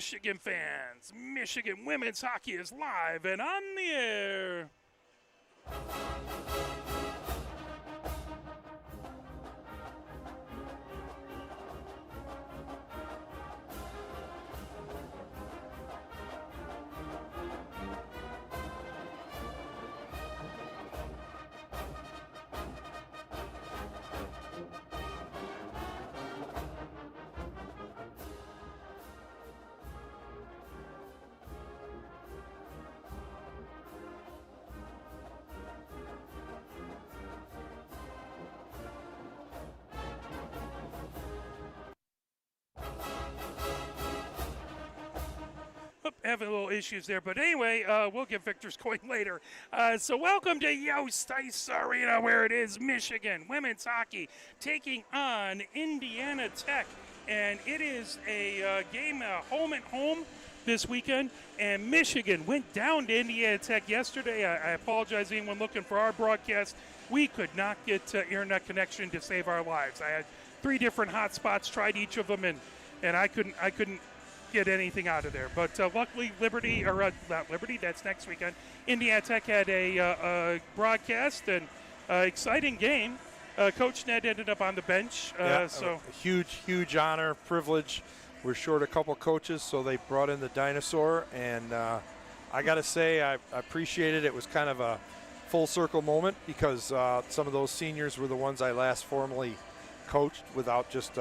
Michigan fans. Michigan women's hockey is live and on the air. Having a little issues there, but anyway, we'll get Victor's going later. So welcome to Yost Ice Arena, where it is Michigan women's hockey taking on Indiana Tech, and it is a game home and home this weekend, and Michigan went down to Indiana Tech yesterday. I apologize to anyone looking for our broadcast. We could not get internet connection to save our lives. I had 3 different hotspots, tried each of them, and I couldn't get anything out of there. But luckily, not Liberty, that's next weekend. Indiana Tech had a broadcast and exciting game. Coach Ned ended up on the bench. So huge honor, privilege. We're short a couple coaches, so they brought in the dinosaur. And I got to say, I appreciate it. It was kind of a full circle moment because some of those seniors were the ones I last formally coached without just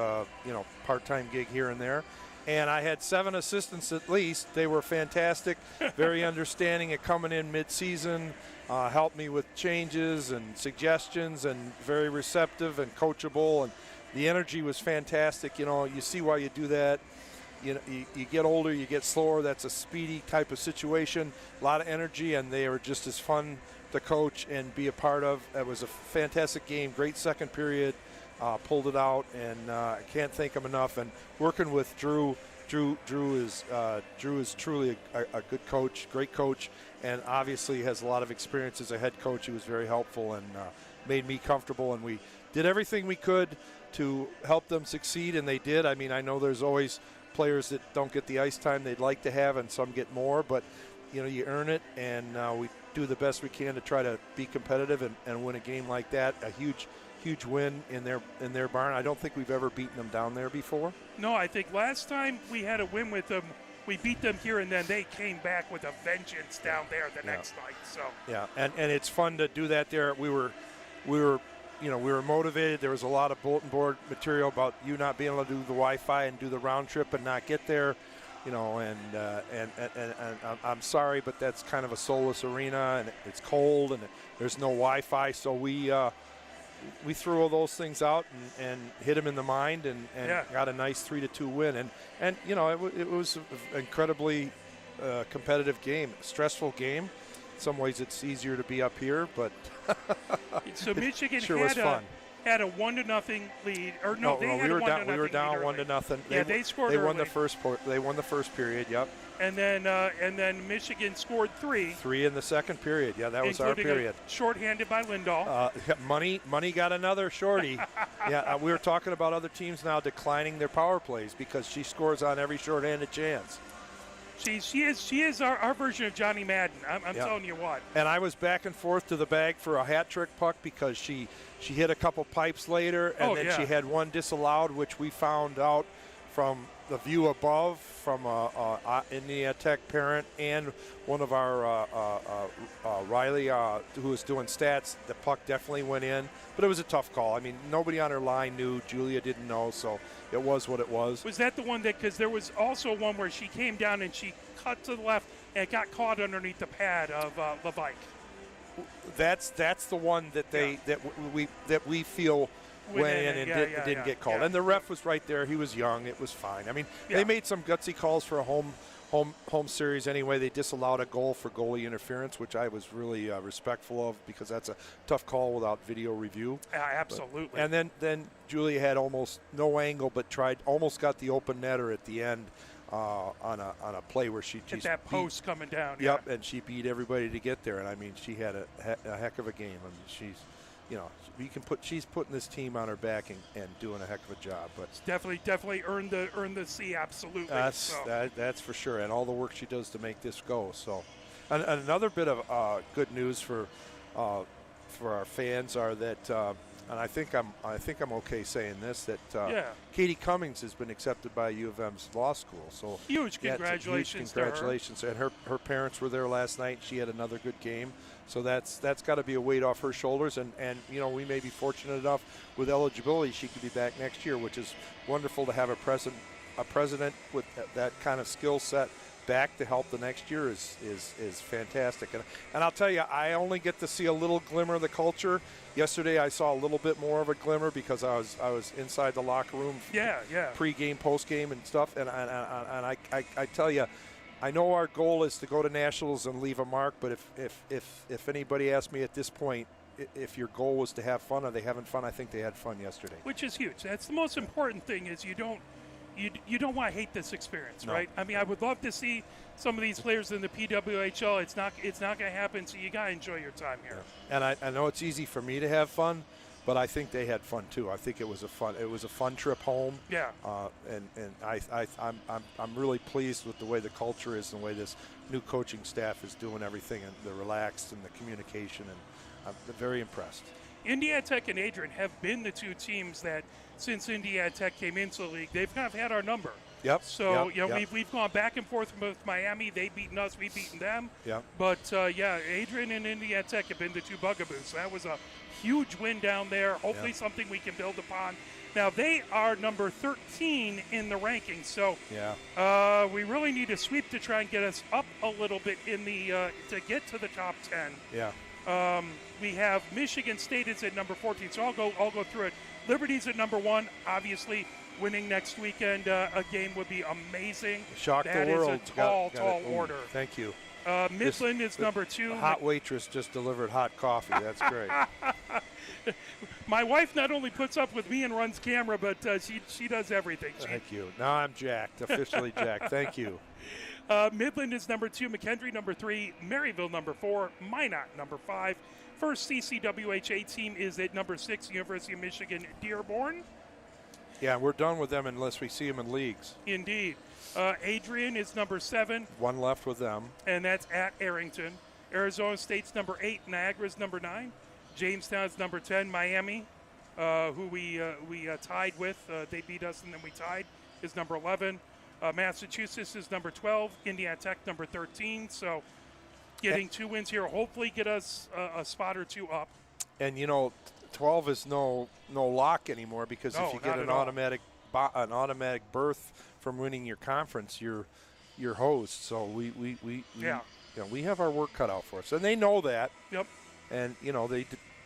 part-time gig here and there. And I had 7 assistants at least. They were fantastic, very understanding at coming in mid-season, helped me with changes and suggestions, and very receptive and coachable. And the energy was fantastic. You know, you see why you do that. You know, you get older, you get slower. That's a speedy type of situation. A lot of energy, and they were just as fun to coach and be a part of. It was a fantastic game. Great second period. Pulled it out, and I can't thank him enough. And working with Drew is truly a good coach, great coach, and obviously has a lot of experience as a head coach. He was very helpful and made me comfortable, and we did everything we could to help them succeed, and they did. I mean, I know there's always players that don't get the ice time they'd like to have, and some get more, but you know, you earn it, and we do the best we can to try to be competitive and win a game like that. A huge win in their barn. I don't think we've ever beaten them down there before. No, I think last time we had a win with them, we beat them here, and then they came back with a vengeance down there the next night. So yeah, and it's fun to do that there. We were motivated. There was a lot of bulletin board material about you not being able to do the Wi-Fi and do the round trip and not get there. You know, and I'm sorry, but that's kind of a soulless arena, and it's cold, and there's no Wi-Fi, so we threw all those things out and hit them in the mind and got a nice 3-2 win. And you know, it was an incredibly competitive game, stressful game. In some ways it's easier to be up here, but so Michigan sure was fun. Had a 1-0 lead, or we were down 1-0. Yeah, they scored. They won the first. They won the first period. Yep. And then Michigan scored 3. 3 in the second period. Yeah, that was our period. Shorthanded by Lindahl. Money got another shorty. Yeah, we were talking about other teams now declining their power plays because she scores on every shorthanded chance. She is our version of Johnny Madden. I'm telling you what. And I was back and forth to the bag for a hat trick puck because she hit a couple pipes later, and she had one disallowed, which we found out from the view above from a Indiana Tech parent and one of our Riley, who was doing stats. The puck definitely went in, but it was a tough call. I mean, nobody on her line knew. Julia didn't know, so it was what it was. Was that the one because there was also one where she came down and she cut to the left and it got caught underneath the pad of Levike? That's the one that that we feel went in and didn't get called. And the ref was right there. He was young. It was fine. I mean, they made some gutsy calls for a home series anyway. They disallowed a goal for goalie interference, which I was really respectful of because that's a tough call without video review. Absolutely. And then Julia had almost no angle, but almost got the open netter at the end on a play where she hit that post coming down. Yep, and she beat everybody to get there. And I mean, she had a heck of a game. I mean, she's putting this team on her back and doing a heck of a job. But it's definitely earned the C, absolutely. That's for sure, and all the work she does to make this go. So, and another bit of good news for our fans are that. And I think I'm okay saying this, that Katie Cummings has been accepted by U of M's law school. So huge congratulations! Congratulations! And her parents were there last night. She had another good game. So that's got to be a weight off her shoulders. And we may be fortunate enough with eligibility she could be back next year, which is wonderful to have a president with that kind of skill set back to help the next year is fantastic. And I'll tell you, I only get to see a little glimmer of the culture. Yesterday I saw a little bit more of a glimmer because I was inside the locker room pre-game, post-game and stuff. And I tell you, I know our goal is to go to nationals and leave a mark, but if anybody asks me at this point, if your goal was to have fun, are they having fun? I think they had fun yesterday. Which is huge. That's the most important thing is you don't want to hate this experience, no. right? I mean, I would love to see some of these players in the PWHL. It's not going to happen, so you got to enjoy your time here. Yeah. And I know it's easy for me to have fun, but I think they had fun too. I think it was a fun trip home. Yeah. And I'm really pleased with the way the culture is and the way this new coaching staff is doing everything, and the relaxed and the communication, and I'm very impressed. Indiana Tech and Adrian have been the two teams that, since Indiana Tech came into the league, they've kind of had our number. Yep. So, we've gone back and forth with Miami. They've beaten us. We've beaten them. Yep. But, Adrian and Indiana Tech have been the two bugaboos. So that was a huge win down there. Hopefully something we can build upon. Now, they are number 13 in the rankings. So we really need a sweep to try and get us up a little bit in the to get to the top 10. Yeah. We have Michigan State is at number 14, so I'll go through it. Liberty's at number 1. Obviously, winning next weekend a game would be amazing. Shock the world. That is a tall order. Thank you. Midland is number 2. Hot waitress just delivered hot coffee. That's great. My wife not only puts up with me and runs camera, but she does everything. Thank you. Now I'm jacked, officially jacked. Thank you. Midland is number 2, McKendree number 3, Maryville number 4, Minot number 5. First CCWHA team is at number 6, University of Michigan Dearborn. Yeah, we're done with them unless we see them in leagues. Indeed. Adrian is number 7. One left with them. And that's at Arrington. Arizona State's number 8, Niagara's number 9. Jamestown's number 10, Miami, who we tied with. They beat us and then we tied, is number 11. Massachusetts is number 12, Indiana Tech number 13. So getting 2 wins here hopefully get us a spot or 2 up. And 12 is no lock anymore because if you get an automatic berth from winning your conference, you're host. So we have our work cut out for us, and they know that. Yep. And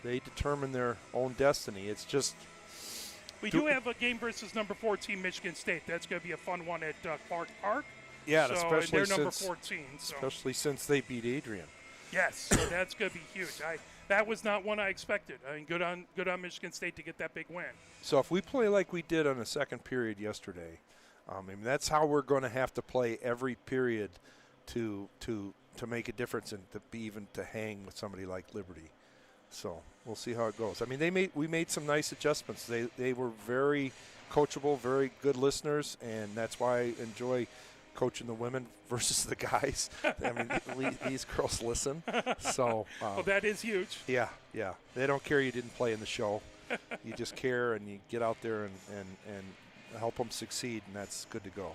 they determine their own destiny. It's just. We do have a game versus number 14 Michigan State. That's going to be a fun one at Clark Park. Yeah, so, especially and they're number 14. So. Especially since they beat Adrian. Yes, so that's going to be huge. That was not one I expected. I mean, good on Michigan State to get that big win. So if we play like we did on the second period yesterday, that's how we're going to have to play every period to make a difference and to hang with somebody like Liberty. So we'll see how it goes. I mean, we made some nice adjustments. They were very coachable, very good listeners, and that's why I enjoy coaching the women versus the guys. I mean, these girls listen. So well, that is huge. Yeah. They don't care you didn't play in the show. You just care, and you get out there and help them succeed, and that's good to go.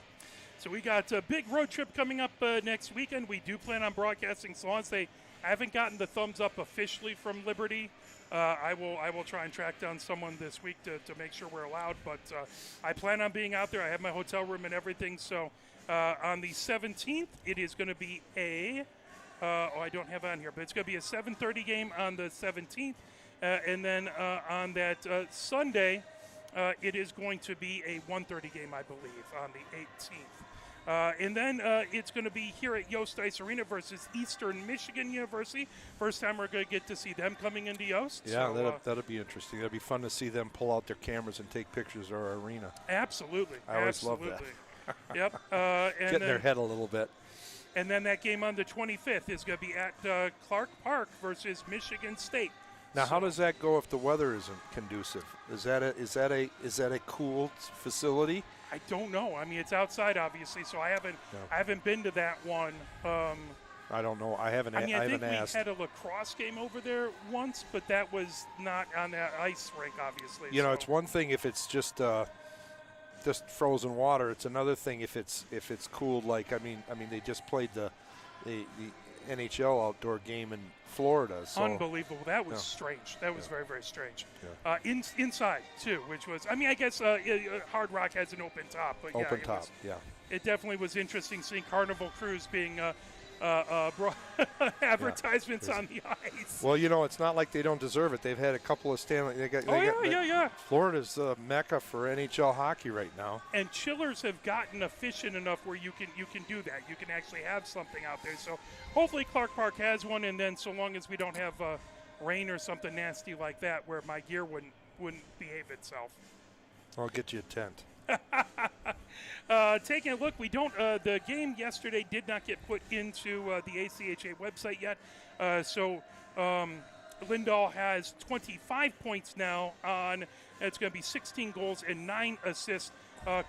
So we got a big road trip coming up next weekend. We do plan on broadcasting, so long as they haven't gotten the thumbs up officially from Liberty. I will try and track down someone this week to make sure we're allowed. But I plan on being out there. I have my hotel room and everything. So on the 17th, it is going to be I don't have it on here, but it's going to be a 7:30 game on the 17th. And then on that Sunday, it is going to be a 1:30 game, I believe, on the 18th. And then it's going to be here at Yost Ice Arena versus Eastern Michigan University. First time we're going to get to see them coming into Yost. Yeah, so, that'll be interesting. That'll be fun to see them pull out their cameras and take pictures of our arena. Absolutely. I always love that. Yep. And getting their head a little bit. And then that game on the 25th is going to be at Clark Park versus Michigan State. Now, how So- does that go if the weather isn't conducive? Is that a cooled facility? I don't know. I mean, it's outside, obviously, so I haven't been to that one. I don't know. I haven't. I mean, I think haven't we asked. had a lacrosse game over there once, but that was not on that ice rink, obviously. You know, so. it's one thing if it's just frozen water. It's another thing if it's cooled. Like I mean, they just played the NHL outdoor game in Florida. So. Unbelievable. That was strange. That was very, very strange. Inside, too, which was, I mean, I guess Hard Rock has an open top. But Open top, It definitely was interesting seeing Carnival Cruise being advertisements on the ice. Well, you know, it's not like they don't deserve it. They've had a couple of Stanley. Yeah. Florida's the mecca for NHL hockey right now. And chillers have gotten efficient enough where you can do that. You can actually have something out there. So hopefully Clark Park has one, and then so long as we don't have rain or something nasty like that, where my gear wouldn't behave itself. I'll get you a tent. Taking a look, the game yesterday did not get put into the ACHA website yet. So Lindahl has 25 points now on, it's going to be 16 goals and 9 assists.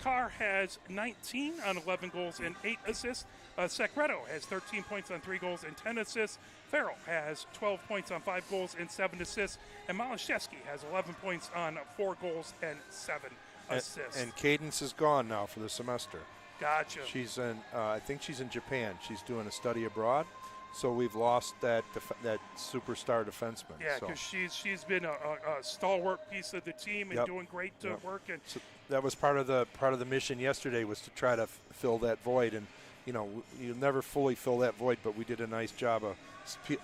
Carr has 19 on 11 goals and 8 assists. Secreto has 13 points on 3 goals and 10 assists. Farrell has 12 points on 5 goals and 7 assists. And Malashevsky has 11 points on 4 goals and 7 assists. And Cadence is gone now for the semester. Gotcha. She's in. I think she's in Japan. She's doing a study abroad. So we've lost that superstar defenseman. Yeah, because she's been a stalwart piece of the team and doing great work. And so that was part of the mission yesterday, was to try to fill that void. And you know, you never fully fill that void, but we did a nice job of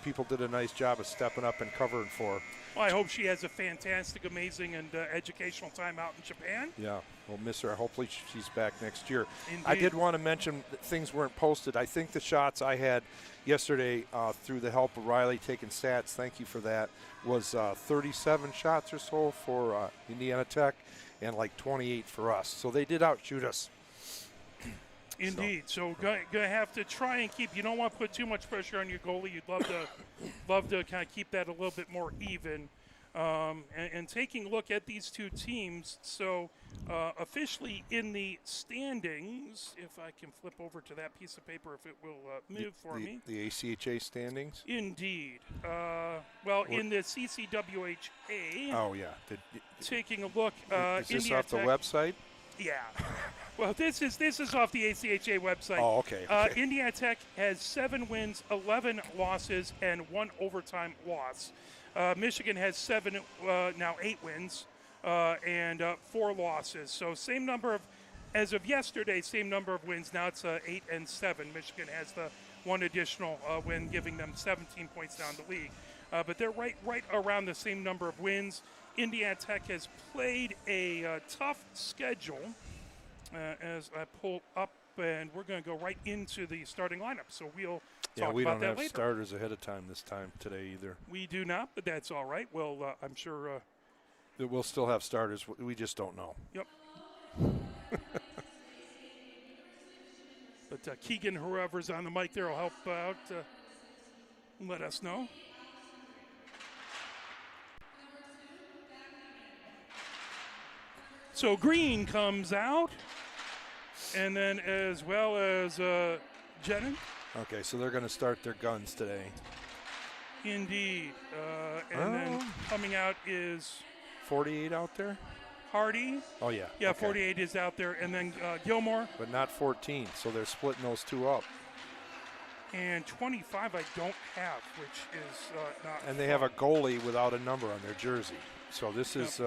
people did a nice job of stepping up and covering for her. Well, I hope she has a fantastic, amazing, and educational time out in Japan. Yeah, we'll miss her. Hopefully she's back next year. Indeed. I did want to mention that things weren't posted. I think the shots I had yesterday through the help of Riley taking stats, thank you for that, was 37 shots or so for Indiana Tech and like 28 for us. So they did outshoot us. Indeed. So gonna have to try and keep. You don't want to put too much pressure on your goalie. You'd love to kind of keep that a little bit more even. And taking a look at these two teams, so officially in the standings, if I can flip over to that piece of paper, if it will move for me. The ACHA standings? Indeed. In the CCWHA. Oh, yeah. Taking a look. Is this Indiana off the Tech, website? Yeah. Well, this is off the ACHA website. Oh, okay. Indiana Tech has 7 wins, 11 losses, and 1 overtime loss. Michigan has 8 wins and 4 losses. So same number of, as of yesterday, same number of wins. Now it's 8 and 7. Michigan has the 1 additional win, giving them 17 points down the league. But they're right around the same number of wins. Indiana Tech has played a tough schedule. As I pull up, and we're going to go right into the starting lineup. So we'll talk we about don't that have later. starters ahead of time this time today either. We do not, but that's all right. Well, I'm sure. We'll still have starters. We just don't know. Yep. But Keegan, whoever's on the mic there, will help out. Let us know. So Green comes out, and then as well as Jenin. Okay, so they're going to start their guns today. Indeed. Then coming out is 48 out there? Hardy. Oh, yeah. Yeah, okay. 48 is out there. And then Gilmore. But not 14, so they're splitting those two up. And 25 I don't have, which is not. And they have a goalie without a number on their jersey. So this is...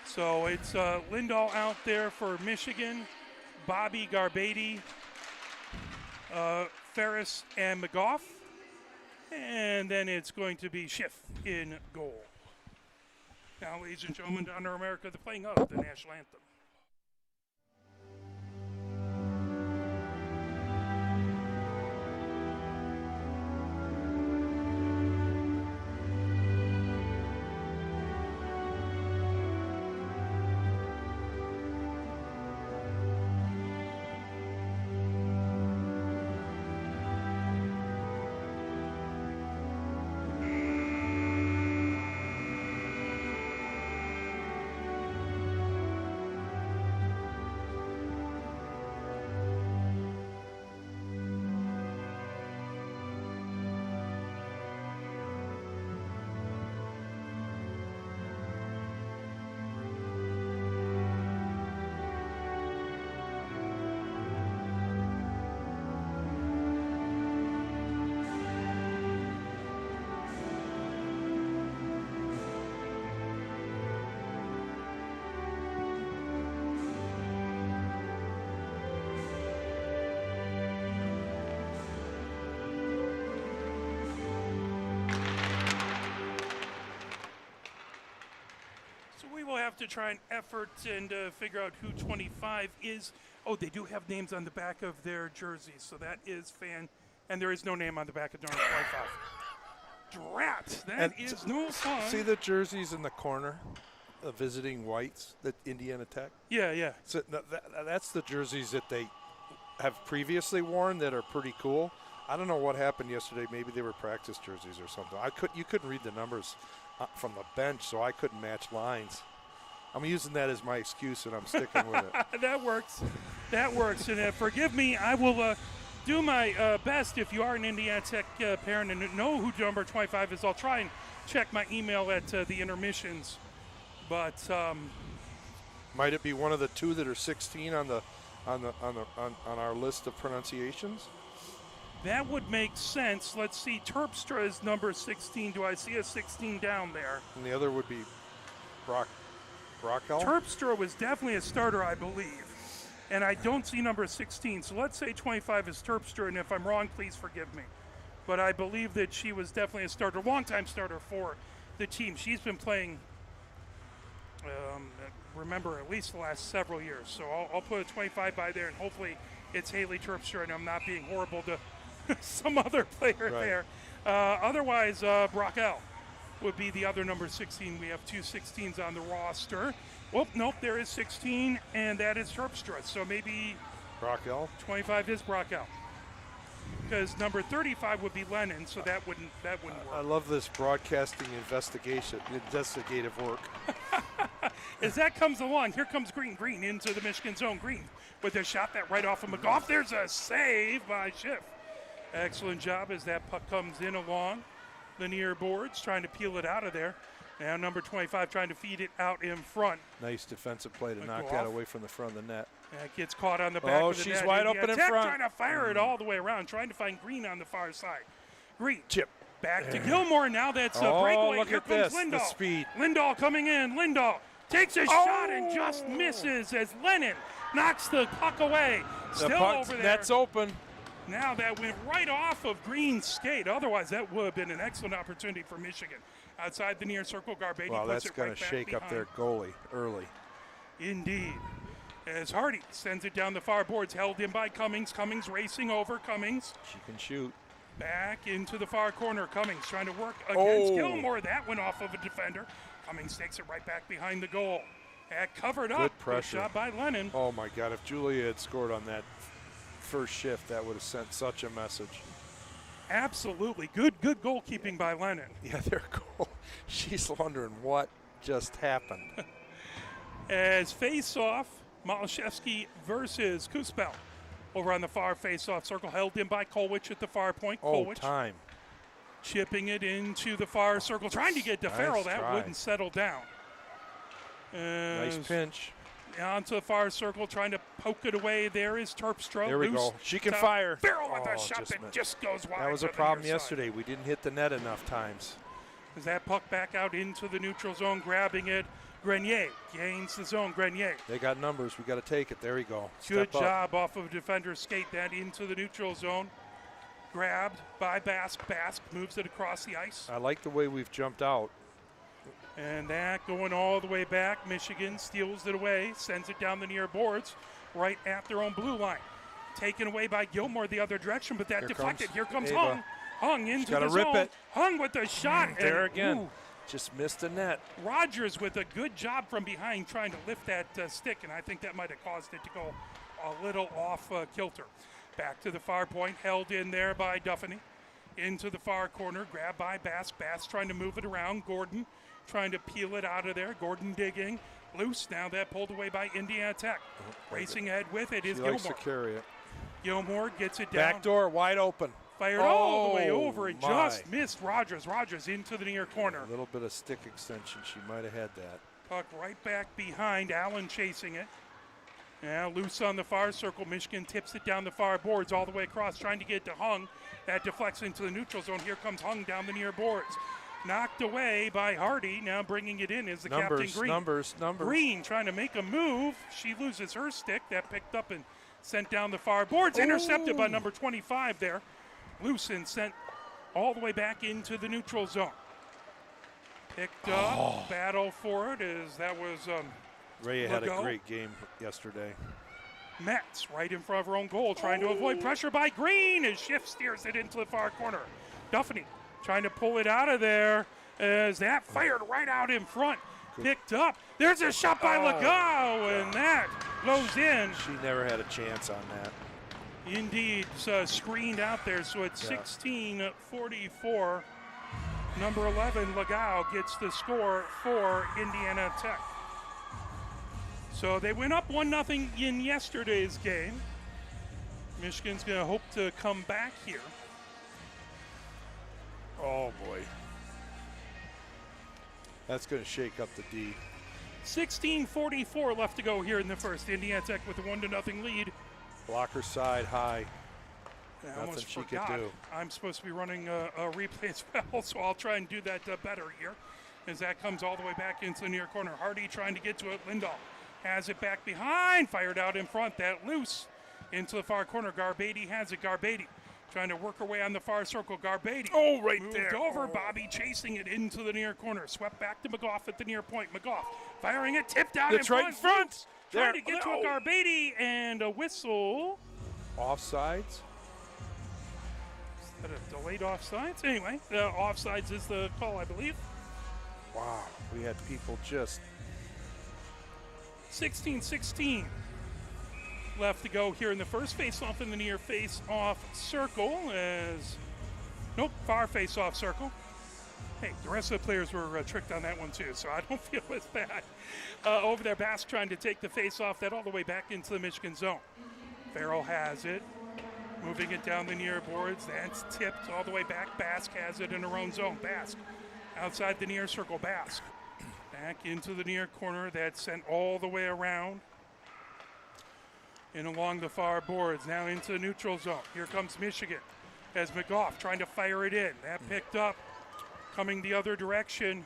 So it's Lindahl out there for Michigan, Bobby Garbady, Ferris, and McGough. And then it's going to be Schiff in goal. Now, ladies and gentlemen, under America, the playing of the national anthem. to try and effort and figure out who 25 is. Oh, they do have names on the back of their jerseys, so that is and there is no name on the back of number 25. Drat, that is no fun. See the jerseys in the corner, the visiting whites, the Indiana Tech? Yeah. So that's the jerseys that they have previously worn that are pretty cool. I don't know what happened yesterday. Maybe they were practice jerseys or something. You couldn't read the numbers from the bench, so I couldn't match lines. I'm using that as my excuse, and I'm sticking with it. That works. And forgive me, I will do my best. If you are an Indiana Tech parent and know who number 25 is, I'll try and check my email at the intermissions. But might it be one of the two that are 16 on our list of pronunciations? That would make sense. Let's see. Terpstra is number 16. Do I see a 16 down there? And the other would be Brockel? Terpstra was definitely a starter, I believe. And I don't see number 16. So let's say 25 is Terpstra, and if I'm wrong, please forgive me. But I believe that she was definitely a starter, long-time starter for the team. She's been playing, remember, at least the last several years. So I'll put a 25 by there, and hopefully it's Haley Terpstra, and I'm not being horrible to some other player there. Otherwise, Brockel would be the other number 16. We have two 16s on the roster. Well, nope, there is 16, and that is Terpstra. So maybe Brockel. 25 is Brockel. Because number 35 would be Lennon, so that wouldn't work. I love this broadcasting investigative work. As that comes along, here comes Green into the Michigan zone. Green with a shot that right off of McGough. There's a save by Schiff. Excellent job as that puck comes in along the near boards, trying to peel it out of there. Now number 25 trying to feed it out in front. Nice defensive play to knock that away from the front of the net. That gets caught on the back of the net. Oh, she's wide open in front. Trying to fire it all the way around, trying to find Green on the far side. Green. Chip. Back to Gilmore. Now that's a breakaway. Look Here at comes this. Lindahl. The speed. Lindahl coming in. Lindahl takes a shot and just misses as Lennon knocks the puck away. Still over there. Net's open. Now that went right off of Green's skate. Otherwise, that would have been an excellent opportunity for Michigan. Outside the near circle, Garbetti Well, puts that's it going right to back shake behind. up their goalie early. Indeed. As Hardy sends it down the far boards, held in by Cummings. Cummings racing over. Cummings. She can shoot. Back into the far corner. Cummings trying to work against Gilmore. That went off of a defender. Cummings takes it right back behind the goal. That covered up. Good pressure. Good shot by Lennon. Oh, my God. If Julia had scored on that first shift, that would have sent such a message. Absolutely. Good goalkeeping by Lennon. Yeah, their goal. She's wondering what just happened. As face-off, Malashevsky versus Kuspel. Over on the far face-off circle, held in by Kolwich at the far point. Kolwich Time. chipping it into the far circle, trying to get to Farrell. That wouldn't settle down. Nice pinch. Onto the far circle, trying to poke it away. There is Terpstra. There we go. She can fire. Farrell with a shot that just goes wide. That was a problem yesterday. We didn't hit the net enough times. As that puck back out into the neutral zone, grabbing it. Grenier gains the zone. Grenier. They got numbers. We got to take it. There we go. Good job off of defender's skate. That into the neutral zone. Grabbed by Bask. Bask moves it across the ice. I like the way we've jumped out. And that going all the way back. Michigan steals it away, sends it down the near boards, right at their own blue line. Taken away by Gilmore the other direction, but that deflected. Here comes Ava. Hung. Hung into the rip zone. it. Hung with the shot. There and, again. Ooh, just missed the net. Rogers with a good job from behind trying to lift that stick, and I think that might have caused it to go a little off kilter. Back to the far point, held in there by Duffany. Into the far corner, grabbed by Bass. Bass trying to move it around. Gordon trying to peel it out of there. Gordon digging. Loose now. That pulled away by Indiana Tech. Racing ahead with it is She Gilmore. likes to carry it. Gilmore gets it down. Back door wide open. Fired all the way over. It just missed Rogers. Rogers into the near corner. A little bit of stick extension. She might have had that. Puck right back behind. Allen chasing it. Now loose on the far circle. Michigan tips it down the far boards all the way across, trying to get to Hung. That deflects into the neutral zone. Here comes Hung down the near boards. Knocked away by Hardy. Now bringing it in is the captain, Green. Numbers. Green trying to make a move. She loses her stick. That picked up and sent down the far boards. Intercepted by number 25 there. Loose and sent all the way back into the neutral zone. Picked up, battle for it as that was Ray had a Legault. great game yesterday. Metz right in front of her own goal, trying to avoid pressure by Green as Schiff steers it into the far corner. Duffney trying to pull it out of there as that fired right out in front. Picked up. There's a shot by Legault, and that goes in. She never had a chance on that. Indeed, screened out there. So it's 16-44. Number 11, Legault, gets the score for Indiana Tech. So they went up 1-0 in yesterday's game. Michigan's going to hope to come back here. Oh, boy. That's going to shake up the D. 16:44 left to go here in the first. Indiana Tech with a 1-0 lead. Blocker side high. I Nothing almost she forgot. could do. I'm supposed to be running a replay as well, so I'll try and do that better here. As that comes all the way back into the near corner. Hardy trying to get to it. Lindahl has it back behind. Fired out in front. That loose into the far corner. Garbady has it. Garbady trying to work her way on the far circle. Garbady. Oh, right moved there. over. Bobby chasing it into the near corner. Swept back to McGough at the near point. McGough firing it. Tipped out It's in right front. in front. Trying There. to get to it. Garbady and a whistle. Offsides. Is that a delayed offsides? Anyway, offsides is the call, I believe. Wow. We had people just 16-16 left to go here in the first face-off in the near face-off circle as, nope, far face-off circle. Hey, the rest of the players were tricked on that one too, so I don't feel as bad. Over there, Bask trying to take the face-off, that all the way back into the Michigan zone. Farrell has it, moving it down the near boards. That's tipped all the way back. Bask has it in her own zone. Bask outside the near circle. Bask back into the near corner. That's sent all the way around and along the far boards. Now into the neutral zone. Here comes Michigan as McGough trying to fire it in. That picked up, coming the other direction.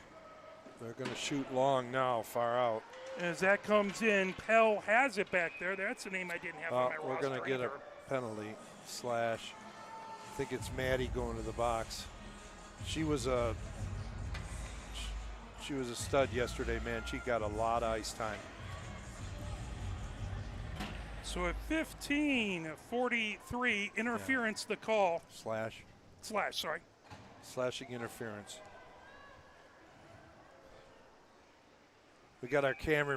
They're going to shoot long now, far out. As that comes in, Pell has it back there. That's a name I didn't have on my roster. We're going to get either. a penalty slash. I think it's Maddie going to the box. She was a stud yesterday, man. She got a lot of ice time. So at 15:43, interference, the call. Slash. Sorry. Slashing interference. We got our camera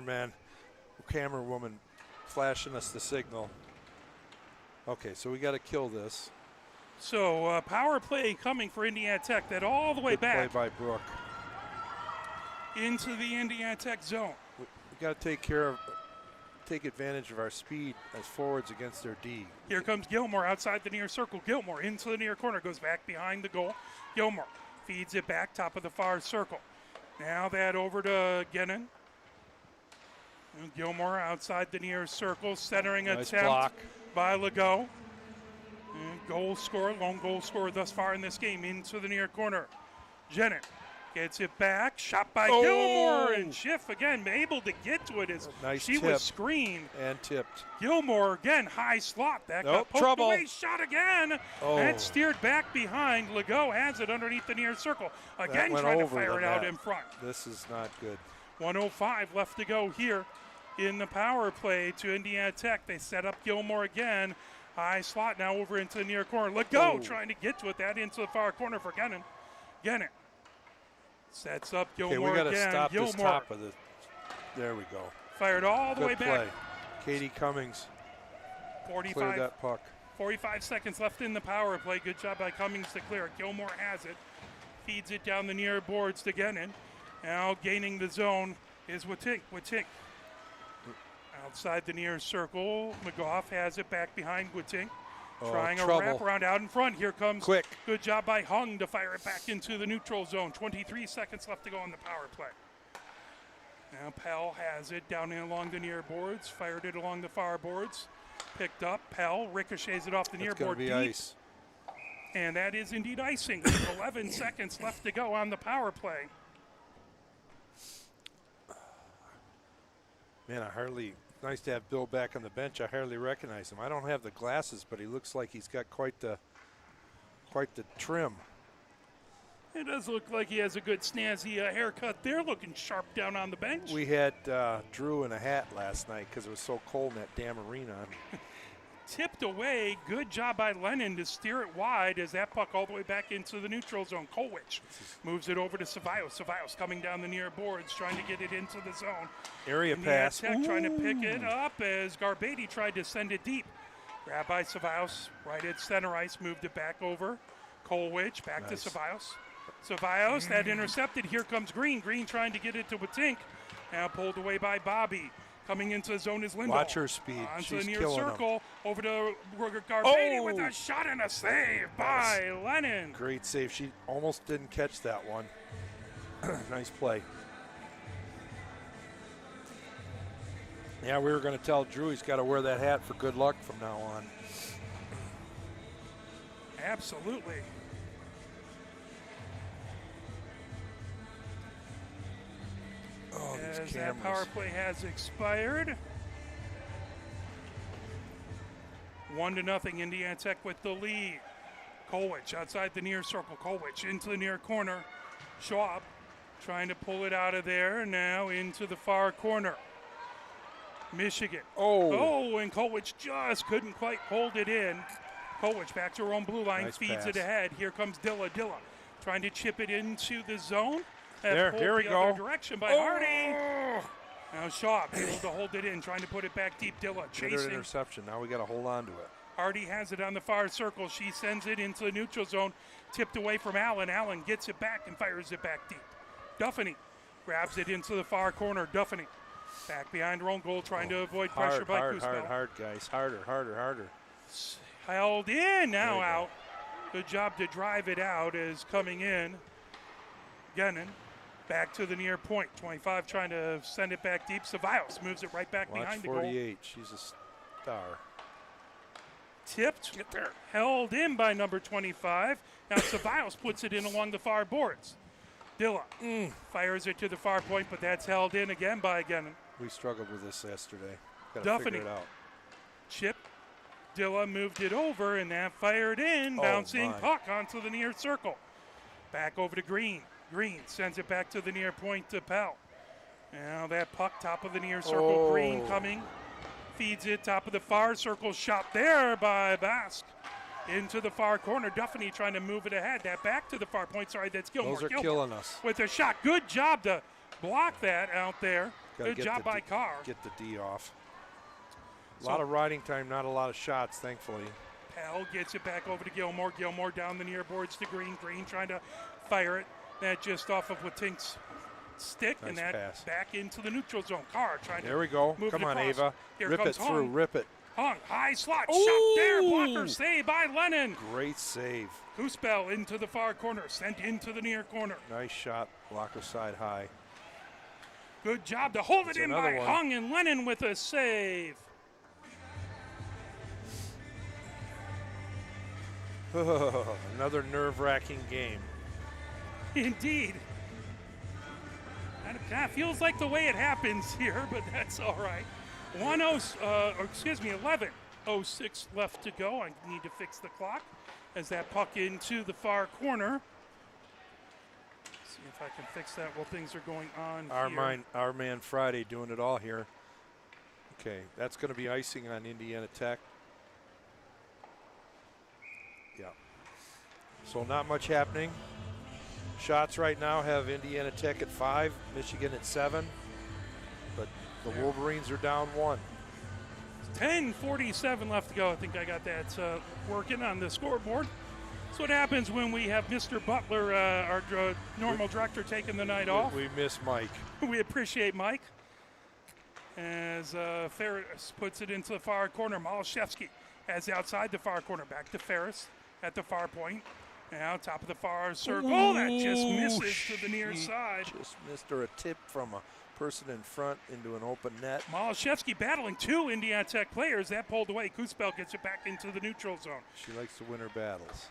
woman flashing us the signal. Okay, so we got to kill this. So power play coming for Indiana Tech. That all the way Good back play by Brooke. into the Indiana Tech zone. We got to take advantage of our speed as forwards against their D. Here comes Gilmore outside the near circle. Gilmore into the near corner, goes back behind the goal. Gilmore feeds it back, top of the far circle. Now that over to Gennon. And Gilmore outside the near circle, centering Nice attempt block. by Legault. And goal scorer, lone goal scorer thus far in this game, into the near corner. Gennon gets it back, shot by Gilmore, and Schiff again able to get to it as Nice she tip. was screened. And tipped. Gilmore again, high slot. That got Nope, poked trouble. away, shot again. Oh. And steered back behind. Legault has it underneath the near circle. Again, went trying to over fire the it out net. in front. This is not good. 1:05 left to go here in the power play to Indiana Tech. They set up Gilmore again. High slot now over into the near corner. Legault trying to get to it. That into the far corner for Gennon. Gennon sets up Gilmore Okay, we got to again. stop Gilmore this top of the. There we go. fired all the Good way play. back. Katie Cummings cleared 45 that puck. 45 seconds left in the power play. Good job by Cummings to clear it. Gilmore has it. Feeds it down the near boards to Gennon. Now gaining the zone is Witink. Witink outside the near circle. McGough has it back behind Witink. Trying trouble. a wraparound out in front. Here comes Quick. Good job by Hung to fire it back into the neutral zone. 23 seconds left to go on the power play. Now Pell has it down in along the near boards. Fired it along the far boards. Picked up. Pell ricochets it off the near It's going board to be deep. ice. And that is indeed icing. With 11 seconds left to go on the power play. Man, nice to have Bill back on the bench. I hardly recognize him. I don't have the glasses, but he looks like he's got quite the trim. It does look like he has a good snazzy haircut there, looking sharp down on the bench. We had Drew in a hat last night because it was so cold in that damn arena. Tipped away. Good job by Lennon to steer it wide as that puck all the way back into the neutral zone. Kolwich moves it over to Ceballos. Ceballos coming down the near boards, trying to get it into the zone. Area pass. Tech trying to pick it up as Garbady tried to send it deep. Grabbed by Ceballos, right at center ice, moved it back over. Kolwich back to Ceballos. Ceballos, that intercepted. Here comes Green. Green trying to get it to Watink. Now pulled away by Bobby. Coming into the zone is Lindahl. Watch her speed. Onto She's the near killing circle. him. Over to Garbady with a shot and a save by Lennon. Great save. She almost didn't catch that one. Nice play. Yeah, we were going to tell Drew he's got to wear that hat for good luck from now on. Absolutely. Oh, As these that cameras. power play has expired. 1-0 Indiana Tech with the lead. Kolwich outside the near circle. Kolwich into the near corner. Schwab trying to pull it out of there. Now into the far corner. Michigan. Oh, and Kolwich just couldn't quite hold it in. Kolwich back to her own blue line, Nice feeds pass. it ahead. Here comes Dilla. Dilla trying to chip it into the zone. There, Pulled here we the go. other direction by Hardy. Now Shaw able to hold it in, trying to put it back deep. Dilla Good chasing. interception. Now we got to hold on to it. Hardy has it on the far circle. She sends it into the neutral zone, tipped away from Allen. Allen gets it back and fires it back deep. Duffany grabs it into the far corner. Duffany back behind her own goal, trying to avoid pressure by Kuspel. Hard, guys. Harder. Held in, now There you go. out. Good job to drive it out as coming in. Gennon back to the near point. 25 trying to send it back deep. Ceballos moves it right back Watch behind the goal. 48. She's a star. Tipped, held in by number 25. Now Ceballos puts it in along the far boards. Dilla fires it to the far point, but that's held in again by Gennon. We struggled with this yesterday. Got to Duffany. figure it out. Chip. Dilla moved it over, and that fired in. Oh, Bouncing my. puck onto the near circle. Back over to Green. Green sends it back to the near point to Pell. Now that puck, top of the near circle. Oh. Green coming. Feeds it, top of the far circle. Shot there by Basque. Into the far corner. Duffany trying to move it ahead. That back to the far point. Sorry, that's Gilmore. Those are Gilmore killing us. with a shot. Good job to block that out there. Gotta Good get job the by D- Carr. Get the D off. A lot of riding time, not a lot of shots, thankfully. Pell gets it back over to Gilmore. Gilmore down the near boards to Green. Green trying to fire it. That just off of Watink's stick, and Nice that pass. back into the neutral zone. Carr trying There to we go. move Come it on, across. Ava. Here Rip it comes through. Hung. Rip it. Hung, high slot, Ooh. shot there, blocker save by Lennon. Great save. Kuspel into the far corner, sent into the near corner. Nice shot. Blocker side high. Good job to hold That's it in another by one. Hung, and Lennon with a save. Another nerve-wracking game. Indeed. Kind of feels like the way it happens here, but that's all right. 11:06 left to go. I need to fix the clock as that puck into the far corner. See if I can fix that while things are going on here. Our man Friday doing it all here. Okay, that's going to be icing on Indiana Tech. Yeah. So not much happening. Shots right now have Indiana Tech at 5, Michigan at 7, but the Wolverines are down 1. 10:47 left to go. I think I got that working on the scoreboard. That's what happens when we have Mr. Butler, our normal director, taking the night off. We miss Mike. We appreciate Mike. As Ferris puts it into the far corner. Malashevsky has outside the far corner. Back to Ferris at the far point. Now top of the far circle. Oh, that just misses to the near side. Just missed her a tip from a person in front into an open net. Malashevsky battling two Indiana Tech players. That pulled away. Kuspel gets it back into the neutral zone. She likes to win her battles.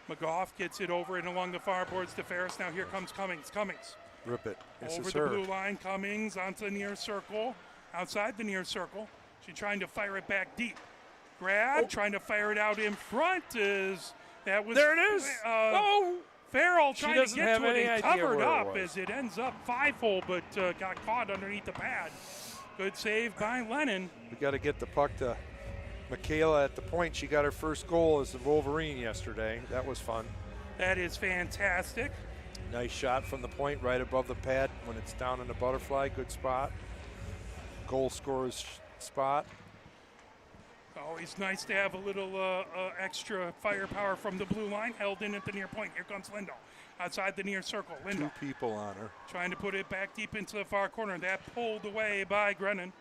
McGough gets it over and along the far boards to Ferris. Now here comes Cummings. Cummings Rip it. This over is the her. blue line. Cummings onto the near circle. Outside the near circle. She's trying to fire it back deep. Grab, trying to fire it out in front. That was There it is. Farrell She trying to doesn't get have to it any and idea covered where it up was. as it ends up 5-hole, but got caught underneath the pad. Good save by Lennon. We got to get the puck to Michaela at the point. She got her first goal as a Wolverine yesterday. That was fun. That is fantastic. Nice shot from the point right above the pad when it's down in the butterfly. Good spot. Goal scorer's spot. Always nice to have a little extra firepower from the blue line, held in at the near point. Here comes Lindahl outside the near circle. Lindahl Two people on her. trying to put it back deep into the far corner. That pulled away by Grennan.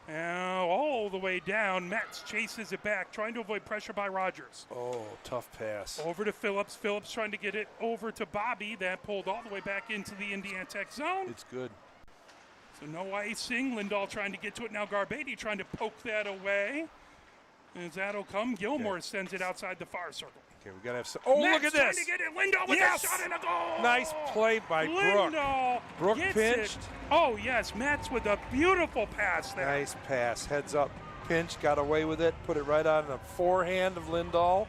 Now all the way down. Metz chases it back, trying to avoid pressure by Rogers. Oh, tough pass. Over to Phillips. Phillips trying to get it over to Bobby. That pulled all the way back into the Indiana Tech zone. It's good. So no icing. Lindahl trying to get to it. Now Garbady trying to poke that away. As that'll come, Gilmore sends it outside the far circle. Okay, we got to have some. Oh, Metz look at this. trying to get it. Lindahl with Yes! a shot and a goal. Nice play by Brooke. Lindahl Brooke gets pinched. it. Oh, yes. Metz with a beautiful pass there. Nice pass. Heads up. Pinch. Got away with it. Put it right on the forehand of Lindahl.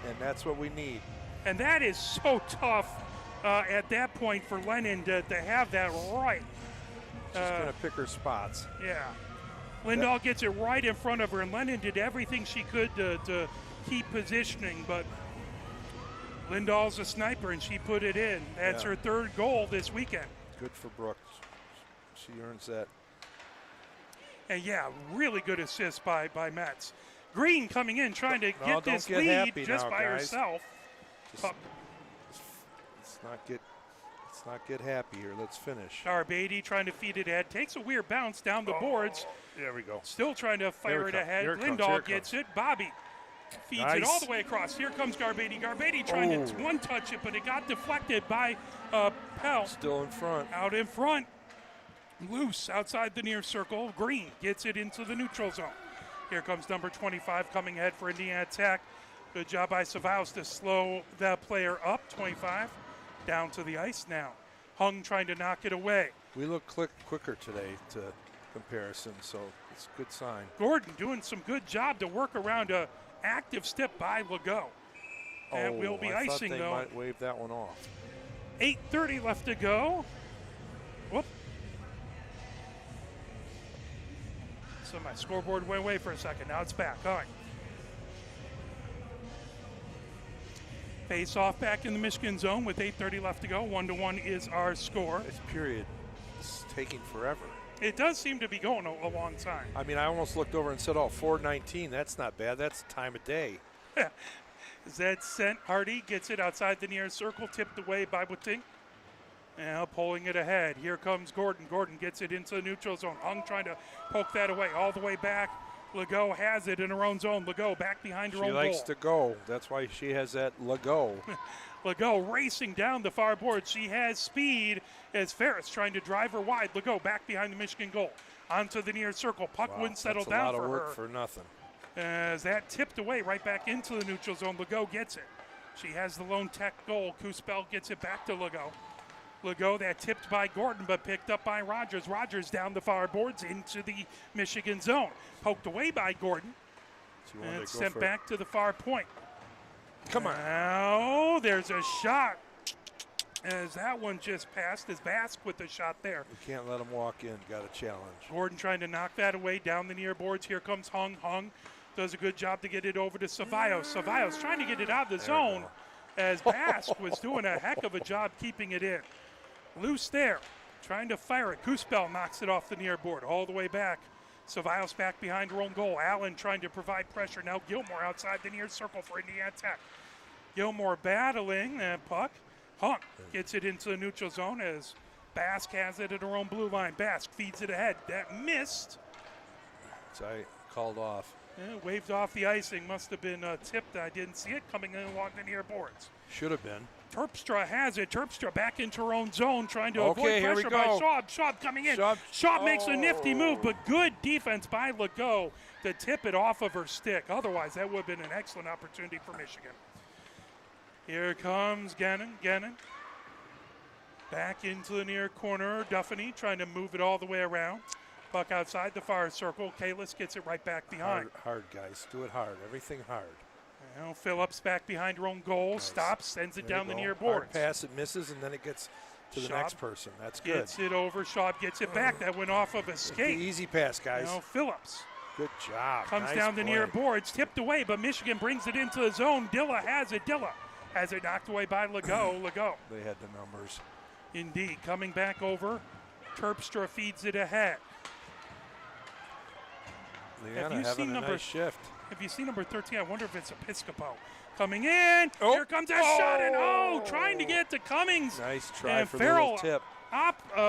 And that's what we need. And that is so tough at that point for Lennon to have that right. She's going to pick her spots. Yeah. Lindahl gets it right in front of her, and Lennon did everything she could to keep positioning, but Lindahl's a sniper, and she put it in. That's her third goal this weekend. Good for Brooke. She earns that. And, yeah, really good assist by Metz. Green coming in, trying to get this get lead happy just now, by guys. herself. Just, let's not get happy here. Let's finish. Garbady trying to feed it ahead. Takes a weird bounce down the boards. There we go. Still trying to fire it ahead. Here it comes, Lindahl here it gets it. Bobby feeds it Nice. all the way across. Here comes Garbady. Garbady trying to one-touch it, but it got deflected by Pell. Still in front. Out in front. Loose outside the near circle. Green gets it into the neutral zone. Here comes number 25 coming ahead for Indiana Tech. Good job by Cevallos to slow that player up. 25 down to the ice now. Hung trying to knock it away. We look quicker today to comparison, so it's a good sign. Gordon doing some good job to work around a active step by Legault. And will be I icing thought they though. might wave that one off. 8:30 left to go. Whoop. So my scoreboard went away for a second. Now it's back. All right. Face off back in the Michigan zone with 8:30 left to go. 1-1 is our score. This period is taking forever. It does seem to be going a long time. I mean, I almost looked over and said, 4:19. That's not bad. That's the time of day. Is that sent? Hardy gets it outside the near circle, tipped away by Boateng. Now pulling it ahead. Here comes Gordon. Gordon gets it into the neutral zone. Hung trying to poke that away all the way back. Legault has it in her own zone. Legault back behind her own goal. She likes to go. That's why she has that Legault. Legault racing down the far board. She has speed as Ferris trying to drive her wide. Legault back behind the Michigan goal. Onto the near circle. Puck wouldn't settle down That's a lot of work her. for nothing. As that tipped away right back into the neutral zone. Legault gets it. She has the lone Tech goal. Kuspel gets it back to Legault. Legault, that tipped by Gordon, but picked up by Rogers. Rogers down the far boards into the Michigan zone. Poked away by Gordon. And sent back to the far point. Come on. Now there's a shot. As that one just passed, as Bask with the shot there. We can't let them walk in. Got a challenge. Gordon trying to knock that away down the near boards. Here comes Hung. Hung does a good job to get it over to Cevallos. Cevallos trying to get it out of the zone as Bask was doing a heck of a job keeping it in. Loose there, trying to fire it. Kuspel knocks it off the near board all the way back. Cevallos back behind her own goal. Allen trying to provide pressure. Now Gilmore outside the near circle for Indiana Tech. Gilmore battling that puck. Hunk gets it into the neutral zone as Bask has it at her own blue line. Bask feeds it ahead. That missed. Sorry, called off. Waved off the icing. Must have been tipped. I didn't see it coming in along the near boards. Should have been. Terpstra has it. Terpstra back into her own zone, trying to avoid here we pressure by go. Schaub. Schaub coming in. Schaub. Makes a nifty move, but good defense by Legault to tip it off of her stick. Otherwise, that would have been an excellent opportunity for Michigan. Here comes Gannon. Gannon back into the near corner. Duffany trying to move it all the way around. Puck outside the far circle. Kalis gets it right back behind. Hard, guys. Do it hard. Everything hard. Now Phillips back behind her own goal, stops, sends it down the near Hard boards. pass, it misses, and then it gets to the next person. That's good. Gets it over. Schaub gets it back. That went off of a skate. Easy pass, guys. Now Phillips Good job. comes Nice down the play. near boards, tipped away, but Michigan brings it into the zone. Dilla has it. Dilla has it knocked away by Legault. Legault. They had the numbers. Indeed. Coming back over. Terpstra feeds it ahead. Leanna you having seen a number- nice shift. If you see number 13, I wonder if it's Episcopo. Coming in. Oh. Here comes a shot. And trying to get to Cummings. Nice try And for Farrell the little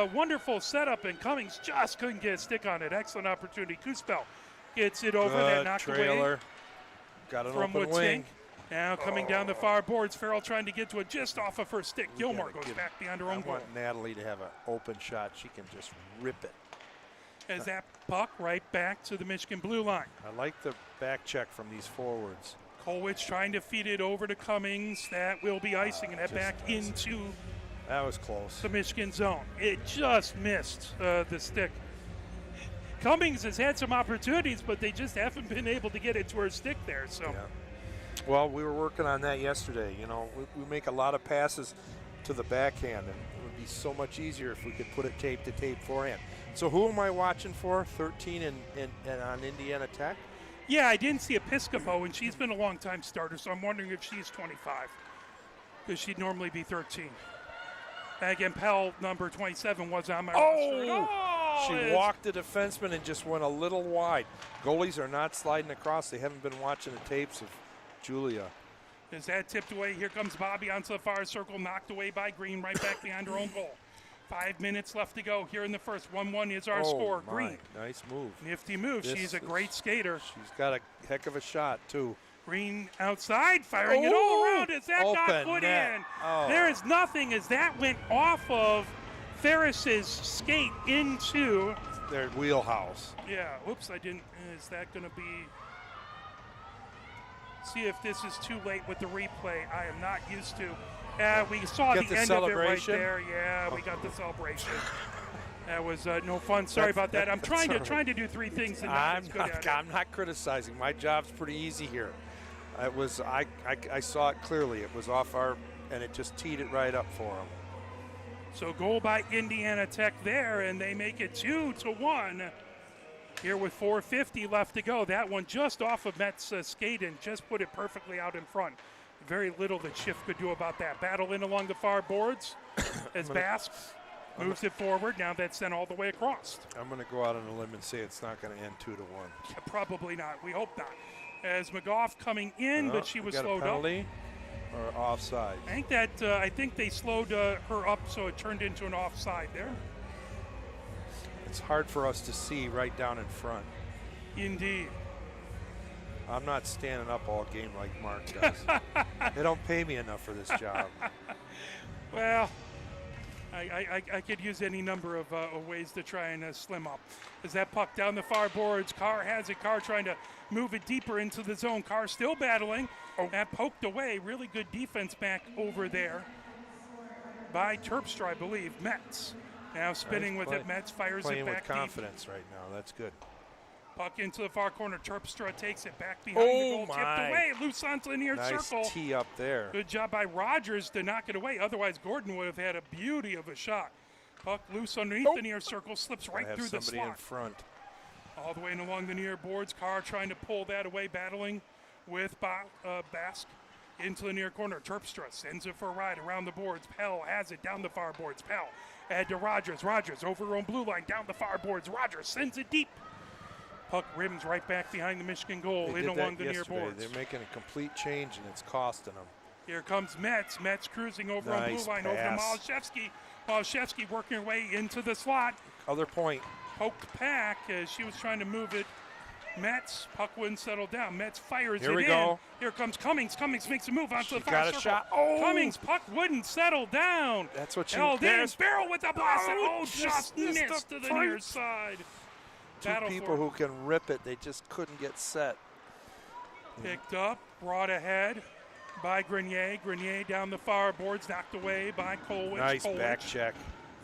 tip. wonderful setup, and Cummings just couldn't get a stick on it. Excellent opportunity. Kuspel gets it over. That Good knocked trailer. away Got an from open Woodstink. wing. Now coming down the far boards. Farrell trying to get to it just off of her stick. Gilmore gotta goes give- back behind her I own goal. want Natalie to have an open shot. She can just rip it. As that puck right back to the Michigan blue line. I like the back check from these forwards. Kolwich trying to feed it over to Cummings. That will be icing, and that just back icing. into That was close. the Michigan zone. It just missed the stick. Cummings has had some opportunities, but they just haven't been able to get it to her stick there. So Yeah. Well, we were working on that yesterday. You know, we make a lot of passes to the backhand, and it would be so much easier if we could put it tape to tape forehand. So who am I watching for? 13 and on Indiana Tech? yeah, I didn't see Episcopo, and she's been a long-time starter, so I'm wondering if she's 25, because she'd normally be 13. Again, Pell, number 27, was on my roster. She walked the defenseman and just went a little wide. Goalies are not sliding across. They haven't been watching the tapes of Julia. Is that tipped away? Here comes Bobby onto the far circle, knocked away by Green, right back behind her own goal. 5 minutes left to go here in the first. 1-1 is our score. My. Green. Nice move. Nifty move. This She's a is- great skater. She's got a heck of a shot, too. Green outside, firing it all around. Is that got Open put net. in? Oh. There is nothing as that went off of Ferris's skate into. Their wheelhouse. Yeah, whoops, I didn't. Is that going to be. See if this is too late with the replay. I am not used to. We saw Get the the end of it right celebration? there. Yeah, we got the celebration. That was no fun. Sorry about that. I'm trying to do three things and not as good at it. I'm not criticizing. My job's pretty easy here. It was I saw it clearly. It was off our, and it just teed it right up for them. So goal by Indiana Tech there, and they make it 2-1. Here with 4:50 left to go. That one just off of Met's skate and just put it perfectly out in front. Very little that Schiff could do about that. Battle in along the far boards as Basque moves it forward. Now that's sent all the way across. I'm going to go out on a limb and say it's not going to end 2-1. Yeah, probably not. We hope not. As McGough coming in, but she was got slowed a up. penalty or offside. I think they slowed her up, so it turned into an offside there. It's hard for us to see right down in front. Indeed. I'm not standing up all game like Mark does. They don't pay me enough for this job. Well, I could use any number of ways to try and slim up. As that puck down the far boards, Carr has it. Carr trying to move it deeper into the zone. Carr still battling. That poked away. Really good defense back over there by Terpstra, I believe. Metz now spinning Nice with play. it. Metz fires Playing it back with confidence right now. That's good. deep. Puck into the far corner. Terpstra takes it back behind the goal. Tipped my. away. Loose onto the near Nice circle. tee up there. Good job by Rogers to knock it away. Otherwise, Gordon would have had a beauty of a shot. Puck loose underneath the near circle, slips right have through the somebody in slot. front. All the way and along the near boards. Carr trying to pull that away, battling with Basque into the near corner. Terpstra sends it for a ride around the boards. Pell has it down the far boards. Pell ahead to Rogers. Rogers over her own blue line, down the far boards. Rogers sends it deep. Puck rims right back behind the Michigan goal, They in did along that the near yesterday. boards. They're making a complete change, and it's costing them. Here comes Metz. Metz cruising over on Nice blue line, pass. over to Malashevsky. Malashevsky working her way into the slot. Other point. Poked pack as she was trying to move it. Metz, puck wouldn't settle down. Metz fires Here it we in. go. Here comes Cummings. Cummings makes a move onto She the far got a circle. shot. Oh! Cummings, puck wouldn't settle down. That's what she held in. there's- Barrel with the blast. Oh, Just missed missed the to the front. near side. Two Battle people for it. who can rip it. They just couldn't get set. Picked up, brought ahead by Grenier. Grenier down the far boards, knocked away by Kolwich. Nice Kolwich back check.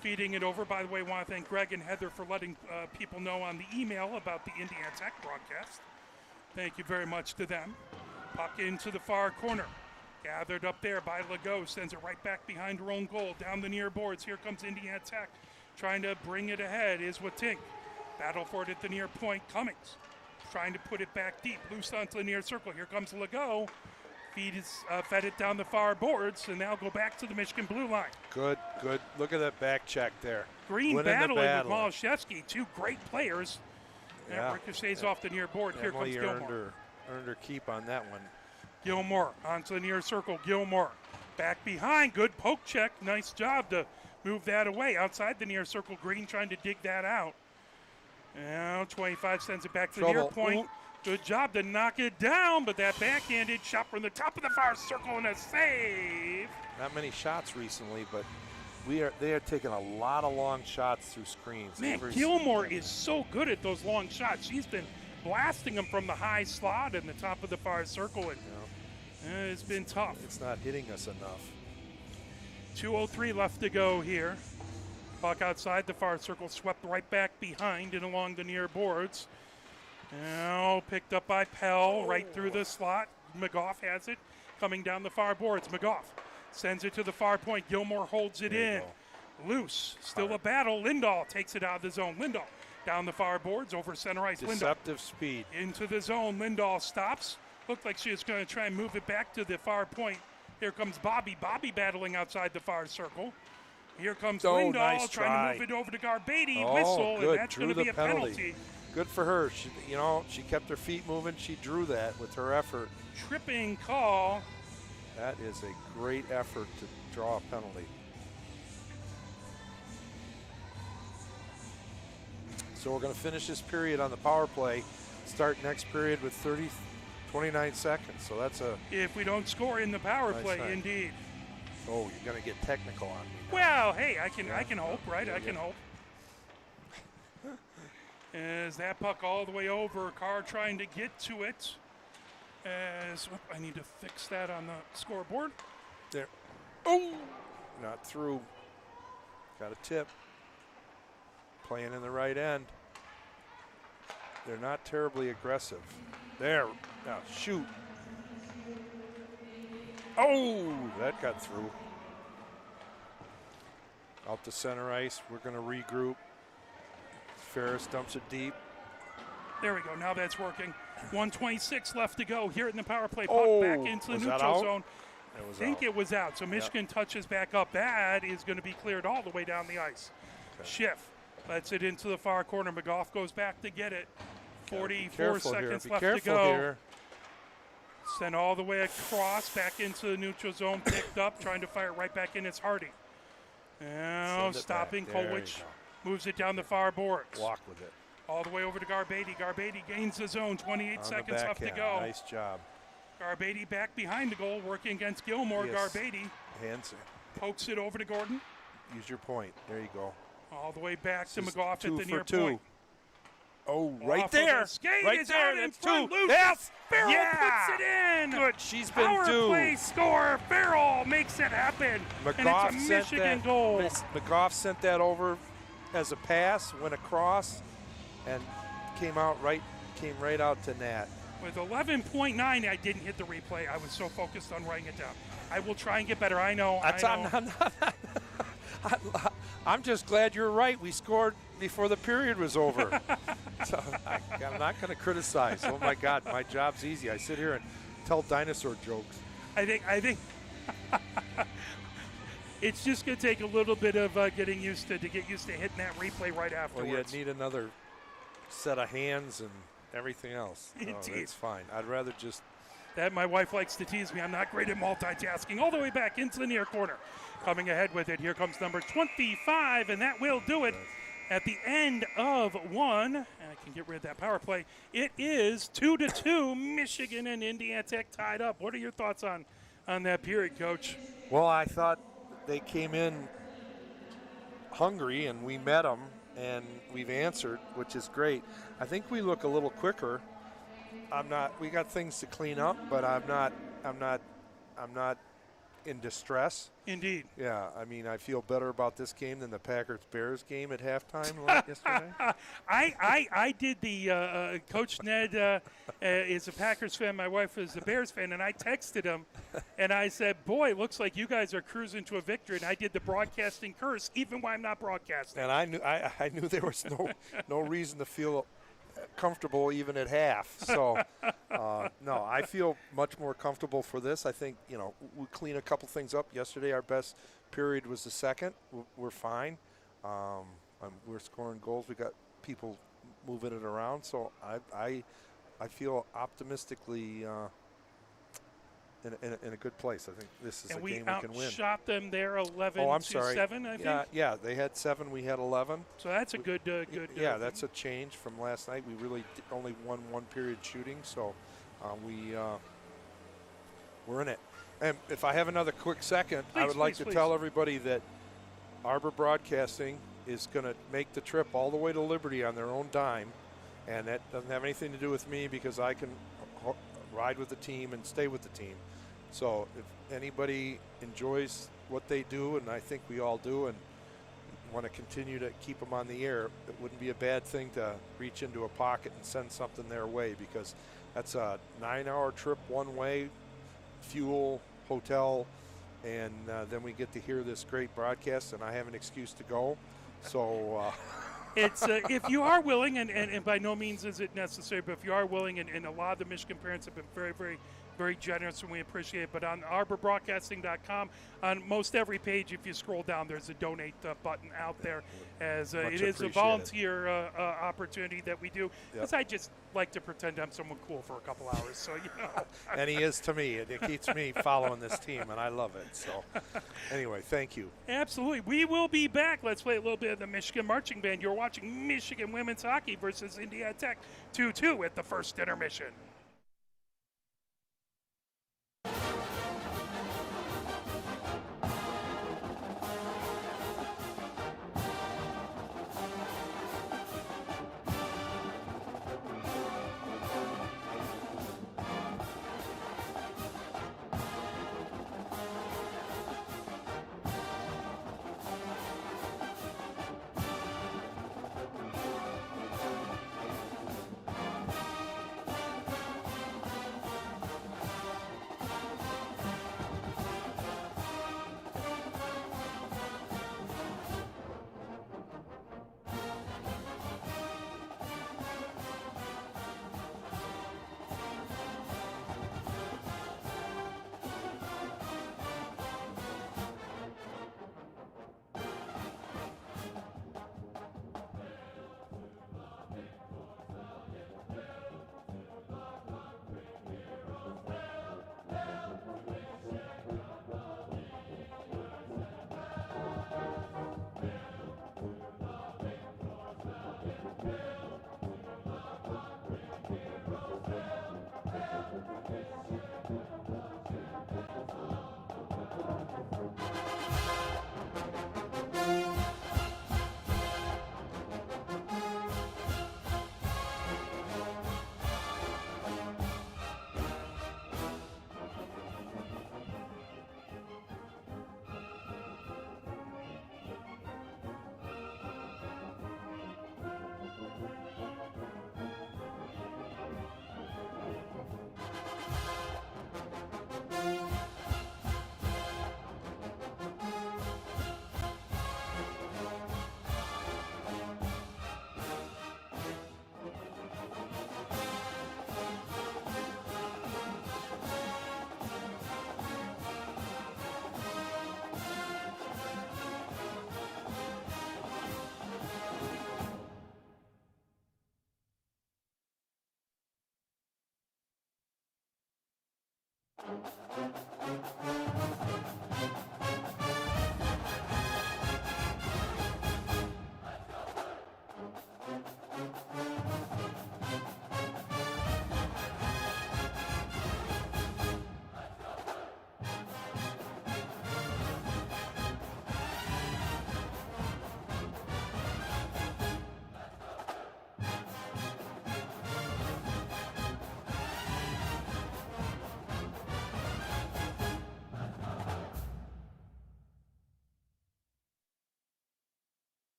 feeding it over. By the way, I want to thank Greg and Heather for letting people know on the email about the Indiana Tech broadcast. Thank you very much to them. Puck into the far corner. Gathered up there by Legault. Sends it right back behind her own goal. Down the near boards. Here comes Indiana Tech. Trying to bring it ahead is Watink. Battle for it at the near point. Cummings trying to put it back deep. Loose onto the near circle. Here comes Legault. Fed it down the far boards, and now go back to the Michigan blue line. Good. Look at that back check there. Green Winning battling the battle. with Malashevsky. Two great players. Yeah. That ricochets off the near board. Here comes Emily Gilmore. earned her keep on that one. Gilmore onto the near circle. Gilmore back behind. Good poke check. Nice job to move that away. Outside the near circle. Green trying to dig that out. Now 25 sends it back to the near point. Ooh. Good job to knock it down, but that backhanded shot from the top of the far circle and a save. Not many shots recently, but they are taking a lot of long shots through screens. Man, Gilmore is so good at those long shots. She's been blasting them from the high slot and the top of the far circle, and it's been tough. It's not hitting us enough. 2:03 left to go here. Puck outside the far circle, swept right back behind and along the near boards. Now picked up by Pell, right through the slot. McGough has it, coming down the far boards. McGough sends it to the far point. Gilmore holds it in. Loose, still a battle. Lindahl takes it out of the zone. Lindahl down the far boards, over center ice. Deceptive speed. Into the zone. Lindahl stops. Looked like she was going to try and move it back to the far point. Here comes Bobby. Bobby battling outside the far circle. Here comes Lindahl nice trying to move it over to Garbady. Oh, whistle, good. and that's Drew going to be the a penalty. Good for her. She kept her feet moving. She drew that with her effort. Tripping call. That is a great effort to draw a penalty. So we're going to finish this period on the power play. Start next period with 29 seconds. So that's a. If we don't score in the power Nice play, night. indeed. Oh, you're going to get technical on me. Well, hey, I can hope, right? I can yeah. hope. As that puck all the way over, Carr trying to get to it. I need to fix that on the scoreboard. There. Oh, not through. Got a tip. Playing in the right end. They're not terribly aggressive. There. Now shoot. Oh, that got through. Out to center ice. We're going to regroup. Ferris dumps it deep. There we go. Now that's working. 1:26 left to go here in the power play. Puck back into the neutral zone. I think it was out. So Michigan touches back up. That is going to be cleared all the way down the ice. Okay. Schiff lets it into the far corner. McGough goes back to get it. 44 seconds left to go. Here. Sent all the way across, back into the neutral zone, picked up, trying to fire right back in. It's Hardy. Now stopping Kolwich. Moves it down the far boards. Walk with it. All the way over to Garbady. Garbady gains the zone. 28 seconds left to go. Nice job. Garbady back behind the goal, working against Gilmore. Yes. Garbady Hands pokes it over to Gordon. Use your point. There you go. All the way back to McGough at the near two. point. Oh, right there. Right there. That's two. Loose. Yes. Farrell puts it in. Good. She's been Power due. play score. Farrell makes it happen. McGough and it's a Michigan goal. McGough sent that over as a pass, went across, and came right out to Nat. With 11.9, I didn't hit the replay. I was so focused on writing it down. I will try and get better. I know. I'm just glad you're right. We scored before the period was over. So I'm not going to criticize. Oh my God, my job's easy. I sit here and tell dinosaur jokes. I think it's just going to take a little bit of getting used to get used to hitting that replay right afterwards. Well, you need another set of hands and everything else. Indeed. No, it's fine. I'd rather just. That my wife likes to tease me. I'm not great at multitasking. All the way back into the near corner. Coming ahead with it. Here comes number 25, and that will do it at the end of one. And I can get rid of that power play. It is 2-2. Michigan and Indiana Tech tied up. What are your thoughts on that period, Coach? Well, I thought they came in hungry, and we met them, and we've answered, which is great. I think we look a little quicker. We got things to clean up, but I'm not in distress. Indeed. Yeah, I mean, I feel better about this game than the Packers-Bears game at halftime yesterday. I did the Coach Ned is a Packers fan. My wife is a Bears fan, and I texted him, and I said, "Boy, looks like you guys are cruising to a victory." And I did the broadcasting curse, even when I'm not broadcasting. And I knew there was no reason to feel comfortable even at half. So, no, I feel much more comfortable for this. I think, we clean a couple things up. Yesterday, our best period was the second. We're fine. We're scoring goals. We got people moving it around. So I feel optimistically in a good place. I think this is a game we can win. Shot them there 11-7, I think. Yeah, they had 7, we had 11. So that's a good. Yeah, that's a change from last night. We really only won one period shooting, so we're in it. And if I have another quick second, I would like to tell everybody that Arbor Broadcasting is going to make the trip all the way to Liberty on their own dime, and that doesn't have anything to do with me because I can ride with the team and stay with the team. So if anybody enjoys what they do, and I think we all do, and want to continue to keep them on the air, it wouldn't be a bad thing to reach into a pocket and send something their way, because that's a 9-hour trip one way, fuel, hotel, and then we get to hear this great broadcast, and I have an excuse to go. So it's if you are willing, and by no means is it necessary, but if you are willing, and a lot of the Michigan parents have been very, very, very generous, and we appreciate it. But on arborbroadcasting.com, on most every page, if you scroll down, there's a donate button out there, as it is a volunteer opportunity that we do. Because I just like to pretend I'm someone cool for a couple hours, so And he is to me. It keeps me following this team, and I love it. So anyway, thank you. Absolutely. We will be back. Let's play a little bit of the Michigan Marching Band. You're watching Michigan Women's Hockey versus Indiana Tech 2-2 at the first intermission.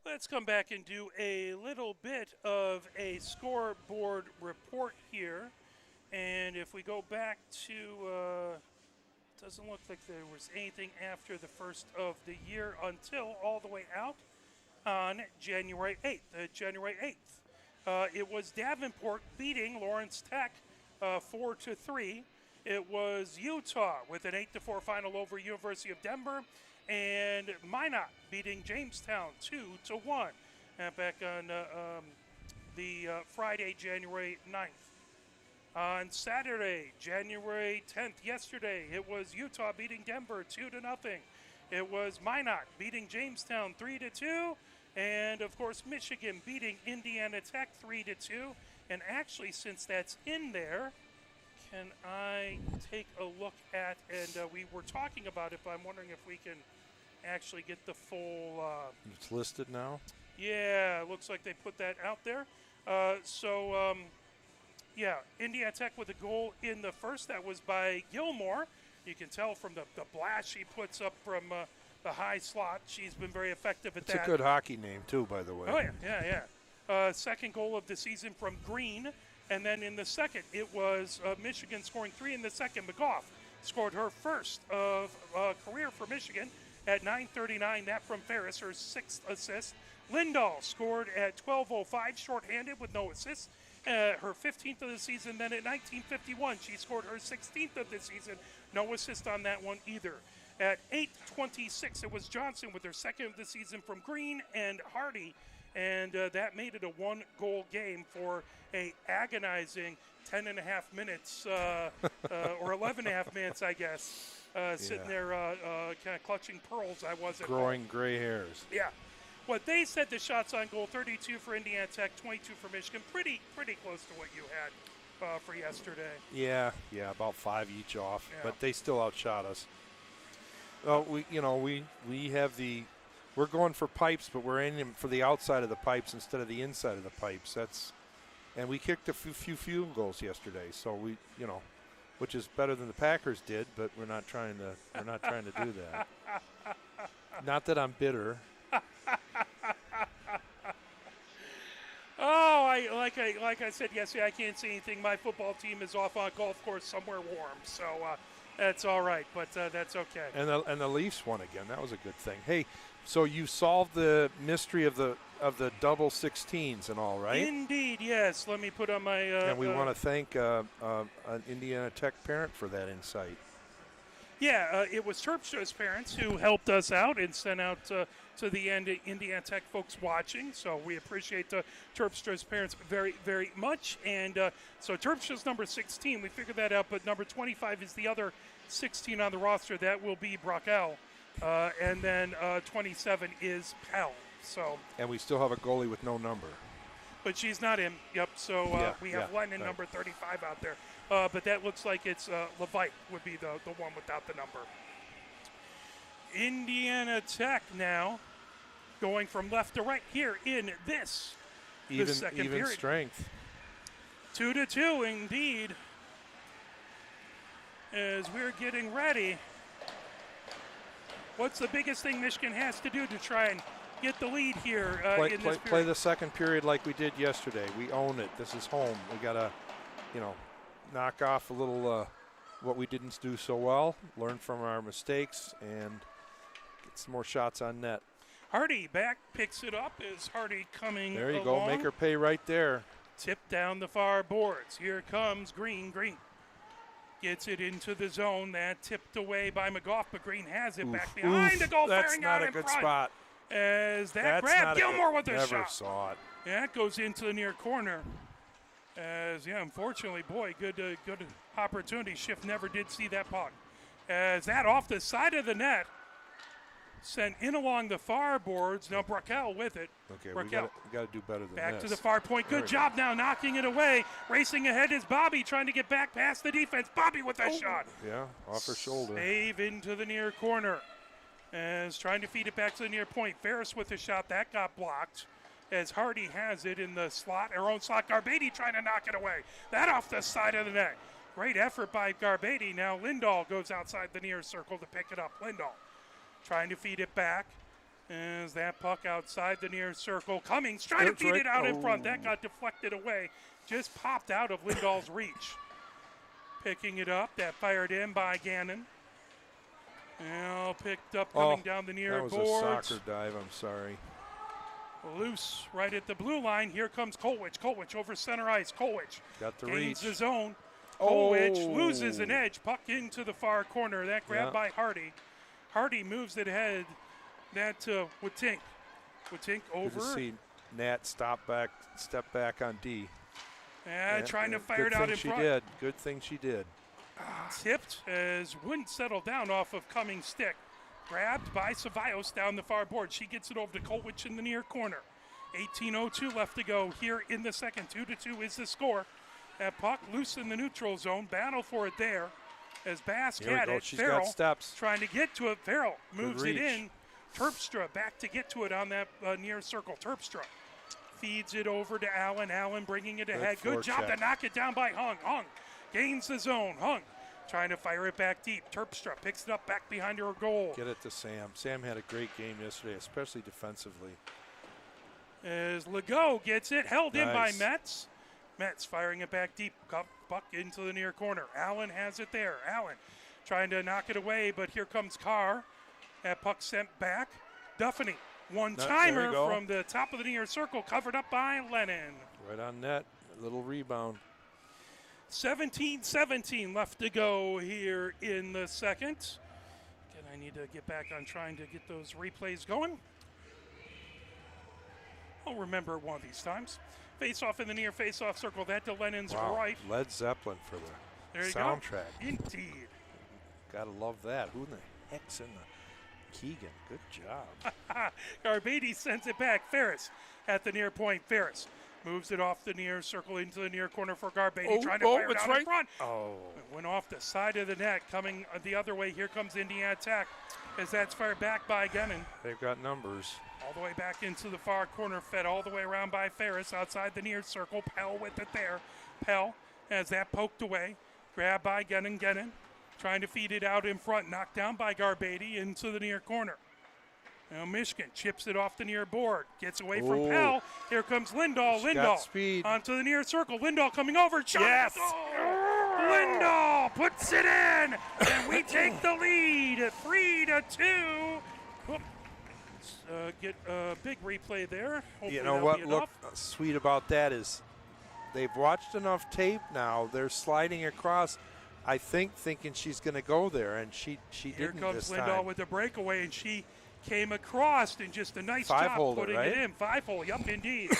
Let's come back and do a little bit of a scoreboard report here. And if we go back to, doesn't look like there was anything after the first of the year until all the way out on January 8th. It was Davenport beating Lawrence Tech 4-3. It was Utah with an 8-4 final over University of Denver, and Minot beating Jamestown 2-1. Back on the Friday, January 9th. On Saturday, January 10th, yesterday, it was Utah beating Denver 2-0. It was Minot beating Jamestown 3-2. And, of course, Michigan beating Indiana Tech 3-2. And actually, since that's in there, can I take a look at, and we were talking about it, but I'm wondering if we can actually get the full. It's listed now? Yeah, it looks like they put that out there. Yeah, Indiana Tech with a goal in the first. That was by Gilmore. You can tell from the blast she puts up from the high slot. She's been very effective at that. It's a good hockey name, too, by the way. Oh, yeah. Second goal of the season from Green. And then in the second, it was Michigan scoring 3 in the second. McGough scored her first of career for Michigan at 9:39. That from Ferris, her 6th assist. Lindahl scored at 12:05, shorthanded with no assists. Her 15th of the season. Then at 19:51, she scored her 16th of the season. No assist on that one either. At 8:26, it was Johnson with her 2nd of the season from Green and Hardy. And that made it a 1-goal game for a agonizing 10.5 minutes or 11.5 minutes, I guess. Sitting there kind of clutching pearls. I wasn't. Growing gray hairs. Yeah. What they said, the shots on goal, 32 for Indiana Tech, 22 for Michigan. Pretty close to what you had for yesterday. Yeah, about 5 each off. Yeah. But they still outshot us. Well, we have the. We're going for pipes, but we're aiming for the outside of the pipes instead of the inside of the pipes. And we kicked a few field goals yesterday, so which is better than the Packers did, but we're not trying to do that. Not that I'm bitter. Like I said yesterday, I can't see anything. My football team is off on a golf course somewhere warm, so that's all right. But that's okay. And the Leafs won again. That was a good thing. Hey, so you solved the mystery of the double 16s and all, right? Indeed, yes. Let me put on my. And we want to thank an Indiana Tech parent for that insight. Yeah, it was Terpstra's parents who helped us out and sent out to the Indiana Tech folks watching. So we appreciate Terpstra's parents very, very much. And so Terpstra's number 16, we figured that out, but number 25 is the other 16 on the roster. That will be Brockel. And then 27 is Pell. So. And we still have a goalie with no number. But she's not in. Yep. So we have Lennon, number 35, out there. But that looks like it's Levite would be the one without the number. Indiana Tech now going from left to right here in the second even period. Strength. 2-2 indeed. As we're getting ready. What's the biggest thing Michigan has to do to try and get the lead here in this period? Play the second period like we did yesterday. We own it. This is home. We got to, knock off a little what we didn't do so well, learn from our mistakes, and get some more shots on net. Hardy back, picks it up. Is Hardy coming There you along? go. Make her pay right there. Tip down the far boards. Here comes Green. Green gets it into the zone. That tipped away by McGough, but Green has it back behind the goal, firing out in front. That's not a good spot. As that grab, Gilmore with a shot. Never saw it. Yeah, it goes into the near corner. As, unfortunately, good opportunity. Schiff never did see that puck. As that off the side of the net, sent in along the far boards. Now Brockel with it. Okay, Brockel. we got to do better than back this. to the far point. Good job now knocking it away. Racing ahead is Bobby trying to get back past the defense. Bobby with a shot. Yeah, off her shoulder. Save into the near corner. As trying to feed it back to the near point. Ferris with a shot. That got blocked. As Hardy has it in the slot, her own slot. Garbady trying to knock it away. That off the side of the net. Great effort by Garbady. Now Lindahl goes outside the near circle to pick it up. Lindahl trying to feed it back. As that puck outside the near circle. Cummings trying to That's feed right. it out in front. That got deflected away. Just popped out of Lindahl's reach. Picking it up. That fired in by Gannon. Now picked up coming down the near that was boards. a soccer dive. I'm sorry. Loose right at the blue line. Here comes Kolwich. Kolwich over center ice. Kolwich Got the gains reach. the zone. Oh. Kolwich loses an edge. Puck into the far corner. That grab Yeah. by Hardy. Hardy moves it ahead. That Witink. Witink over. Good to see Nat step back on D. Trying to fire it out in front. Good thing she did. Tipped as wouldn't settle down off of Cummings' stick. Grabbed by Ceballos down the far board. She gets it over to Kolwich in the near corner. 18:02 left to go here in the second. 2-2 is the score. That puck loose in the neutral zone. Battle for it there as Bass had it. She's Farrell got steps. trying to get to it. Farrell moves it reach. in. Terpstra back to get to it on that near circle. Terpstra feeds it over to Allen. Allen bringing it ahead. Good job to knock it down by Hung. Hung gains the zone. Hung trying to fire it back deep. Terpstra picks it up back behind her goal. Get it to Sam. Sam had a great game yesterday, especially defensively. As Legault gets it, held in by Nice. Metz. Metz firing it back deep. Puck into the near corner. Allen has it there. Allen trying to knock it away, but here comes Carr. That puck sent back. Duffany, one-timer from the top of the near circle, covered up by Lennon. Right on net. A little rebound. 17-17 left to go here in the second. Again, I need to get back on trying to get those replays going. I'll remember one of these times. Face-off in the near face-off circle. That to Lennon's right. Led Zeppelin for the There you soundtrack. go. Indeed. Gotta love that. Who in the heck's in the Keegan? Good job. Garbady sends it back. Ferris at the near point. Ferris moves it off the near circle into the near corner for Garbady. Trying to fire it out in front. Oh. It went off the side of the net. Coming the other way. Here comes Indiana Tech as that's fired back by Gennon. They've got numbers. All the way back into the far corner. Fed all the way around by Ferris outside the near circle. Pell with it there. Pell has that poked away. Grabbed by Gennon. Gennon trying to feed it out in front. Knocked down by Garbady into the near corner. Now Michigan chips it off the near board. Gets away from Pell. Here comes Lindahl. Lindahl speed. onto the near circle. Lindahl coming over. Shot. Yes. Oh, Lindahl puts it in. And we take the lead. 3-2. Whoop. Let's get a big replay there. Hopefully You know that'll what be looked enough. sweet about that is they've watched enough tape now. They're sliding across, I think, thinking she's going to go there, and she Here didn't comes this Lindahl time. with the breakaway, and she came across and just a nice Five job holder, putting right? it in. 5-hole, yup, indeed.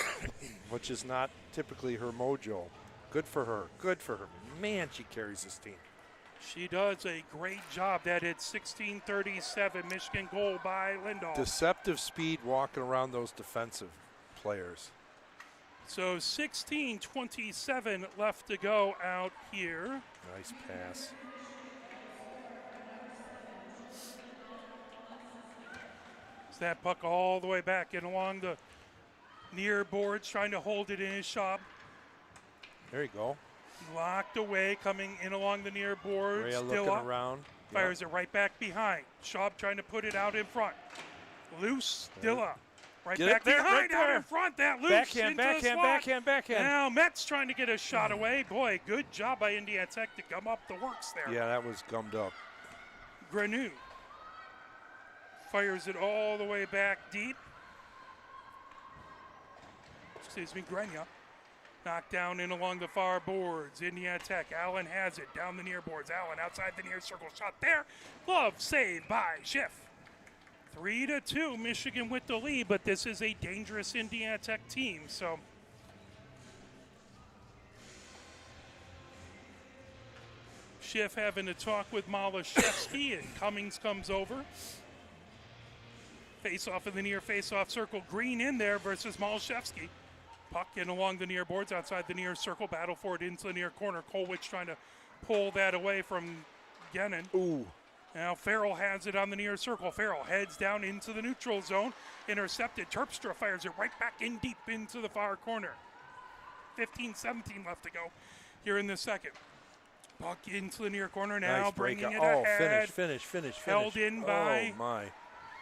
Which is not typically her mojo. Good for her. Good for her. Man, she carries this team. She does a great job. That hit 16:37 Michigan goal by Lindahl. Deceptive speed walking around those defensive players. So 16:27 left to go out here. Nice pass. It's that puck all the way back and along the near boards, trying to hold it in his shop. There you go. Locked away, coming in along the near boards. Rhea looking Dilla around. fires it right back behind. Schaub trying to put it out in front. Loose, Dilla. Right Get back it there, behind, right out there. in front. That loose Backhand, into backhand, the slot. backhand, backhand. Now Metz trying to get a shot away. Boy, good job by Indiana Tech to gum up the works there. Yeah, that was gummed up. Grenu fires it all the way back deep. Excuse me, Grenia. Knocked down in along the far boards. Indiana Tech. Allen has it down the near boards. Allen outside the near circle. Shot there. Glove saved by Schiff. 3-2. Michigan with the lead, but this is a dangerous Indiana Tech team. So Schiff having a talk with Malashevsky, and Cummings comes over. Face off in the near face-off circle. Green in there versus Malashevsky. Puck in along the near boards outside the near circle. Battle for it into the near corner. Kolwich trying to pull that away from Gennon. Ooh. Now Farrell has it on the near circle. Farrell heads down into the neutral zone. Intercepted. Terpstra fires it right back in deep into the far corner. 15-17 left to go here in the second. Puck into the near corner now, Nice bringing breakout. it ahead. Finish. Held in by Oh, my.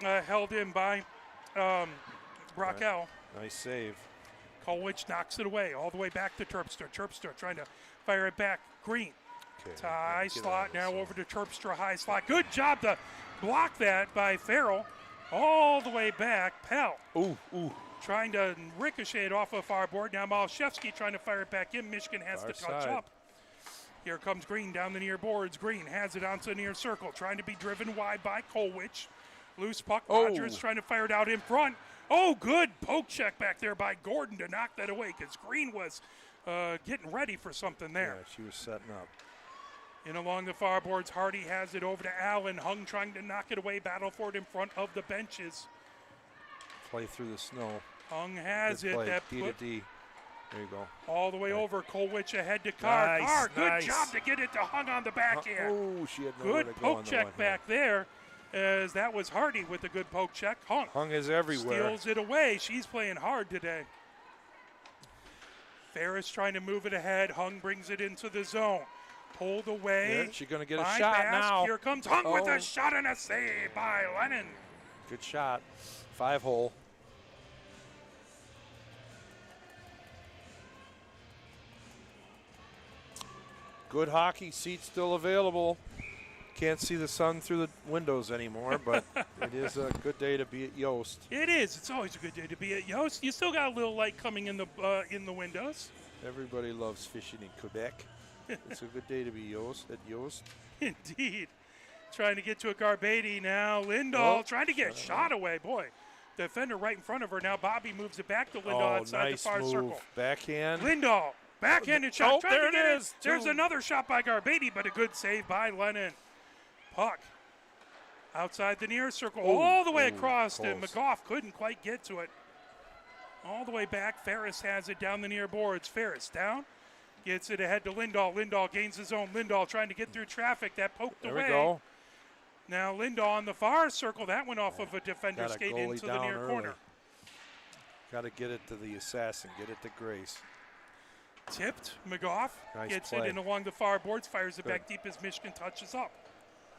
held in by Brockel. Nice save. Kolwich knocks it away, all the way back to Terpstra. Terpstra trying to fire it back. Green. Okay. To high slot, now zone. over to Terpstra, high slot. Good job to block that by Farrell. All the way back, Pell. Ooh. Trying to ricochet it off of far board. Now Malashevsky trying to fire it back in. Michigan has Far to touch side. up. Here comes Green down the near boards. Green has it onto the near circle, trying to be driven wide by Kolwich. Loose puck. Oh. Rogers trying to fire it out in front. Oh, good poke check back there by Gordon to knock that away because Green was getting ready for something there. Yeah, she was setting up. In along the far boards, Hardy has it over to Allen. Hung trying to knock it away. Battle for it in front of the benches. Play through the snow. Hung has Good it. play. That D to put D. There you go. all the way over. Kolwich ahead to Carr. Nice, Carr, good nice. job to get it to Hung on the backhand. Oh, she had nowhere Good to go on poke the check one back there, as that was Hardy with a good poke check. Hung Hung is everywhere. steals it away. She's playing hard today. Ferris trying to move it ahead. Hung brings it into the zone. Pulled away. Yeah, she's going to get a by shot Bask. now. Here comes Hung with Oh. a shot and a save by Lennon. Good shot. 5-hole. Good hockey. Seats still available. Can't see the sun through the windows anymore, but it is a good day to be at Yost. It is. It's always a good day to be at Yost. You still got a little light coming in the windows. Everybody loves fishing in Quebec. It's a good day to be at Yost. Indeed. Trying to get to a Garbady now. Lindahl Oh, trying to get shot away. Boy, defender right in front of her. Now Bobby moves it back to Lindahl outside nice the far move. circle. Backhand. Lindahl, backhanded shot. Oh, trying there to get it is. There's Two. another shot by Garbady, but a good save by Lennon. Puck outside the near circle, Oh, all the way oh, across, and close. McGough couldn't quite get to it. All the way back, Ferris has it down the near boards. Ferris down, gets it ahead to Lindahl. Lindahl gains his own. Lindahl trying to get through traffic. That poked There away. we go. Now Lindahl on the far circle. That went off of a defender Got a skate goalie into the down near early. corner. Got to get it to the assassin. Get it to Grace. Tipped. McGough Nice gets play. it in along the far boards. Fires it Good. back deep as Michigan touches up.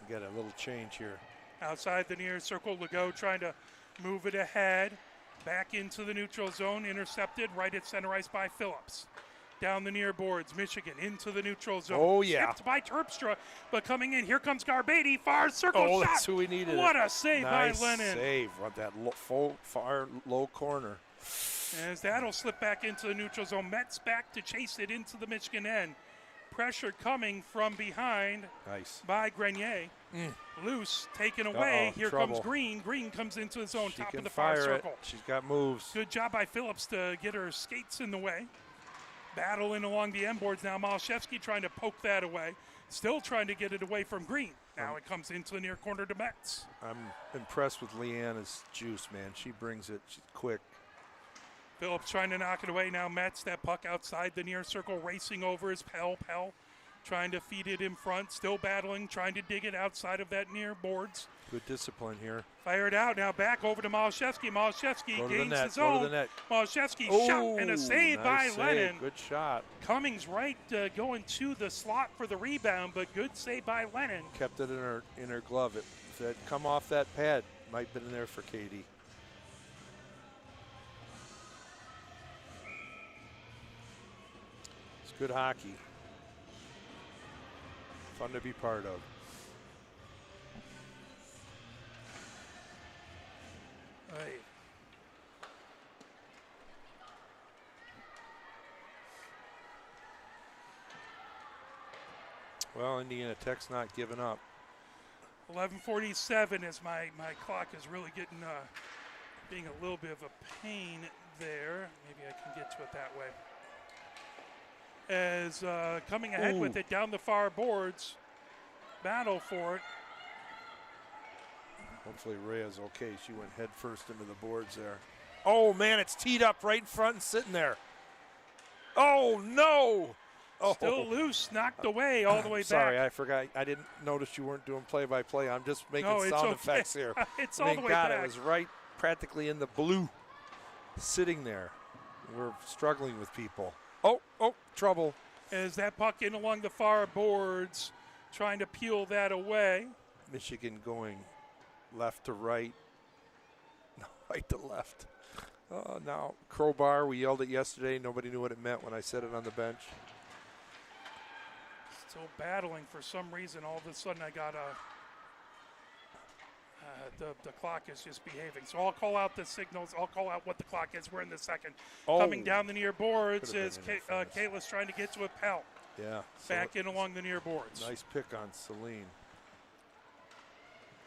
We got a little change here. Outside the near circle, Legault trying to move it ahead. Back into the neutral zone. Intercepted right at center ice by Phillips. Down the near boards, Michigan into the neutral zone. Oh, yeah. Tipped by Terpstra, but coming in. Here comes Garbady. Far circle Oh, shot. that's who we needed. What a save Nice by Lennon. save on that far low corner. As that'll slip back into the neutral zone. Mets back to chase it into the Michigan end. Pressure coming from behind Nice. by Grenier. Loose, taken away. Uh-oh, Here trouble. comes Green. Green comes into the zone, She top can of the far fire circle. it. She's got moves. Good job by Phillips to get her skates in the way. Battling along the end boards now. Malashevsky trying to poke that away. Still trying to get it away from Green. Now it comes into the near corner to Metz. I'm impressed with Leanna's juice, man. She brings it. She's quick. Phillips trying to knock it away. Now Metz, that puck outside the near circle, racing over his Pell. Pell trying to feed it in front. Still battling, trying to dig it outside of that near boards. Good discipline here. Fired out. Now back over to Malashevsky. Malashevsky Go to the gains net. his Go own. to the net. Malashevsky Oh, shot and a save by nice save. Lennon. Good shot. Cummings right going to the slot for the rebound, but good save by Lennon. Kept it in her glove. If it had come off that pad, might have been in there for Katie. It's good hockey. Fun to be part of. Right. Well, Indiana Tech's not giving up. 11:47 as my clock is really getting being a little bit of a pain there. Maybe I can get to it that way. As coming ahead with it down the far boards, battle for it. Hopefully Rhea's okay. She went head first into the boards there. Oh, man, it's teed up right in front and sitting there. Oh, no. Oh. Still loose, knocked away all the way Sorry, back. I forgot. I didn't notice you weren't doing play-by-play. I'm just making No, it's sound okay. effects here. It's I all mean, the way God, back. it was right practically in the blue, sitting there. We're struggling with people. Oh, trouble. As that puck in along the far boards, trying to peel that away. Michigan going left to right. right to left. Now, crowbar, we yelled it yesterday. Nobody knew what it meant when I said it on the bench. Still battling for some reason. All of a sudden, I got the clock is just behaving. So I'll call out the signals. I'll call out what the clock is. We're in the second. Coming down the near boards is Kayla's trying to get to a Pell. Yeah. Back in along the near boards. Nice pick on Celine.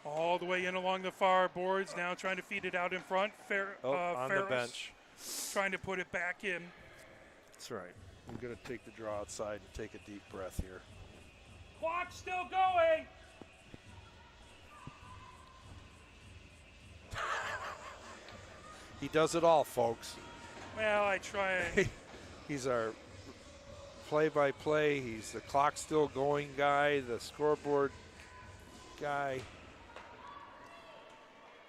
All the way in along the far boards. Now trying to feed it out in front. On the bench. Trying to put it back in. That's right. I'm going to take the draw outside and take a deep breath here. Clock's still going. He does it all, folks. Well, I try. He's our play-by-play. He's the clock still going guy, the scoreboard guy.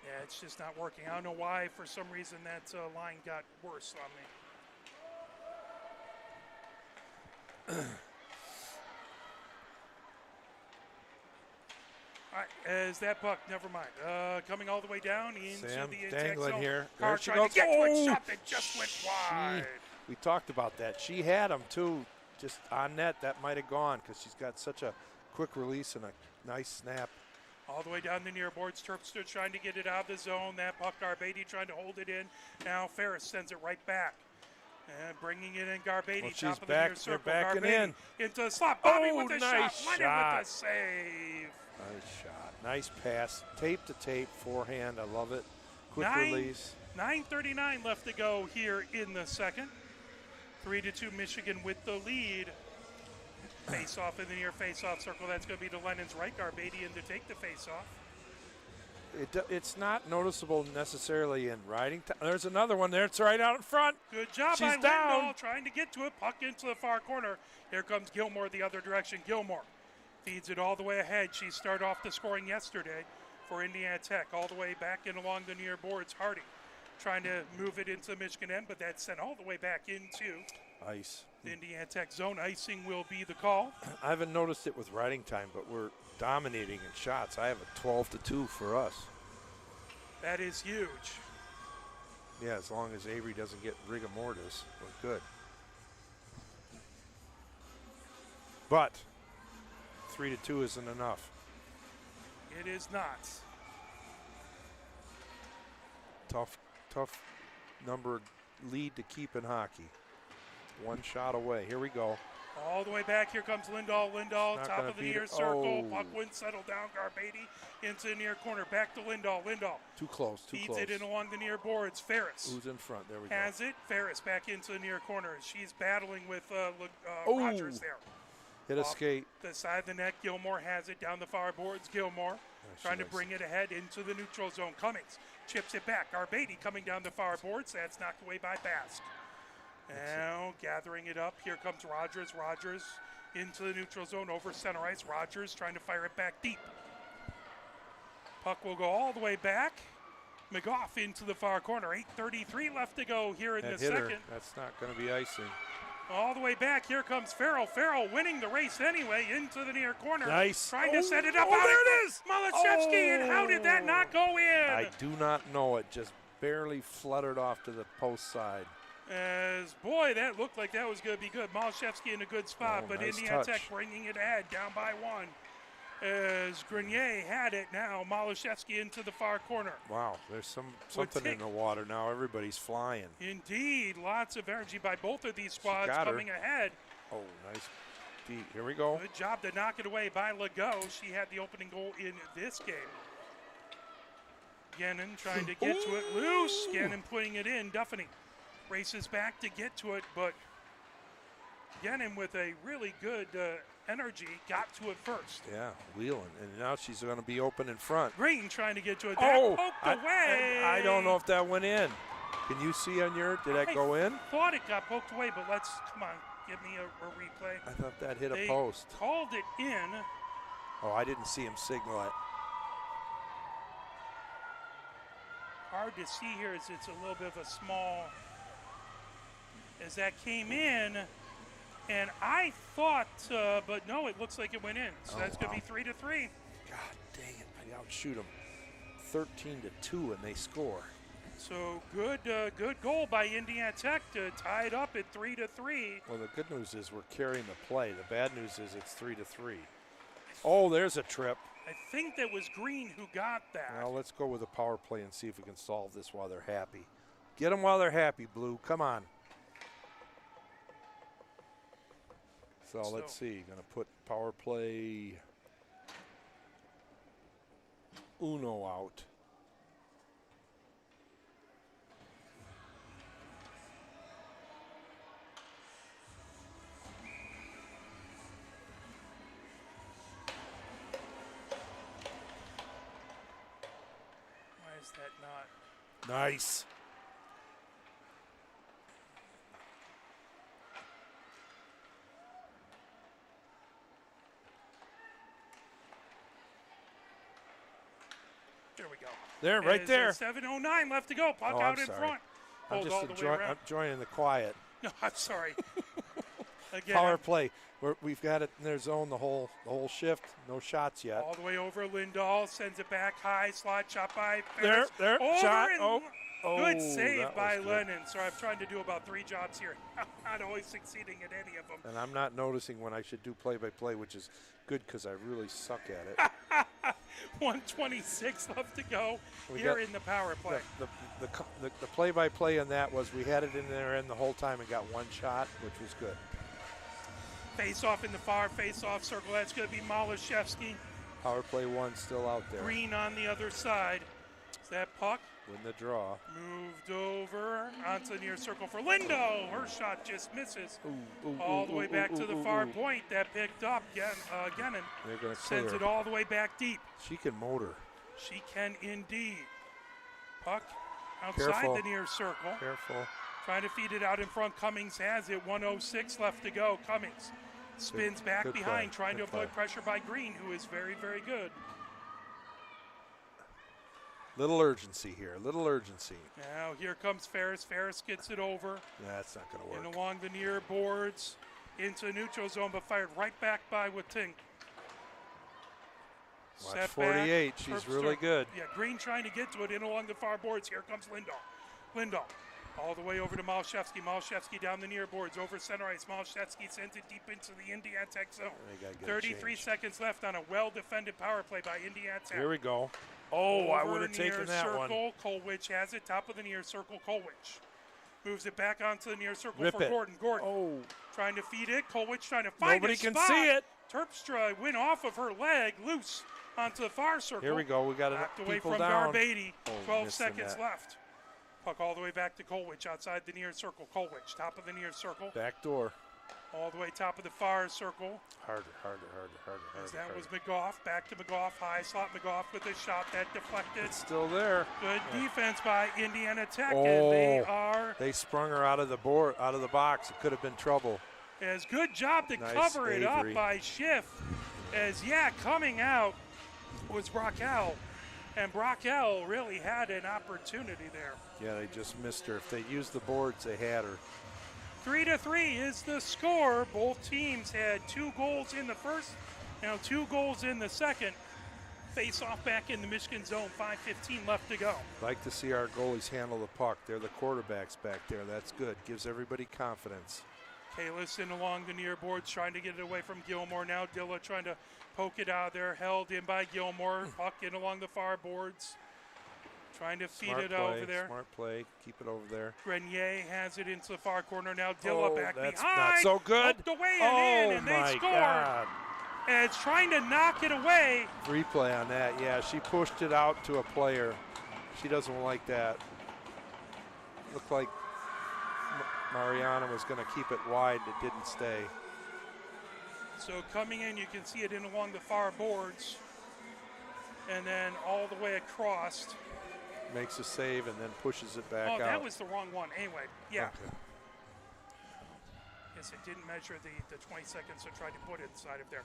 Yeah, it's just not working. I don't know why. For some reason, that line got worse on me. All right, as that puck, never mind. Coming all the way down into Sam the dangling zone. here. Carr There she trying goes. to get to a shot that just went wide. We talked about that. She had him, too, just on net. That might have gone because she's got such a quick release and a nice snap. All the way down the near boards. Terpster trying to get it out of the zone. That puck, Garbady trying to hold it in. Now Ferris sends it right back. And bringing it in, Garbady, Well, top she's of the back. near circle. They're backing Garbady in. into the slot. Bobby Oh, with the nice shot. Lennon with the save. Nice shot. Nice pass. Tape to tape. Forehand. I love it. Quick release. 9:39 left to go here in the second. 3-2 Michigan with the lead. Face off in the near face off circle. That's going to be to Lennon's right. Garbady in to take the face off. It's not noticeable necessarily in riding. There's another one there. It's right out in front. Good job She's by down. Lindahl trying to get to it. Puck into the far corner. Here comes Gilmore the other direction. Gilmore feeds it all the way ahead. She started off the scoring yesterday for Indiana Tech. All the way back and along the near boards. Hardy trying to move it into the Michigan end, but that's sent all the way back into Ice. the Indiana Tech zone. Icing will be the call. I haven't noticed it with riding time, but we're dominating in shots. I have a 12-2 for us. That is huge. Yeah, as long as Avery doesn't get rigor mortis, we're good. But 3-2 isn't enough. It is not. Tough number lead to keep in hockey. One shot away. Here we go. All the way back, here comes Lindahl. Lindahl, Not top gonna of the beat near it. circle. Oh. Puck wouldn't settle down. Garbady into the near corner. Back to Lindahl. Lindahl Too close, too feeds close. it in along the near boards. Ferris Who's in front? There we go. has it. Ferris back into the near corner. She's battling with Oh. Rogers there. Hit a Off skate. the side of the net, Gilmore has it down the far boards. Gilmore trying to bring it ahead into the neutral zone. Cummings chips it back. Garbady coming down the far boards. That's knocked away by Bask. Now gathering it up. Here comes Rogers. Rogers into the neutral zone over center ice. Rogers trying to fire it back deep. Puck will go all the way back. McGough into the far corner. 8:33 left to go here in the second. That's not going to be icing. All the way back, here comes Farrell. Farrell winning the race anyway into the near corner. Nice. Trying to set it up. Oh, there it is. Malachevsky, and how did that not go in? I do not know. It just barely fluttered off to the post side. As, boy, that looked like that was going to be good. Malachevsky in a good spot, but nice Indiana touch. Tech bringing it ahead, down by one. As Grenier had it now, Malachevsky into the far corner. Wow, there's something in the water now. Everybody's flying. Indeed, lots of energy by both of these squads got her. coming ahead. Oh, nice beat. Here we go. Good job to knock it away by Legault. She had the opening goal in this game. Gannon trying to get to it loose. Gannon putting it in. Duffany races back to get to it, but Gannon with a really good energy got to it first. Yeah, wheeling. And now she's going to be open in front. Green trying to get to it. That poked away. I don't know if that went in. Can you see on your, did that go in? Thought it got poked away, but come on, give me a replay. I thought that hit They a post. called it in. Oh, I didn't see him signal it. Hard to see here as it's a little bit of a small, as that came in, and I thought, but no, it looks like it went in. So that's going to be 3-3. God dang it, I outshoot them 13-2 and they score. So good goal by Indiana Tech to tie it up at 3-3. Well, the good news is we're carrying the play. The bad news is it's 3-3. Oh, there's a trip. I think that was Green who got that. Well, let's go with a power play and see if we can solve this while they're happy. Get them while they're happy, Blue. Come on. So let's see. Going to put power play Uno out. Why is that not? Nice. There we go. There, right there. 7:09 left to go. Puck Oh, out I'm in sorry. front. I'm Hold all the just way around. I'm enjoying the quiet. No, I'm sorry. Again, Power play. We've got it in their zone the whole shift. No shots yet. all the way over. Lindahl sends it back high. Slot shot by Ferris. There. Over Shot. and good Oh, save that by was good. Lennon. So I'm trying to do about 3 jobs here. Not always succeeding at any of them. And I'm not noticing when I should do play-by-play, which is good because I really suck at it. 1:26 left to go We here got in the power play. The play-by-play on that was we had it in their end the whole time and got 1 shot, which was good. Face off in the far face-off circle. That's going to be Malashevsky. Power play 1 still out there. Green on the other side. Is that puck? Win the draw. Moved over onto the near circle for Lindo. Her shot just misses. All the way back to the far point. That picked up Gennon. They're going to Sends it clear. all the way back deep. She can motor. She can indeed. Puck outside Careful. the near circle. Careful. Trying to feed it out in front. Cummings has it. 1:06 left to go. Cummings spins back good behind, play. trying Good to avoid play. pressure by Green, who is very, very good. Little urgency here. Little urgency. Now here comes Ferris. Ferris gets it over That's not going to and work. along the near boards into the neutral zone, but fired right back by Wating. Watch Set 48. back. She's really Terpstra- good. Yeah, Green trying to get to it in along the far boards. Here comes Lindahl. Lindahl all the way over to Malashevsky. Malashevsky down the near boards over center ice. Malashevsky sends it deep into the Indiana Tech zone. They gotta get a 33 change. seconds left on a well-defended power play by Indiana Tech. Here we go. Oh, I Over would have taken near that circle, one. Kolwich has it. Top of the near circle, Kolwich. Moves it back onto the near circle Rip for it. Gordon. Gordon Oh, trying to feed it. Kolwich trying to find nobody a can spot. see it. Terpstra went off of her leg, loose onto the far circle. Here we go. We got Backed enough away people from down. Garbady. Oh, 12 missing seconds that. left. Puck all the way back to Kolwich outside the near circle. Kolwich, top of the near circle. Back door. All the way top of the far circle. Harder. As that was McGough. Back to McGough. High slot McGough with a shot that deflected. It's still there. Good defense by Indiana Tech, Oh. and they are They sprung her out of the box. It could have been trouble. as good job to Nice, cover it up Avery. by Schiff. As coming out was Brockell, and Brockell really had an opportunity there. Yeah, they just missed her. If they used the boards, they had her. 3-3 is the score. Both teams had 2 goals in the first, now 2 goals in the second. Face off back in the Michigan zone. 5:15 left to go. Like to see our goalies handle the puck. They're the quarterbacks back there. That's good. Gives everybody confidence. Kalis along the near boards trying to get it away from Gilmore. Now Dilla trying to poke it out of there. Held in by Gilmore. Puck in along the far boards. Trying to feed Smart it play. over there. Smart play. Keep it over there. Grenier has it into the far corner. Now Dilla back that's behind. not so good. Poked away and in, and they my scored. God. And it's trying to knock it away. Replay on that. Yeah, she pushed it out to a player. She doesn't like that. Looked like Mariana was going to keep it wide. It didn't stay. So coming in, you can see it in along the far boards. And then all the way across. Makes a save and then pushes it back Oh, out. that was the wrong one. Anyway, yeah. Okay. Yes, it didn't measure the 20 seconds, so tried to put it inside of there.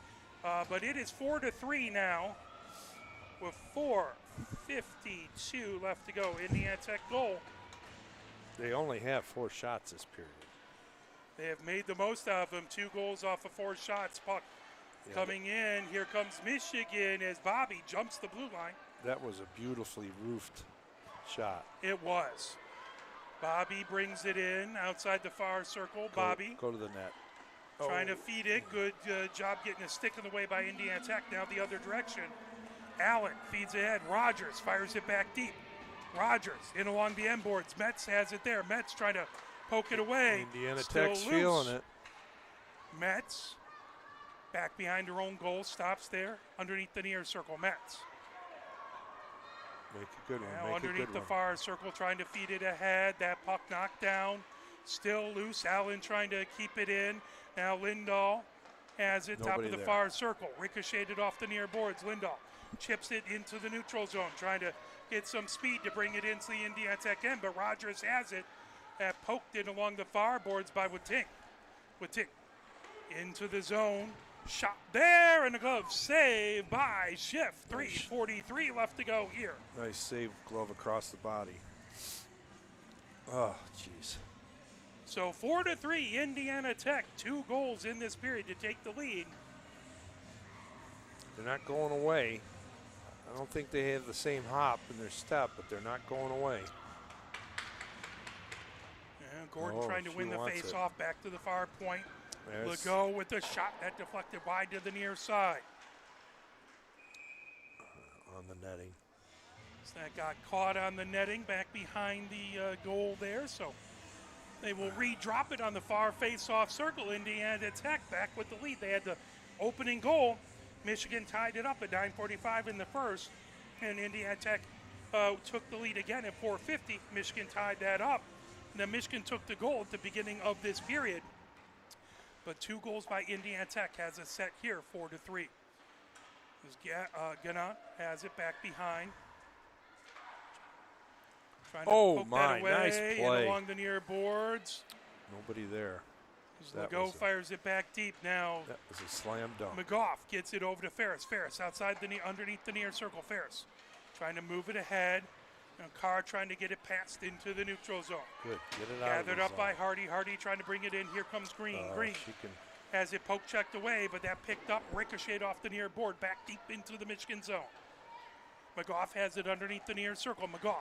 But it is 4-3 now with 4:52 left to go. Indiana Tech goal. They only have 4 shots this period. They have made the most out of them. 2 goals off of 4 shots. Puck coming in. Here comes Michigan as Bobby jumps the blue line. That was a beautifully roofed shot. It was. Bobby brings it in outside the far circle. Bobby Go to the net. trying to feed it. Good job getting a stick in the way by Indiana Tech. Now the other direction. Allen feeds ahead. Rogers fires it back deep. Rogers in along the end boards. Metz has it there. Metz trying to poke it away. Indiana Still Tech's loose. feeling it. Metz back behind her own goal. Stops there underneath the near circle. Metz. Make a good one. Now Make a underneath good the one. far circle, trying to feed it ahead. That puck knocked down. Still loose. Allen trying to keep it in. Now Lindahl has it top Nobody of the there. far circle. Ricocheted off the near boards. Lindahl chips it into the neutral zone, trying to get some speed to bring it into the Indiana Tech end. But Rogers has it. That poked it along the far boards by Witink. Witink into the zone. Shot there, and a glove save by Schiff. 3:43 left to go here. Nice save glove across the body. Oh, jeez. So 4-3, Indiana Tech. 2 goals in this period to take the lead. They're not going away. I don't think they have the same hop in their step, but they're not going away. And Gordon trying to she win the wants it. face-off back to the far point. There's Legault with the shot that deflected wide to the near side. on the netting. So that got caught on the netting back behind the goal there. So they will re-drop it on the far face-off circle. Indiana Tech back with the lead. They had the opening goal. Michigan tied it up at 9:45 in the first. And Indiana Tech took the lead again at 4:50. Michigan tied that up. And then Michigan took the goal at the beginning of this period. But 2 goals by Indiana Tech has it set here, 4-3. Gannat has it back behind. Trying to poke that away nice and play. along the near boards. Nobody there. That Legault was a- fires it back deep now. That was a slam dunk. McGough gets it over to Ferris. Ferris outside underneath the near circle. Ferris trying to move it ahead. Now Carr trying to get it passed into the neutral zone. Good. Get it out. of Gathered the up zone. by Hardy. Hardy trying to bring it in. Here comes Green. Green She can. has it poke checked away, but that picked up, ricocheted off the near board, back deep into the Michigan zone. McGough has it underneath the near circle. McGough.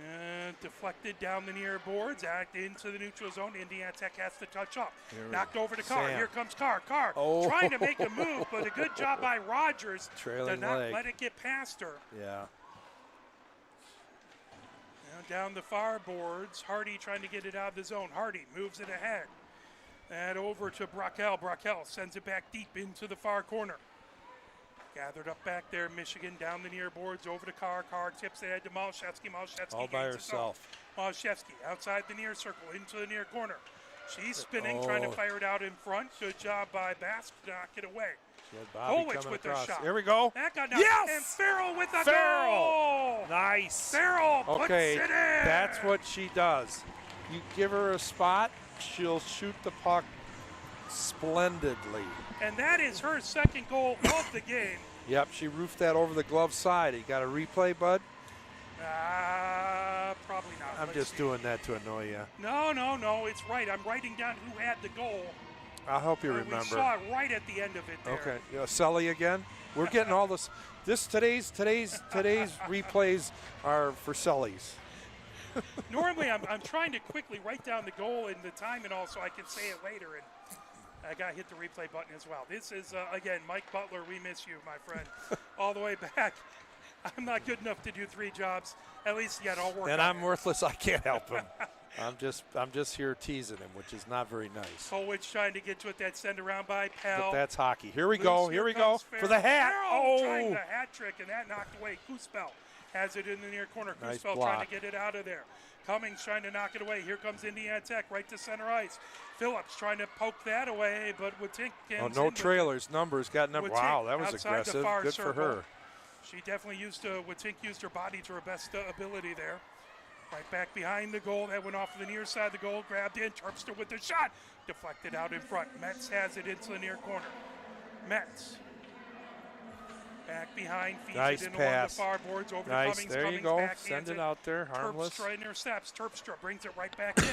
And deflected down the near boards, act into the neutral zone. Indiana Tech has to touch up. Knocked over to Carr. Sam. Here comes Carr. Carr Oh. trying to make a move, but a good job by Rogers to Trailing not leg. let it get past her. Yeah. Now down the far boards, Hardy trying to get it out of the zone. Hardy moves it ahead. And over to Brackel. Brackel sends it back deep into the far corner. Gathered up back there, Michigan down the near boards, over to Carr. Carr tips it ahead to Malashevsky. Malashevsky All by gains the zone. herself. Malashevsky outside the near circle, into the near corner. She's spinning, trying to fire it out in front. Good job by Bask to knock it away. She had Bobby Kolwich coming with the across. shot. Here we go. That got knocked. Yes! And Farrell with a Farrell! goal. Nice. Farrell puts Okay, it in. that's what she does. You give her a spot, she'll shoot the puck splendidly. And that is her second goal of the game. Yep, she roofed that over the glove side. You got a replay, bud? Probably not. I'm Let's just see. doing that to annoy you. No, it's right. I'm writing down who had the goal. I'll help you We remember. saw it right at the end of it there. Okay, Sully again. We're getting all this. Today's replays are for Sully's. Normally, I'm trying to quickly write down the goal and the time and all so I can say it later. And I got to hit the replay button as well. This is, again, Mike Butler. We miss you, my friend. All the way back. I'm not good enough to do 3 jobs. At least yet I'll work And on I'm it. worthless. I can't help him. I'm just here teasing him, which is not very nice. Kolwich trying to get to it. That send around by Pell. But that's hockey. Here we Loose, go. Here we go comes for the hat. Farrell trying Oh, the hat trick, and that knocked away. Kuspel has it in the near corner. Nice Kuspel block. trying to get it out of there. Cummings trying to knock it away. Here comes Indiana Tech right to center ice. Phillips trying to poke that away, but Witink oh no trailers. Numbers got number. Witink Wow, that was outside the aggressive. far Good circle. for her. She definitely Witink used her body to her best ability there. Right back behind the goal. That went off to the near side of the goal. Grabbed in. Terpster with the shot. Deflected out in front. Metz has it into the near corner. Metz. Back behind. Feeds Nice it in pass. along the far boards. Over Nice. to Cummings. There you Cummings go. back, Send hands it out there. Harmless. Terpstra intercepts. Terpstra brings it right back in.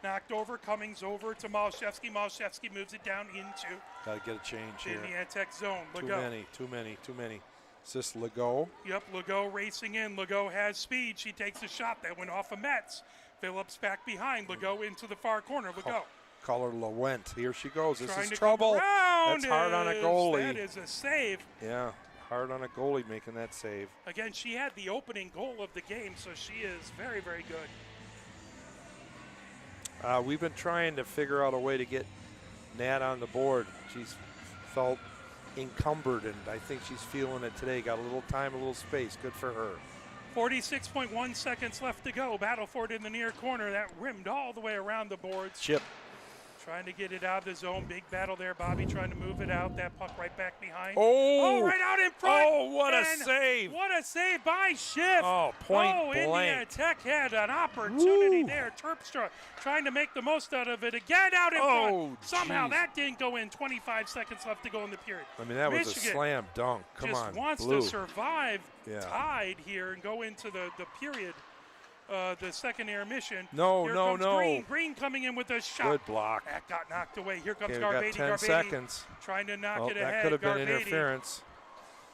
Knocked over. Cummings over to Malashevsky. Malashevsky moves it down into Got to get a change here. Indiana Tech zone. Too Legault. many. Is this Legault? Yep, Legault racing in. Legault has speed. She takes a shot that went off of Metz. Phillips back behind. Legault into the far corner. Legault. Color Lawent. Here she goes. This Trying is to trouble. come around. That's hard on a goalie. That is a save. Yeah, hard on a goalie making that save. Again, she had the opening goal of the game, so she is very, very good. We've been trying to figure out a way to get Nat on the board. She's felt encumbered, and I think she's feeling it today. Got a little time, a little space. Good for her. 46.1 seconds left to go. Battleford in the near corner. That rimmed all the way around the boards. Chip. Trying to get it out of the zone. Big battle there. Bobby trying to move it out. That puck right back behind. Oh, right out in front. Oh, what a And save. What a save by Schiff. Oh, point Indiana blank. Tech had an opportunity Woo. there. Terpstra trying to make the most out of it. Again out in front. Somehow geez. that didn't go in. 25 seconds left to go in the period. I mean, that was a Michigan slam dunk. Come just on, wants Blue. to survive Yeah. tied here and go into the period. The second intermission. No, Here no, comes no. Green. Green coming in with a shot. Good block. That got knocked away. Here comes Okay, we got Garbady. 10 Garbady seconds. trying to knock Oh, it ahead. that could have been Garbady interference.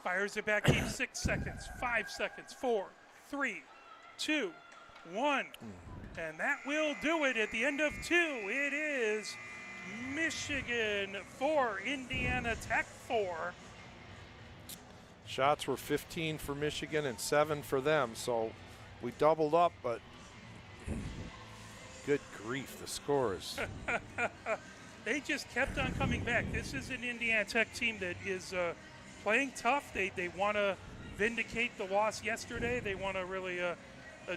fires it back. Keeps 6 seconds. 5 seconds. 4, 3, 2, 1. And that will do it at the end of 2. It is Michigan 4, Indiana Tech 4. Shots were 15 for Michigan and 7 for them, so we doubled up, but good grief, the scores. They just kept on coming back. This is an Indiana Tech team that is playing tough. They want to vindicate the loss yesterday. They want to really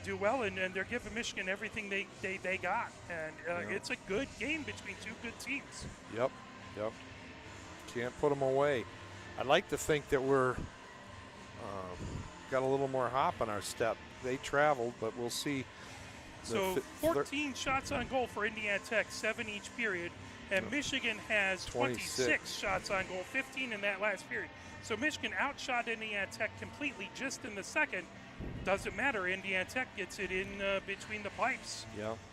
do well, and they're giving Michigan everything they got. And it's a good game between two good teams. Yep. Can't put them away. I'd like to think that we're got a little more hop on our step. They traveled, but we'll see. So 14 shots on goal for Indiana Tech, 7 each period. And Michigan has 26 shots on goal, 15 in that last period. So Michigan outshot Indiana Tech completely just in the second. Doesn't matter. Indiana Tech gets it in between the pipes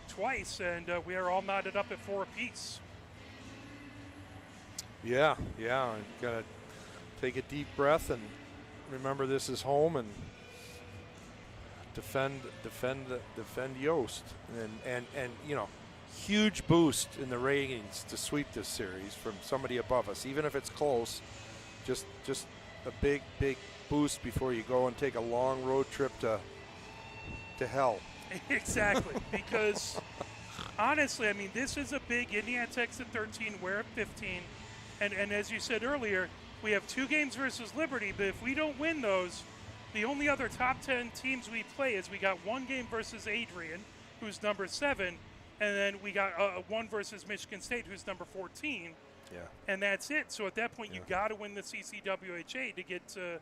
twice, and we are all knotted up at 4 apiece. Yeah. Gotta take a deep breath and remember this is home and defend Yost, and you know, huge boost in the ratings to sweep this series from somebody above us, even if it's close. Just a big boost before you go and take a long road trip to hell. Exactly, because honestly, I mean, this is a big. Indiana Tech's at 13, we're at 15, and as you said earlier, we have 2 games versus Liberty, but if we don't win those, the only other top 10 teams we play is we got 1 game versus Adrian, who's number 7, and then we got 1 versus Michigan State, who's number 14. Yeah. And that's it. So at that point, you got to win the CCWHA to get to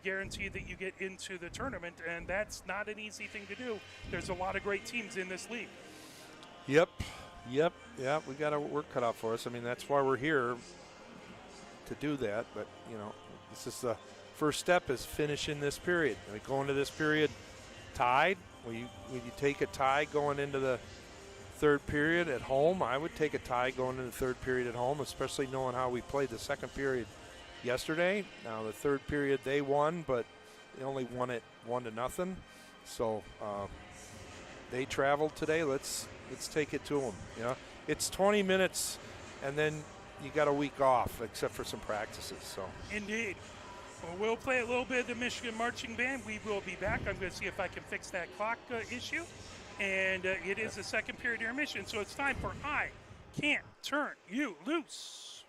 guarantee that you get into the tournament, and that's not an easy thing to do. There's a lot of great teams in this league. Yep. We got our work cut out for us. I mean, that's why we're here to do that. But you know, this is the first step is finishing this period. I mean, going to this period tied. Will you take a tie going into the third period at home? I would take a tie going into the third period at home, especially knowing how we played the second period yesterday. Now the third period they won, but they only won it 1-0. So they traveled today. Let's take it to them. You know, it's 20 minutes, and then you got a week off, except for some practices. So Indeed. Well, we'll play a little bit of the Michigan Marching Band. We will be back. I'm going to see if I can fix that clock issue. And it is the second period intermission, so it's time for I Can't Turn You Loose.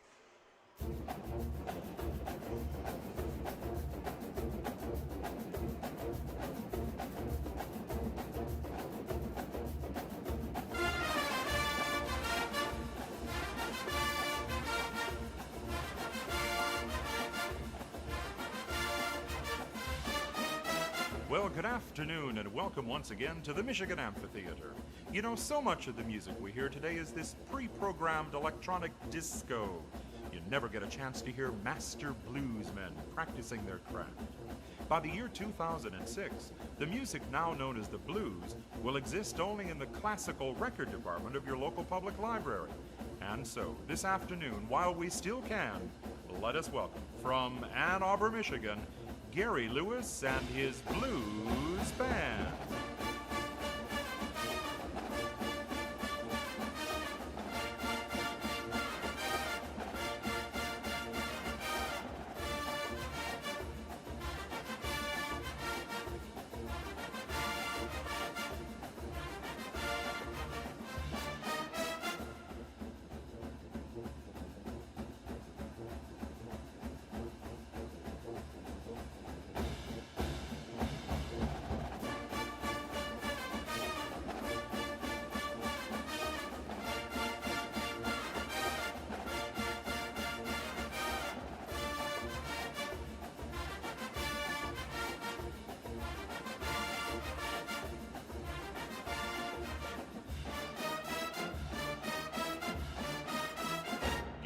Well, good afternoon and welcome once again to the Michigan Amphitheater. You know, so much of the music we hear today is this pre-programmed electronic disco. You never get a chance to hear master bluesmen practicing their craft. By the year 2006, the music now known as the blues will exist only in the classical record department of your local public library. And so, this afternoon, while we still can, let us welcome from Ann Arbor, Michigan, Gary Lewis and his Blues Band.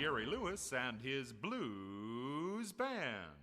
Gary Lewis and his Blues Band.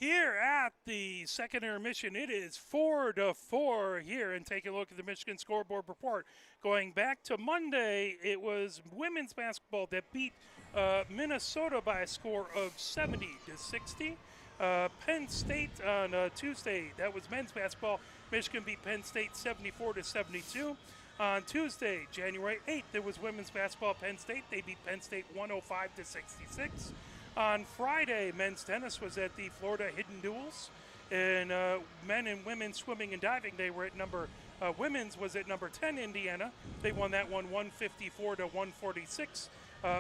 Here at the second intermission, it is 4-4 here. And take a look at the Michigan scoreboard report. Going back to Monday, it was women's basketball that beat Minnesota by a score of 70-60. Penn State on Tuesday, that was men's basketball. Michigan beat Penn State 74-72. On Tuesday, January 8th, there was women's basketball. Penn State, they beat Penn State 105-66. On Friday, men's tennis was at the Florida Hidden Duels. And men and women swimming and diving, they were at women's was at number 10, Indiana. They won that one 154-146.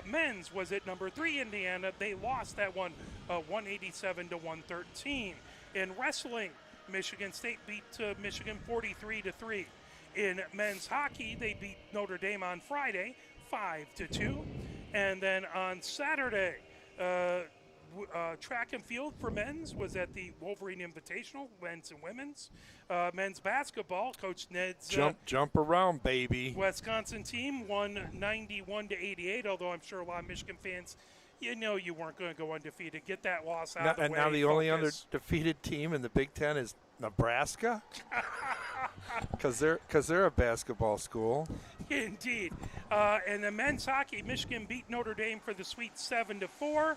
Men's was at number 3, Indiana. They lost that one 187-113. In wrestling, Michigan State beat Michigan 43-3. In men's hockey, they beat Notre Dame on Friday 5-2. And then on Saturday, track and field for men's was at the Wolverine Invitational, men's and women's. Men's basketball, Coach Ned's jump around, baby. Wisconsin team won 91-88, although I'm sure a lot of Michigan fans, you weren't going to go undefeated. Get that loss out of the way. And now the only undefeated team in the Big Ten is Nebraska? Because they're a basketball school. Indeed. And the men's hockey, Michigan beat Notre Dame for the Sweet 7-4.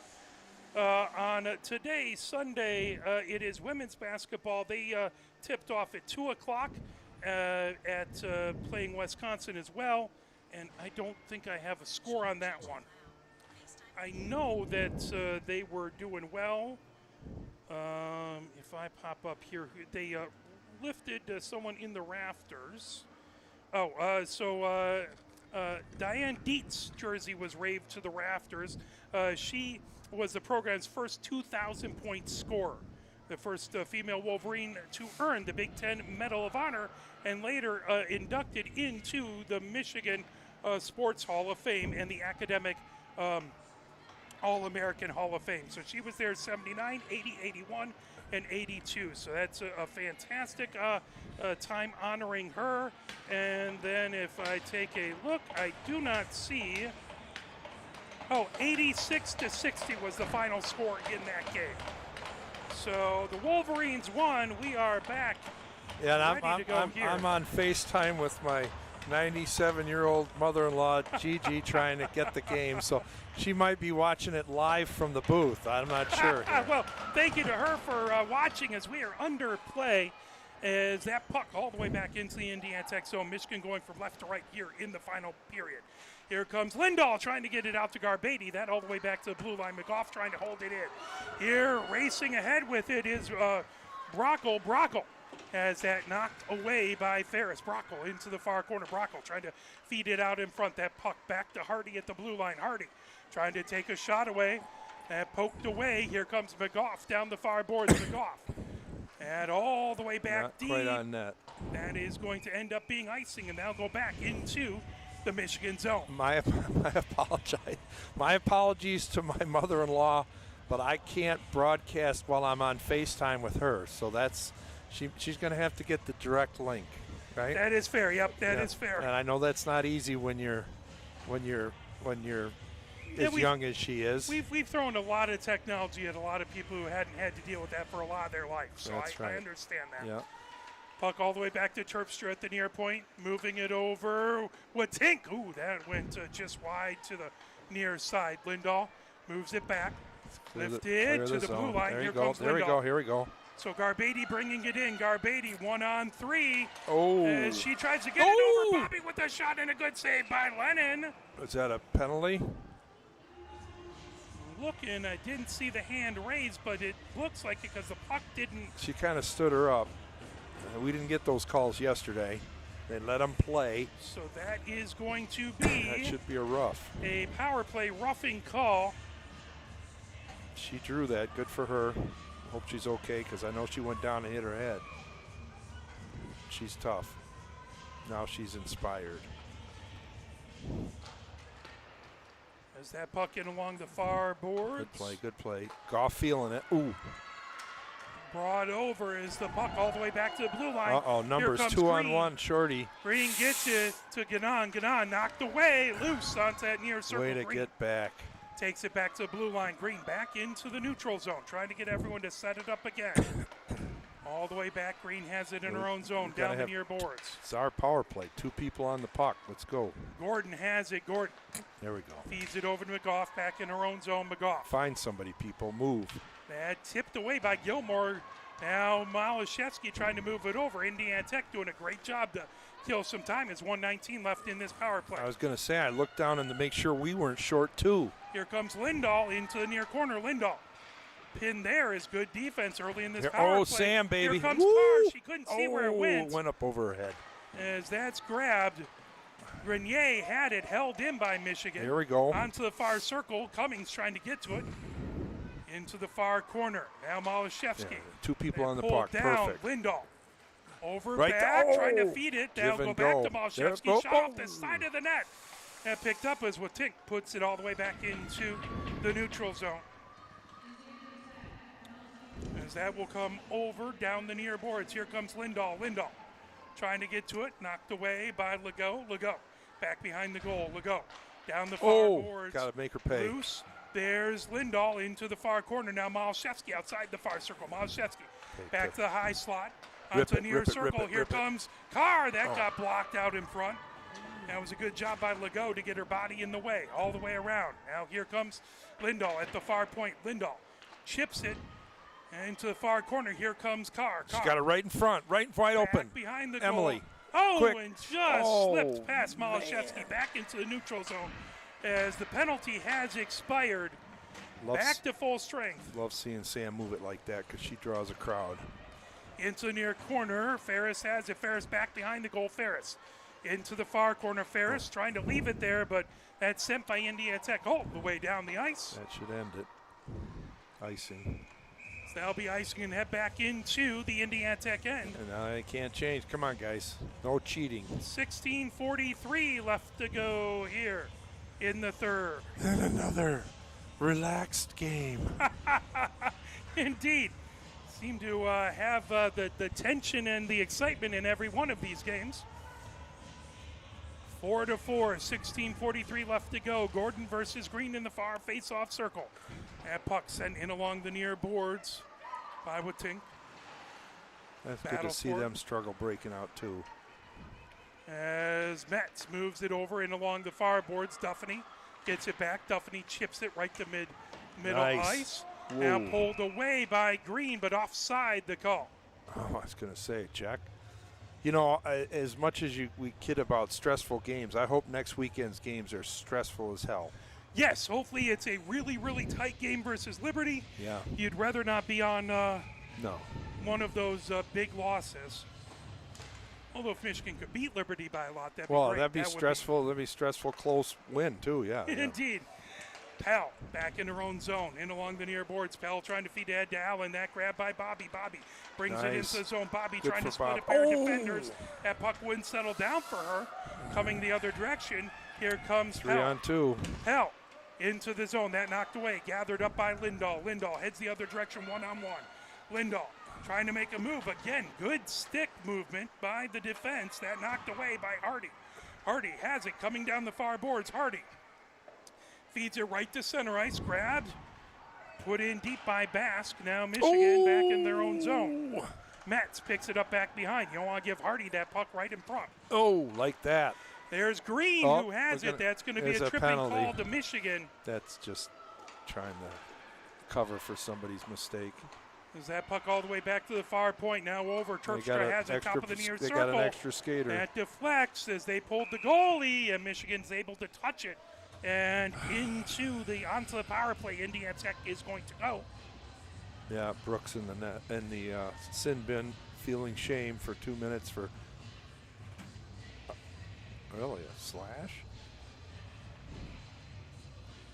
On today, Sunday, it is women's basketball. They tipped off at 2 o'clock at playing Wisconsin as well. And I don't think I have a score on that one. I know that they were doing well. If I pop up here, they lifted someone in the rafters. Diane Dietz' jersey was raved to the rafters. She was the program's first 2,000-point scorer, the first female Wolverine to earn the Big Ten Medal of Honor, and later inducted into the Michigan Sports Hall of Fame and the Academic All-American Hall of Fame. So she was there 79, 80, 81, and 82. So that's a fantastic time honoring her. And then if I take a look, I do not see. 86-60 was the final score in that game. So the Wolverines won. We are back. Yeah, and I'm on FaceTime with my 97-year-old mother-in-law, Gigi, trying to get the game. So she might be watching it live from the booth. I'm not sure. Well, thank you to her for watching as we are under play. As that puck all the way back into the Indiana Tech zone. Michigan going from left to right here in the final period. Here comes Lindahl trying to get it out to Garbady. That all the way back to the blue line. McGough trying to hold it in. Here racing ahead with it is Brockle. Brockle has that knocked away by Ferris. Brockle into the far corner. Brockle trying to feed it out in front. That puck back to Hardy at the blue line. Hardy trying to take a shot away. That poked away. Here comes McGough down the far boards. McGough. And all the way back Not deep. quite on net. That is going to end up being icing, and they'll go back into the Michigan zone. My apologies to my mother-in-law, but I can't broadcast while I'm on FaceTime with her. So she's going to have to get the direct link, right? That is fair. Yep, that is fair. And I know that's not easy when you're as young as she is. We've thrown a lot of technology at a lot of people who hadn't had to deal with that for a lot of their life. So I understand that. Yeah. Puck all the way back to Terpstra at the near point, moving it over. Watink. Ooh, that went just wide to the near side. Lindahl moves it back. Lifted to the blue line. Here comes Lindahl. Here we go. So Garbady bringing it in. Garbady 1-on-3. Oh. As she tries to get it over Bobby with a shot and a good save by Lennon. Is that a penalty? Looking, I didn't see the hand raised, but it looks like it because the puck didn't. She kind of stood her up. We didn't get those calls yesterday. They let them play. So that is going to be. That should be a rough. A power play roughing call. She drew that. Good for her. Hope she's okay because I know she went down and hit her head. She's tough. Now she's inspired. As that puck in along the far boards. Good play, good play. Goff feeling it. Ooh. Brought over is the puck all the way back to the blue line. Uh-oh, numbers 2-on-1, Shorty. Green gets it to Ganon. Ganon knocked away, loose onto that near circle. Way to Green. get back. Takes it back to the blue line. Green back into the neutral zone, trying to get everyone to set it up again. All the way back. Green has it in her own zone, down the near boards. It's our power play. 2 people on the puck. Let's go. Gordon has it. Gordon. There we go. Feeds it over to McGough, back in her own zone. McGough. Find somebody, people. Move. That tipped away by Gilmore. Now Malashevsky trying to move it over. Indiana Tech doing a great job to kill some time. It's 1:19 left in this power play. I was going to say, I looked down and to make sure we weren't short, too. Here comes Lindahl into the near corner. Lindahl. Pin there is good defense early in this Here, power play. Sam, baby. Here comes Woo! Carr. She couldn't see where it went. Went up over her head. As that's grabbed. Grenier had it held in by Michigan. Here we go. Onto the far circle. Cummings trying to get to it. Into the far corner. Now Malashevsky. Yeah, 2 people on the pulled puck. down. Perfect. Lindahl. Over Right back, there. trying to feed it. That'll Give go and back go. to There, Malashevsky. go. Shot off the side of the net. And picked up as Watink puts it all the way back into the neutral zone. As that will come over down the near boards. Here comes Lindahl. Lindahl trying to get to it. Knocked away by Legault. Legault back behind the goal. Legault down the far boards. Got to make her pay. Loose. There's Lindahl into the far corner. Now Malashevsky outside the far circle. Malashevsky back to the high slot. Onto the near circle. Here comes Carr. That got blocked out in front. That was a good job by Legault to get her body in the way, all the way around. Now here comes Lindahl at the far point. Lindahl chips it into the far corner. Here comes Carr. She's got it right in front, right wide open. Behind the Emily. goal. Oh, Quick. and just slipped past Malashevsky back into the neutral zone as the penalty has expired. Back to full strength. Love seeing Sam move it like that because she draws a crowd. Into the near corner. Ferris has it. Ferris back behind the goal. Ferris into the far corner. Ferris trying to leave it there, but that's sent by Indiana Tech all the way down the ice. That should end it. Icing. So that'll be icing and head back into the Indiana Tech end. And I can't change. Come on, guys. No cheating. 16:43 left to go here in the third. And another relaxed game. Indeed. Seem to have the tension and the excitement in every one of these games. 4-4, 16:43 left to go. Gordon versus Green in the far face-off circle. That puck sent in along the near boards by Watink. That's good to see them struggle breaking out, too. As Metz moves it over and along the far boards, Duffany gets it back. Duffany chips it right to middle ice. Whoa. Now pulled away by Green, but offside the call. Oh, I was going to say, Jack. You know, as much as we kid about stressful games, I hope next weekend's games are stressful as hell. Yes, hopefully it's a really, really tight game versus Liberty. Yeah. You'd rather not be on No. one of those big losses. Although if Michigan could beat Liberty by a lot, that'd be great. That'd be stressful. That'd be stressful, close win, too, yeah. Indeed. Pell back in her own zone, in along the near boards. Pell trying to feed ahead to Allen. That grab by Bobby. Bobby brings it into the zone. Bobby Good trying to for split Bob. a pair of defenders. That puck wouldn't settle down for her. Coming the other direction. Here comes 3 Pell. on 2. Pell into the zone. That knocked away. Gathered up by Lindahl. Lindahl heads the other direction, one-on-one. Lindahl trying to make a move. Again, good stick movement by the defense. That knocked away by Hardy. Hardy has it coming down the far boards. Hardy feeds it right to center ice. Grabbed. Put in deep by Basque. Now Michigan back in their own zone. Metz picks it up back behind. You don't want to give Hardy that puck right in front. Oh, like that. There's Green who has it. That's going to be a tripping call to Michigan. That's just trying to cover for somebody's mistake. Is that puck all the way back to the far point? Now over. Terpstra has it top of the near circle. They got an extra skater. That deflects as they pulled the goalie, and Michigan's able to touch it. And onto the power play, Indiana Tech is going to go. Yeah, Brooks in the net in the sin bin, feeling shame for 2 minutes for really a slash.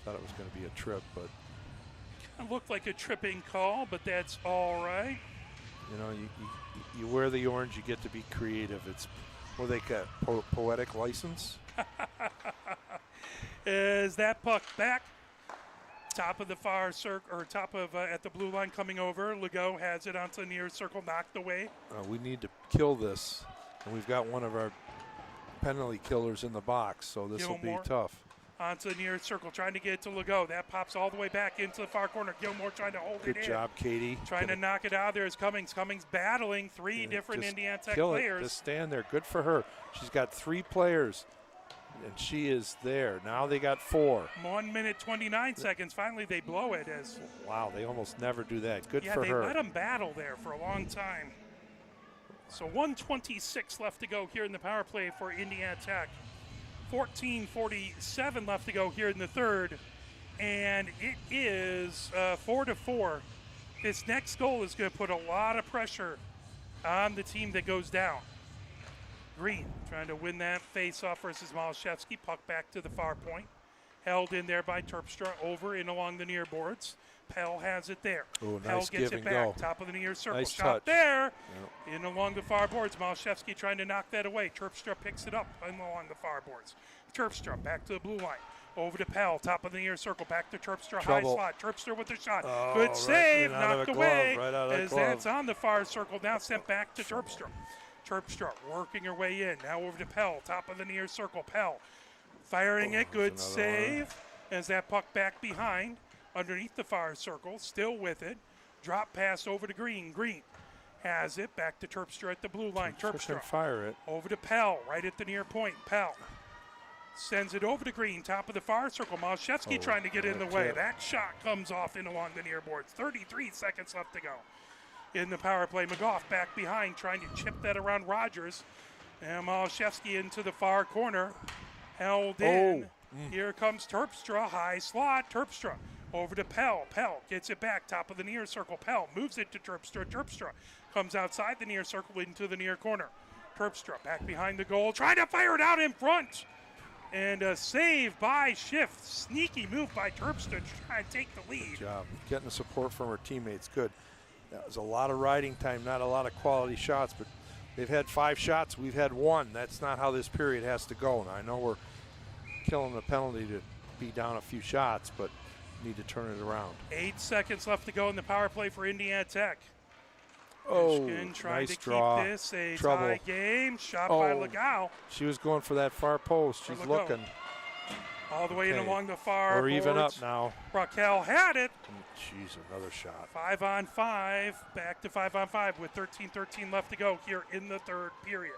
Thought it was going to be a trip, but It looked like a tripping call, but that's all right. you know, you wear the orange, you get to be creative. It's what they got, poetic license. Is that puck back? Top of the far circle, or top of at the blue line coming over. Legault has it onto the near circle, knocked away. We need to kill this, and we've got one of our penalty killers in the box, so this will be Gilmore. tough. onto the near circle, trying to get it to Legault. That pops all the way back into the far corner. Gilmore trying to hold it in. Good job, Katie. Trying to knock it out of there is Cummings. Cummings battling three different Just Indiana Tech kill players. It. Just stand there. Good for her. She's got 3 players, and she is there. Now they got 4. 1 minute, 29 seconds. Finally, they blow it. Wow, they almost never do that. Good for Yeah, her. they let them battle there for a long time. So 1:26 left to go here in the power play for Indiana Tech. 14:47 left to go here in the third. And it is 4-4. This next goal is going to put a lot of pressure on the team that goes down. Green trying to win that face-off versus Malashevsky. Puck back to the far point. Held in there by Terpstra over and along the near boards. Pell has it there. Oh, Pell nice gets give it and back. go. Top of the near circle. Nice Shot touch. there. In along the far boards. Malashevsky trying to knock that away. Terpstra picks it up in along the far boards. Terpstra back to the blue line. Over to Pell, top of the near circle, back to Terpstra, Trouble. high slot. Terpstra with the shot. Oh, Good right save, out of knocked a away glove, right out of a as glove. that's on the far circle, now sent back to Terpstra. Terpstra working her way in, now over to Pell, top of the near circle. Pell firing it, good another save as that puck back behind underneath the far circle, still with it. Drop pass over to Green. Green has it, back to Terpstra at the blue line. Terpstra Fire it. over to Pell, right at the near point. Pell sends it over to Green, top of the far circle. Malashevsky trying to get in the way. tip. That shot comes off in along the near boards. 33 seconds left to go in the power play. McGough back behind, trying to chip that around Rogers. And Malashevsky into the far corner. Held in. Here comes Terpstra, high slot. Terpstra over to Pell. Pell gets it back, top of the near circle. Pell moves it to Terpstra. Terpstra comes outside the near circle into the near corner. Terpstra back behind the goal, trying to fire it out in front. And a save by Schiff. Sneaky move by Terpstra to try and take the lead. Good job. Getting the support from her teammates. Good. That was a lot of riding time, not a lot of quality shots, but they've had 5 shots. We've had 1. That's not how this period has to go. And I know we're killing the penalty to be down a few shots, but need to turn it around. 8 seconds left to go in the power play for Indiana Tech. Oh, Michigan trying nice to draw. keep this a Trouble. tie game. Shot by Oh. Legault. She was going for that far post. She's Legault. looking. All the way in Okay. along the far We're even up boards. now. Raquel had it. Jeez, another shot. 5-on-5. Back to 5-on-5 with 13:13 left to go here in the third period.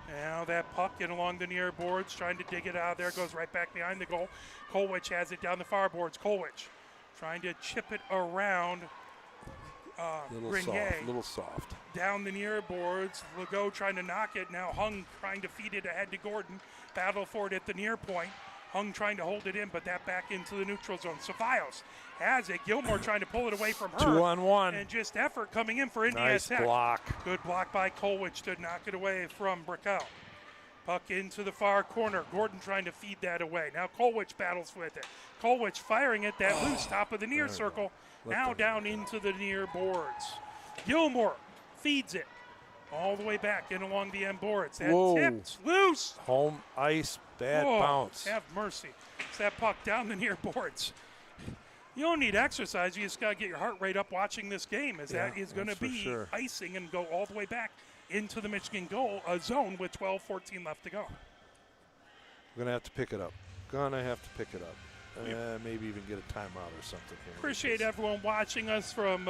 Now that puck in along the near boards, trying to dig it out of there, goes right back behind the goal. Kolwich has it down the far boards. Kolwich trying to chip it around Grenier. Little soft. Down the near boards. Legault trying to knock it. Now Hung trying to feed it ahead to Gordon. Battle for it at the near point. Hung trying to hold it in, but that back into the neutral zone. Ceballos has it. Gilmore trying to pull it away from her. 2-on-1. And just effort coming in for Indiana Nice Tech. block. Good block by Kolwich to knock it away from Brickell. Puck into the far corner. Gordon trying to feed that away. Now Kolwich battles with it. Kolwich firing it that loose, top of the near circle. Now down into the near boards. Gilmore feeds it all the way back in along the end boards. That Whoa. tipped loose. Home ice, bad Whoa, bounce. Have mercy. It's that puck down the near boards. You don't need exercise. You just got to get your heart rate up watching this game, as that is going to that's for be sure. icing and go all the way back into the Michigan goal zone with 12:14 left to go. We're gonna have to pick it up. Maybe even get a timeout or something here. Appreciate everyone watching us from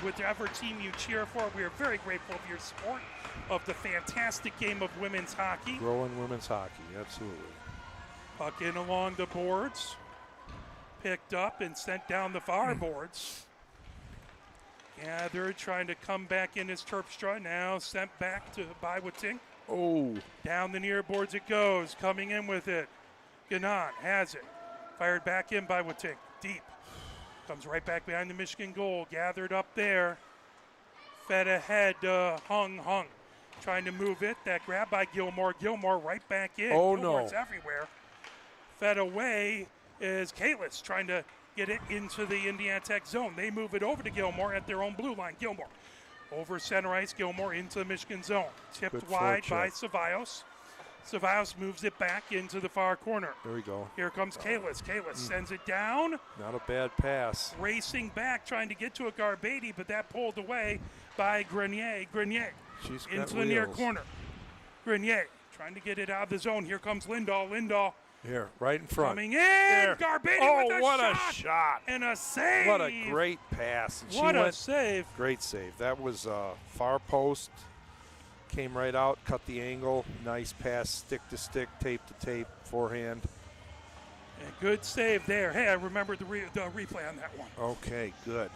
whichever team you cheer for. We are very grateful for your support of the fantastic game of women's hockey. Growing women's hockey, absolutely. Puck in along the boards. Picked up and sent down the far boards. Gathered, trying to come back in as Terpstra. Now sent back to Bywatink. Oh, Down the near boards it goes. Coming in with it. Ganon has it. Fired back in by Watink. Deep. Comes right back behind the Michigan goal. Gathered up there. Fed ahead. Hung. Trying to move it. That grab by Gilmore. Gilmore right back in. Oh, Gilmore's no. everywhere. Fed away is Kalis trying to get it into the Indiana Tech zone. They move it over to Gilmore at their own blue line. Gilmore over center ice. Gilmore into the Michigan zone. Tipped Good wide by forecheck. Ceballos. Ceballos moves it back into the far corner. there we go. Here comes Kalis. Kalis sends it down. Not a bad pass. Racing back, trying to get to a Garbady, but that pulled away by Grenier. Grenier She's got into the near wheels. corner. Grenier trying to get it out of the zone. Here comes Lindahl. Lindahl Here, right in front. Coming in, There. Garbady Oh, with a what shot. a shot. And a save. What a great pass. And What she a went, save. great save. That was far post. Came right out, cut the angle. Nice pass, stick to stick, tape to tape, forehand. And good save there. Hey, I remembered the replay on that one. Okay, good.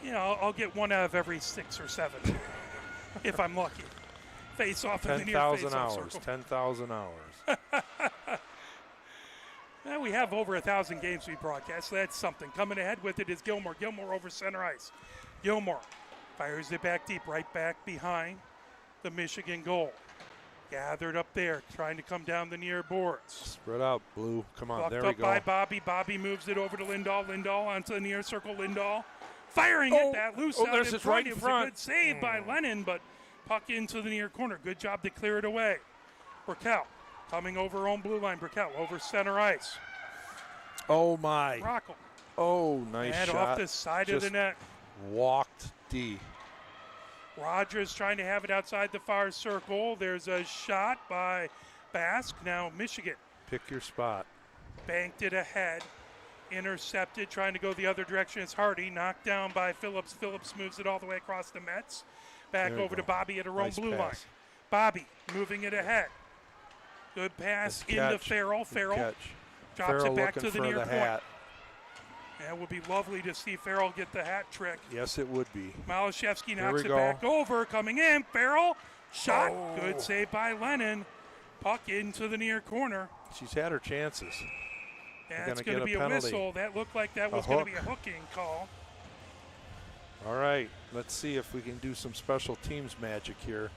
You know, I'll get one out of every 6 or 7 if I'm lucky. Face off in the near 10,000 face-off hours. circle. 10,000 hours. Well, we have over 1,000 games we broadcast, so that's something. Coming ahead with it is Gilmore. Gilmore over center ice. Gilmore fires it back deep, right back behind the Michigan goal. Gathered up there, trying to come down the near boards. Spread out, Blue. Come on, Bucked there we up go. by Bobby. Bobby moves it over to Lindahl. Lindahl onto the near circle. Lindahl firing Oh, it. That loose oh, out there's in it front. right in It was front. a good save by Lennon, but puck into the near corner. Good job to clear it away. Brickell coming over on blue line. Brickell over center ice. Oh, my. Rockel. Oh, nice And shot. off the side of Just the net. walked D. Rogers trying to have it outside the far circle. There's a shot by Basque. Now Michigan Pick your spot. banked it ahead. Intercepted, trying to go the other direction. It's Hardy, knocked down by Phillips. Phillips moves it all the way across the Mets. Back There you over go. to Bobby at her own Nice blue pass. line. Bobby moving it ahead. Good pass Good into catch. Farrell. Good Farrell catch. drops Farrell it back looking to the for near point. hat. Yeah, it would be lovely to see Farrell get the hat trick. Yes, it would be. Malashevsky Here knocks we it go. back over. Coming in, Farrell. Shot. Oh. Good save by Lennon. Puck into the near corner. She's had her chances. That's gonna going to get be a a penalty. whistle. That looked like that was going to be a hooking call. All right, let's see if we can do some special teams magic here.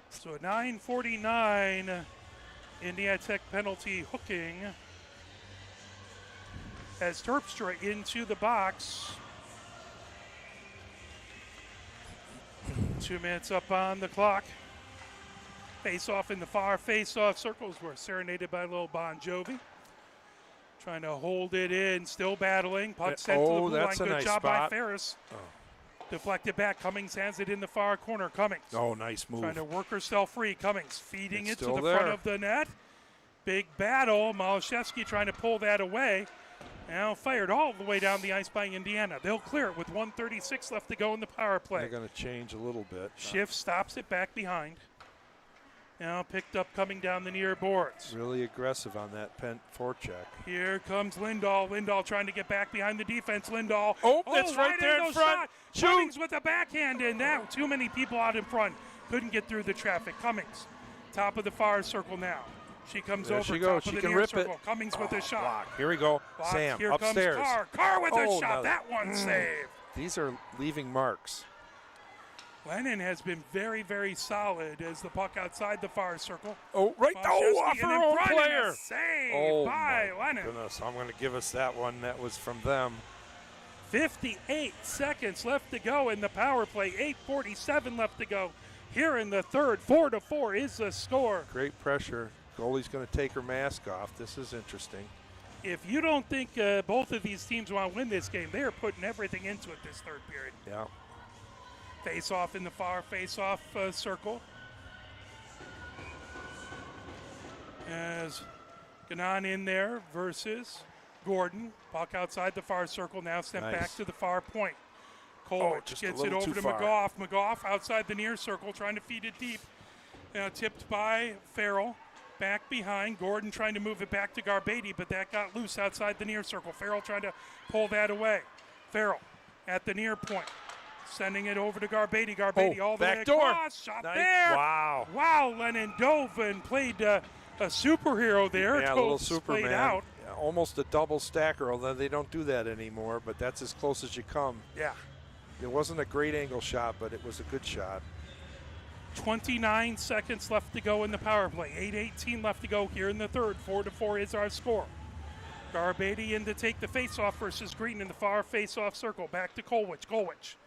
So at 9:49, Indiana Tech penalty hooking as Terpstra into the box. 2 minutes up on the clock. Face off in the far face-off circles. We're serenaded by little Bon Jovi. Trying to hold it in, still battling. Puck sent to the blue line. that's a Good nice job spot. by Ferris. Oh. Deflected back. Cummings has it in the far corner. Cummings Oh, nice move. trying to work herself free. Cummings feeding It's it to the still front there. of the net. Big battle. Malashevsky trying to pull that away. Now fired all the way down the ice by Indiana. They'll clear it with 1:36 left to go in the power play. They're going to change a little bit. Schiff stops it back behind. Now picked up coming down the near boards. Really aggressive on that forecheck. Here comes Lindahl. Lindahl trying to get back behind the defense. Lindahl. Oh, that's right wide there in angle front. shot. Shoot. Cummings with a backhand, and that too many people out in front. Couldn't get through the traffic. Cummings, top of the far circle now. She comes There over she top goes. of She the can near rip circle. it. Cummings with a shot. Block. Here we go. Blocked. Sam, Here upstairs. comes Carr. Carr with a Oh, shot. no. That one saved. These are leaving marks. Lennon has been very, very solid as the puck outside the far circle. Oh, right. Oh, off Malashevsky her and in own front, and a player. save Oh, by my Lennon. goodness. I'm going to give us that one. That was from them. 58 seconds left to go in the power play. 8:47 left to go here in the third. 4-4 is the score. Great pressure. Goalie's going to take her mask off. This is interesting. If you don't think both of these teams want to win this game, they are putting everything into it this third period. Yeah. Face off in the far face-off circle. As Ganon in there versus Gordon. Puck outside the far circle, now sent Nice. back to the far point. Kolwich just a gets it little over too to far. McGough. McGough outside the near circle, trying to feed it deep. Now tipped by Farrell. Back behind. Gordon trying to move it back to Garbady, but that got loose outside the near circle. Farrell trying to pull that away. Farrell at the near point. Sending it over to Garbady. Garbady all the way back door. across. Shot Nice. there. Wow. Wow, Lennon dove and played a superhero there. Yeah, a Dove little splayed Superman. out. Yeah, almost a double stacker, although they don't do that anymore, but that's as close as you come. Yeah. It wasn't a great angle shot, but it was a good shot. 29 seconds left to go in the power play. 8:18 left to go here in the third. 4-4 is our score. Garbady in to take the faceoff versus Green in the far faceoff circle. Back to Kolwich. Kolwich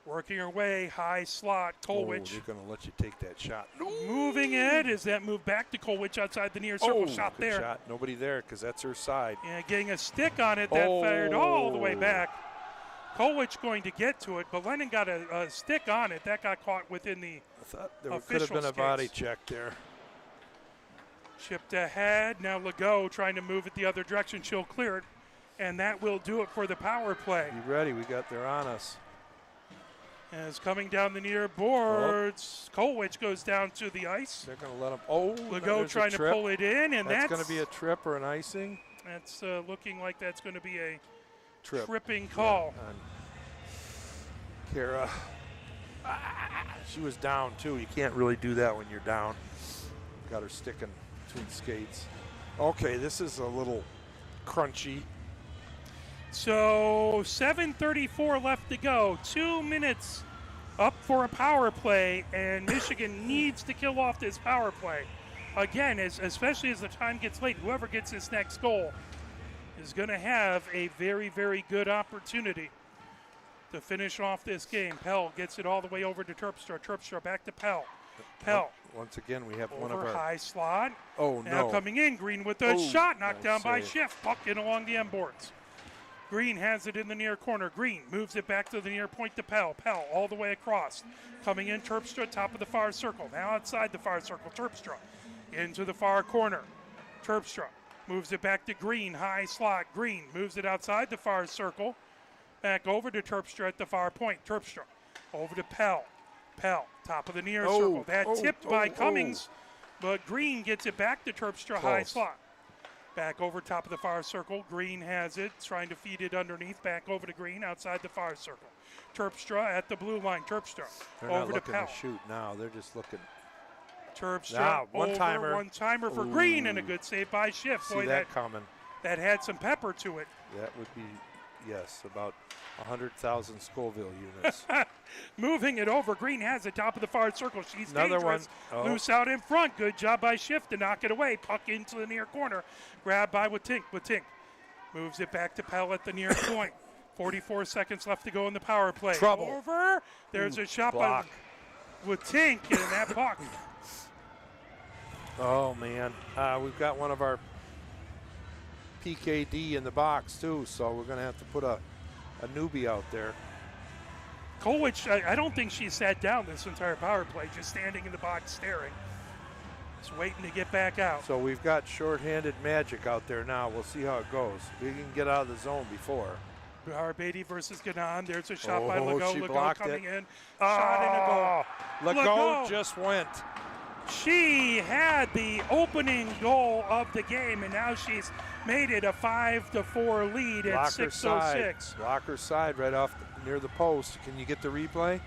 working her way, high slot. Kolwich they're going to let you take that shot. moving it. Is that move back to Kolwich outside the near circle? Shot good there. shot. Nobody there because that's her side. Yeah, getting a stick on it. That fired all the way back. Kolwich going to get to it, but Lennon got a stick on it. That got caught within the I thought there could official have been a skates. body check there. Chipped ahead. Now Legault trying to move it the other direction. She'll clear it, and that will do it for the power play. Be ready. We got there on us. As coming down the near boards, Kolwich goes down to the ice. They're going to let him. Oh, Legault trying to pull it in, and that's going to be a trip or an icing. That's looking like that's going to be a tripping call. Kara. She was down too. You can't really do that when you're down. Got her sticking between skates. Okay, this is a little crunchy. So 7:34 left to go. 2 minutes up for a power play, and Michigan needs to kill off this power play. Again, especially as the time gets late, whoever gets this next goal is going to have a very, very good opportunity to finish off this game. Pell gets it all the way over to Terpstra. Terpstra back to Pell. Pell. Once again, we have over one of our high slot. Oh, now no. coming in, Green with a shot knocked down by save. Schiff. Puck in along the end boards. Green has it in the near corner. Green moves it back to the near point to Pell. Pell all the way across. Coming in, Terpstra, top of the far circle. Now outside the far circle, Terpstra into the far corner. Terpstra moves it back to Green, high slot. Green moves it outside the far circle. Back over to Terpstra at the far point. Terpstra over to Pell. Pell, top of the near circle. That tipped by Cummings, but Green gets it back to Terpstra, high slot. Back over top of the far circle. Green has it, trying to feed it underneath. Back over to Green, outside the far circle. Terpstra at the blue line. Terpstra They're over not to looking Pell. to shoot now. They're just looking. Terpstra one-timer. One-timer for Green, and a good save by Schiff. See Boy, that coming. that had some pepper to it. That would be, yes, about 100,000 Scoville units. Moving it over. Green has it top of the far circle. She's Another dangerous. one. Loose out in front. Good job by Schiff to knock it away. Puck into the near corner. Grabbed by Watink. Watink moves it back to Pell at the near point. 44 seconds left to go in the power play. Trouble. Over. There's a shot block. by Watink, and that puck. Oh, man. We've got one of our PKD in the box, too, so we're going to have to put a newbie out there. Kolwich, I don't think she sat down this entire power play, just standing in the box staring. Just waiting to get back out. So we've got shorthanded Magic out there now. We'll see how it goes. We can get out of the zone before. Beatty versus Ganon. There's a shot by Oh, Legault. she Legault blocked coming it. in. Shot and a goal. Legault just went. She had the opening goal of the game, and now she's made it a 5-4 lead at 6:06. Blocker side right off near the post. Can you get the replay?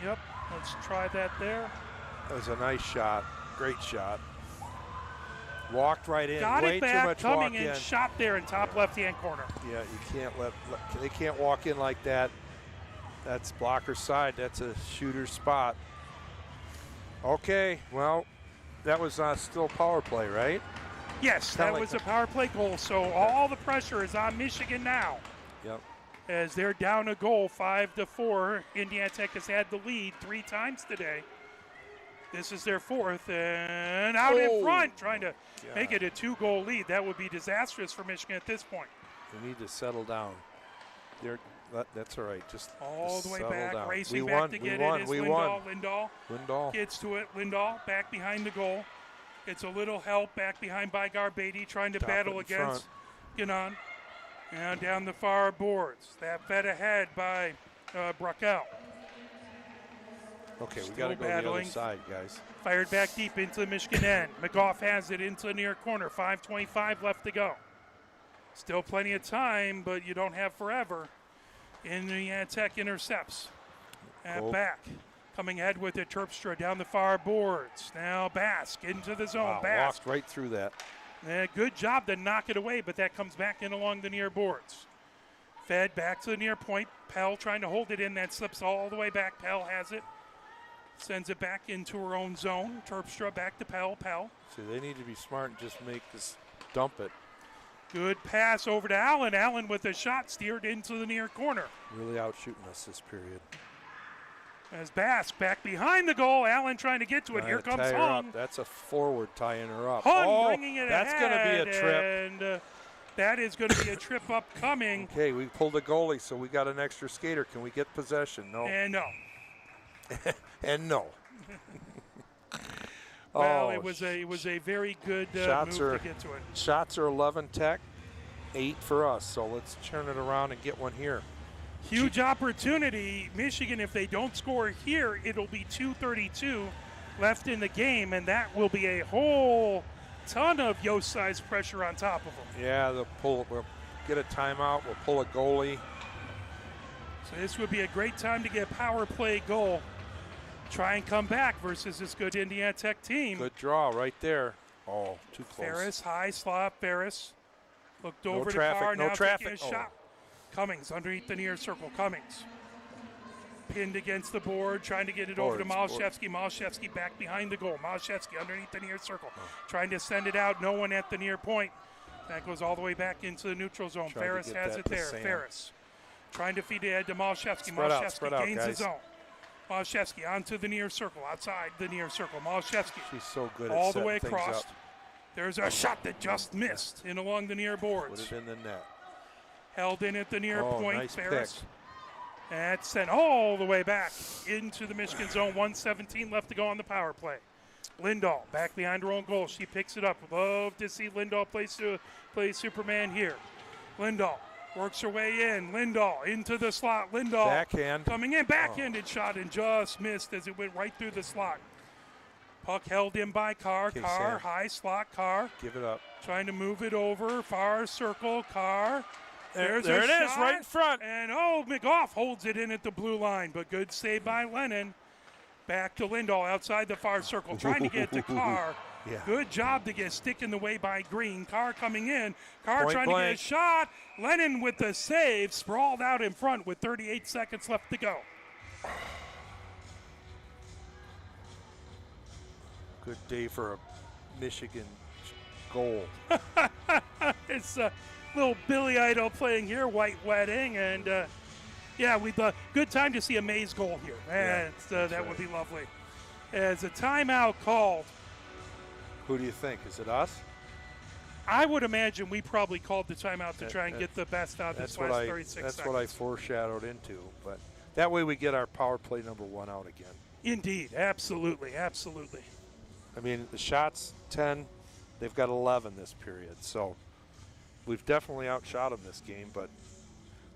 Yep, let's try that there. That was a nice shot. Great shot. Walked right in. Got Way it too back, much coming walk in, shot there in top left-hand corner. Yeah, you can't they can't walk in like that. That's blocker side. That's a shooter's spot. Okay, well, that was still power play, right? Yes, that was a power play goal, so all the pressure is on Michigan now. Yep. As they're down a goal, 5-4. Indiana Tech has had the lead 3 times today. This is their 4th, and out in front, trying to make it a 2-goal lead. That would be disastrous for Michigan at this point. They need to settle down. That's all right. Just all the way settle back, down. racing We back won. to get We won. it is We Lindahl. won. Lindahl gets to it. Lindahl back behind the goal. Gets a little help back behind by Beatty, trying to battle against Ganon. And down the far boards. That fed ahead by Bruckell. Okay, we got to go to the other side, guys. Fired back deep into the Michigan end. McGough has it into the near corner. 5:25 left to go. Still plenty of time, but you don't have forever. Indiana Tech intercepts. And back. Coming ahead with it, Terpstra down the far boards. Now Bask into the zone. Wow, Bask. walked right through that. Good job to knock it away, but that comes back in along the near boards. Fed back to the near point. Pell trying to hold it in. That slips all the way back. Pell has it. Sends it back into her own zone. Terpstra back to Pell. Pell. See, they need to be smart and just make this dump it. Good pass over to Allen. Allen with a shot steered into the near corner. Really out shooting us this period. As Bask back behind the goal. Allen trying to get to it. Here comes Hung. That's a forward tying her up. Hung bringing it that's ahead. That's going to be a trip. And That is going to be a trip up coming. Okay, we pulled a goalie, so we got an extra skater. Can we get possession? No. And no. And no. Well, it was a very good move to get to it. Shots are 11 Tech, 8 for us. So let's turn it around and get one here. Huge opportunity. Michigan, if they don't score here, it'll be 2:32 left in the game, and that will be a whole ton of Yost-sized pressure on top of them. Yeah, we'll get a timeout. We'll pull a goalie. So this would be a great time to get a power play goal. Try and come back versus this good Indiana Tech team. Good draw right there. Oh, too close. Ferris, high slot. Ferris looked over traffic, the car. no now traffic. Taking a shot. Cummings underneath the near circle. Cummings pinned against the board, trying to get it over to Malashevsky. Malashevsky back behind the goal. Malashevsky underneath the near circle, trying to send it out. No one at the near point. That goes all the way back into the neutral zone. Ferris has it there. Ferris trying to feed it ahead to Malashevsky. Malashevsky gains his zone. Malashevsky onto the near circle, outside the near circle. Malashevsky. She's so good at all the setting way things across. up. There's a shot that just missed in along the near boards. Put it in the net. Held in at the near point. Nice Ferris. pick. That's sent all the way back into the Michigan zone. 1:17 left to go on the power play. Lindahl back behind her own goal. She picks it up. Love to see Lindahl play Superman here. Lindahl works her way in. Lindahl into the slot. Lindahl Backhand. coming in. Backhanded shot and just missed as it went right through the slot. Puck held in by Carr. Okay, Carr, Sam. high slot. Carr Give it up. trying to move it over. Far circle. Carr. There's there a it is, shot. right in front. And McGough holds it in at the blue line, but good save by Lennon. Back to Lindahl outside the far circle, trying to get to Carr. Yeah. Good job to get stick in the way by Green. Carr coming in. Carr Point trying blank. to get a shot. Lennon with the save, sprawled out in front with 38 seconds left to go. Good day for a Michigan goal. It's a little Billy Idol playing here, White Wedding, and good time to see a Mays goal here. That would be lovely. As a timeout called. Who do you think? Is it us? I would imagine we probably called the timeout to try and get the best out of this last 36 seconds. That's what I foreshadowed into. But that way we get our power play number 1 out again. Indeed. Absolutely. Absolutely. I mean, the shots, 10. They've got 11 this period. So we've definitely outshot them this game. But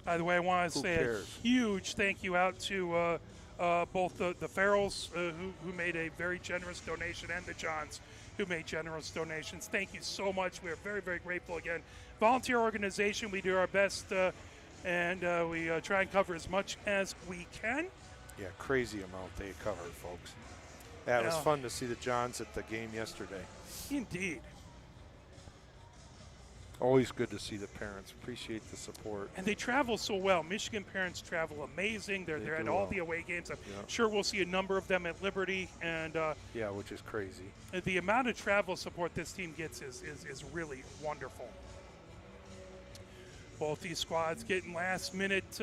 by the way, I want to say cares? a huge thank you out to both the Farrells, who made a very generous donation, and the Johns, who made generous donations. Thank you so much. We are very, very grateful again. Volunteer organization, we do our best, and we try and cover as much as we can. Yeah, crazy amount they covered, folks. Yeah, it was fun to see the Johns at the game yesterday. Indeed. Always good to see the parents. Appreciate the support. And they travel so well. Michigan parents travel amazing. They're at all the away games. I'm sure we'll see a number of them at Liberty. And which is crazy. The amount of travel support this team gets is really wonderful. Both these squads getting last minute.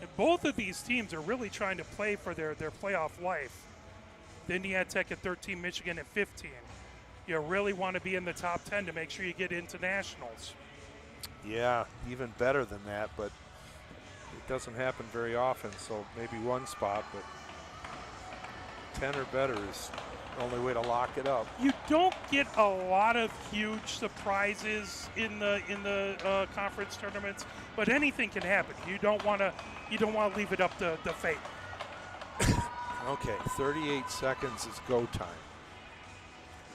And both of these teams are really trying to play for their playoff life. The Indiana Tech at 13, Michigan at 15. You really want to be in the top 10 to make sure you get into nationals. Yeah, even better than that, but it doesn't happen very often, so maybe one spot, but 10 or better is the only way to lock it up. You don't get a lot of huge surprises in the conference tournaments, but anything can happen. You don't want to leave it up to fate. Okay, 38 seconds is go time.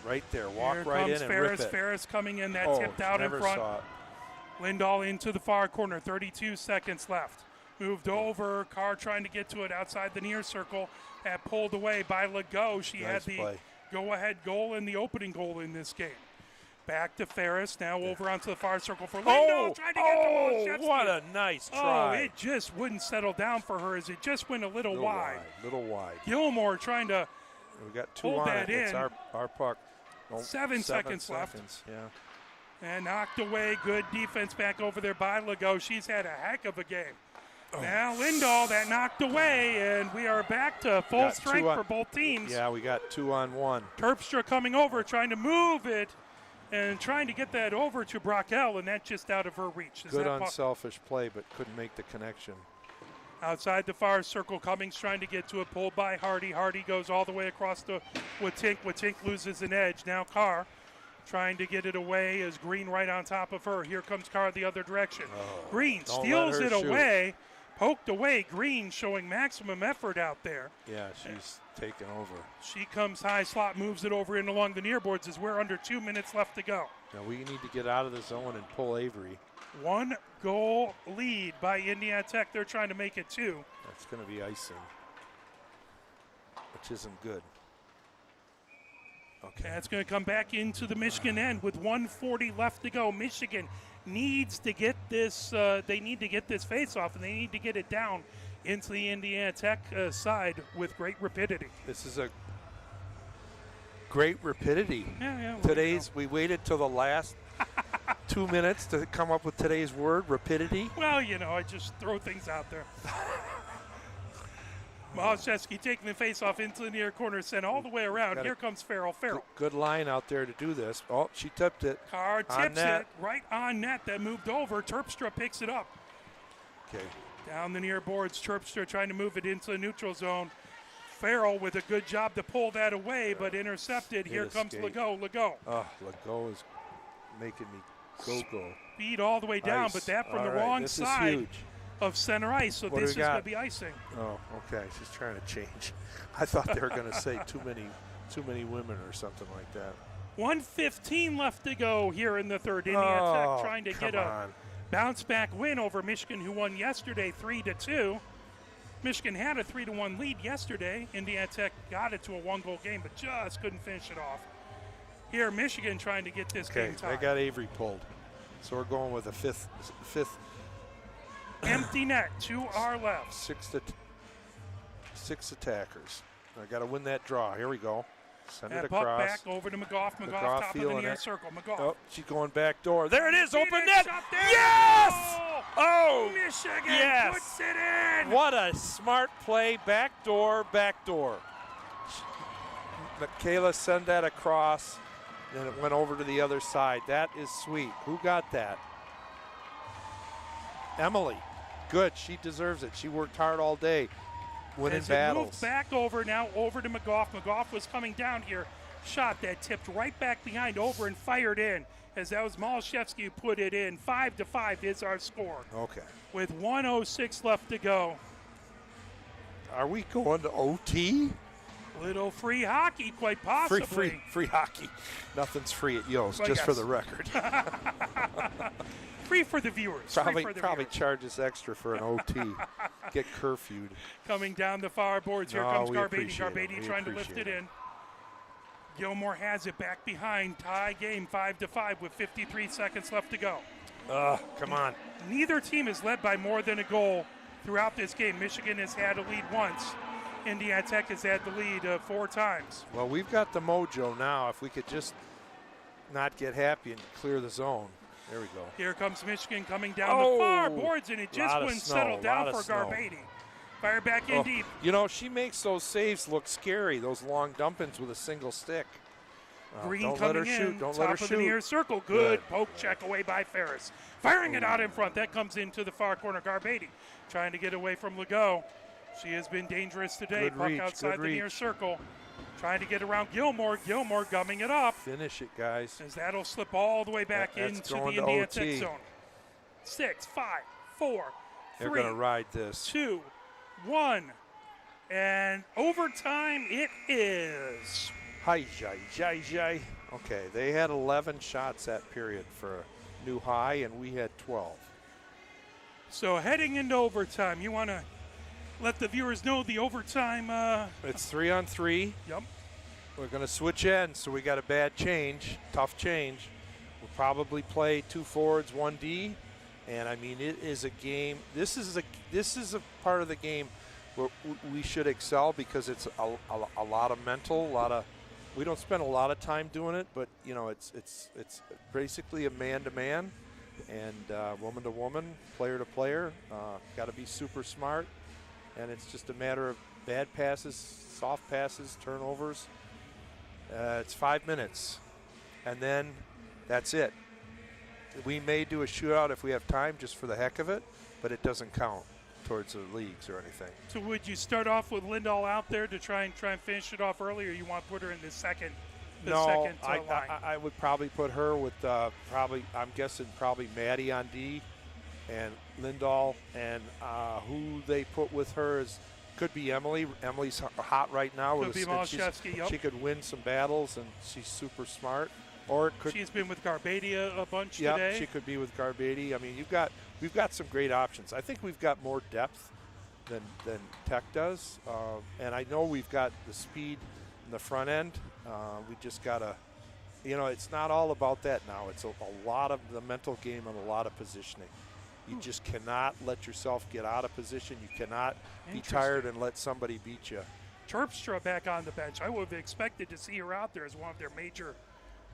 Right there, walk right in and Ferris. rip it. Ferris coming in, that tipped out in front. Saw it. Lindahl into the far corner, 32 seconds left. Moved over, Carr trying to get to it outside the near circle. That pulled away by Legault. She had the go-ahead goal and the opening goal in this game. Back to Ferris, now over onto the far circle for Lindahl. Trying to get to Malashevsky. What a nice try. Oh, it just wouldn't settle down for her as it just went a little wide. Little wide. Gilmore trying to we got 2 hold on that it. It's in. our puck. 7 seconds left. Yeah. And knocked away. Good defense back over there by Legault. She's had a heck of a game. Now Lindahl, that knocked away, and we are back to full strength for both teams. Yeah, we got 2-on-1. Terpstra coming over, trying to move it. and trying to get that over to Brockell, and that's just out of her reach. Good unselfish play, but couldn't make the connection. Outside the far circle, Cummings trying to get to it, pulled by Hardy. Hardy goes all the way across to Watink. Watink loses an edge. Now Carr trying to get it away as Green right on top of her. Here comes Carr the other direction. Green steals it away, poked away. Green showing maximum effort out there. Yeah, she's taken over. She comes high slot, moves it over in along the near boards as we're under 2 minutes left to go. Now we need to get out of the zone and pull Avery. 1 goal lead by Indiana Tech. They're trying to make it 2. That's going to be icing, which isn't good. Okay. That's going to come back into the Michigan end with 1:40 left to go. Michigan needs to get this. They need to get this face-off, and they need to get it down into the Indiana Tech side with great rapidity. This is a great rapidity. Yeah. We waited till the last 2 minutes to come up with today's word, rapidity. Well, I just throw things out there. Malashevsky taking the face-off into the near corner, sent all the way around. Here comes Farrell. Good line out there to do this. Oh, she tipped it. Carr tips it right on net. That moved over. Terpstra picks it up. Okay. Down the near boards, Terpstra trying to move it into the neutral zone. Farrell with a good job to pull that away, but intercepted. Here comes Legault. Oh, Legault is making me go. Speed all the way down, Ice. but that from all the right. wrong this side is huge. of center ice. So What this do we is got? going to be icing. Oh, okay. She's trying to change. I thought they were going to say too many women or something like that. 1:15 left to go here in the third. Indiana Tech trying to get a on. bounce-back win over Michigan, who won yesterday 3-2. Michigan had a 3-1 lead yesterday. Indiana Tech got it to a 1-goal game, but just couldn't finish it off. Here, Michigan trying to get this game tied. They got Avery pulled, so we're going with a fifth. Empty net to our left. Six attackers. I got to win that draw. Here we go. Send That it puck across. back over to McGough. McGough top of the feeling near it. circle. McGough. Oh, she's going back door. There it is. Beat Open it, net. shot there. Yes! Oh, Michigan yes. puts it in. What a smart play. Back door. Michaela sent that across, and it went over to the other side. That is sweet. Who got that? Emily. Good. She deserves it. She worked hard all day, winning As battles. it moved back over, now over to McGough. McGough was coming down here. Shot that tipped right back behind over and fired in. As that was Malashevsky who put it in. 5-5 is our score. Okay. With 1:06 left to go. Are we going to OT? Little free hockey, quite possibly. Free hockey. Nothing's free at Yost, Well, just for yes. the record. Free for the viewers. Probably Free for the viewers. charges extra for an OT. Get curfewed. Coming down the far boards. Here No, comes we Garbady. appreciate it. Garbady We trying to lift it appreciate it. in. Gilmore has it back behind. Tie game 5-5 with 53 seconds left to go. Come on. Neither team is led by more than a goal throughout this game. Michigan has had a lead once. Indiana Tech has had the lead 4 times. Well, we've got the mojo now. If we could just not get happy and clear the zone. There we go. Here comes Michigan coming down the far boards, and it just Lot of wouldn't snow, settle down lot for of snow. Garbady. Fire back in deep. She makes those saves look scary, those long dump-ins with a single stick. Green don't coming let her in, shoot. Don't top let her of the shoot. near circle. Good poke check away by Ferris. Firing it out in front. That comes into the far corner. Garbady trying to get away from Legault. She has been dangerous today. Good Puck reach, outside good the near reach. circle. Trying to get around Gilmore. Gilmore gumming it up. Finish it, guys. As that'll slip all the way back That's into the going to Indiana OT. Tech zone. 6, 5, 4, They're 3, going to ride this. 2, 1. And overtime it is. Hi, jai. Okay, they had 11 shots that period for a new high, and we had 12. So heading into overtime, you want to let the viewers know the overtime. It's 3-on-3. Yep. We're going to switch ends, so we got a bad change, tough change. We'll probably play 2 forwards, 1 D, and I mean it is a game. This is a part of the game where we should excel because it's a lot of mental, we don't spend a lot of time doing it, but it's basically a man-to-man and woman-to-woman, player-to-player. Got to be super smart, and it's just a matter of bad passes, soft passes, turnovers. It's 5 minutes, and then That's it. We may do a shootout if we have time, just for the heck of it, but it doesn't count towards the leagues or anything. So would you start off with Lindahl out there to try and finish it off early, or you want to put her in the second? No, line? I would probably put her with I'm guessing probably Maddie on D, and Lindahl, and who they put with her could be Emily. Emily's hot right now. Could be Malashevsky, yep. She could win some battles, and she's super smart. Or it could. She's been with Garbadia a bunch today. Yeah, she could be with Garbadia. I mean, we've got some great options. I think we've got more depth than Tech does, and I know we've got the speed in the front end. We just gotta, it's not all about that now. It's a lot of the mental game and a lot of positioning. You just cannot let yourself get out of position. You cannot be tired and let somebody beat you. Terpstra back on the bench. I would have expected to see her out there as one of their major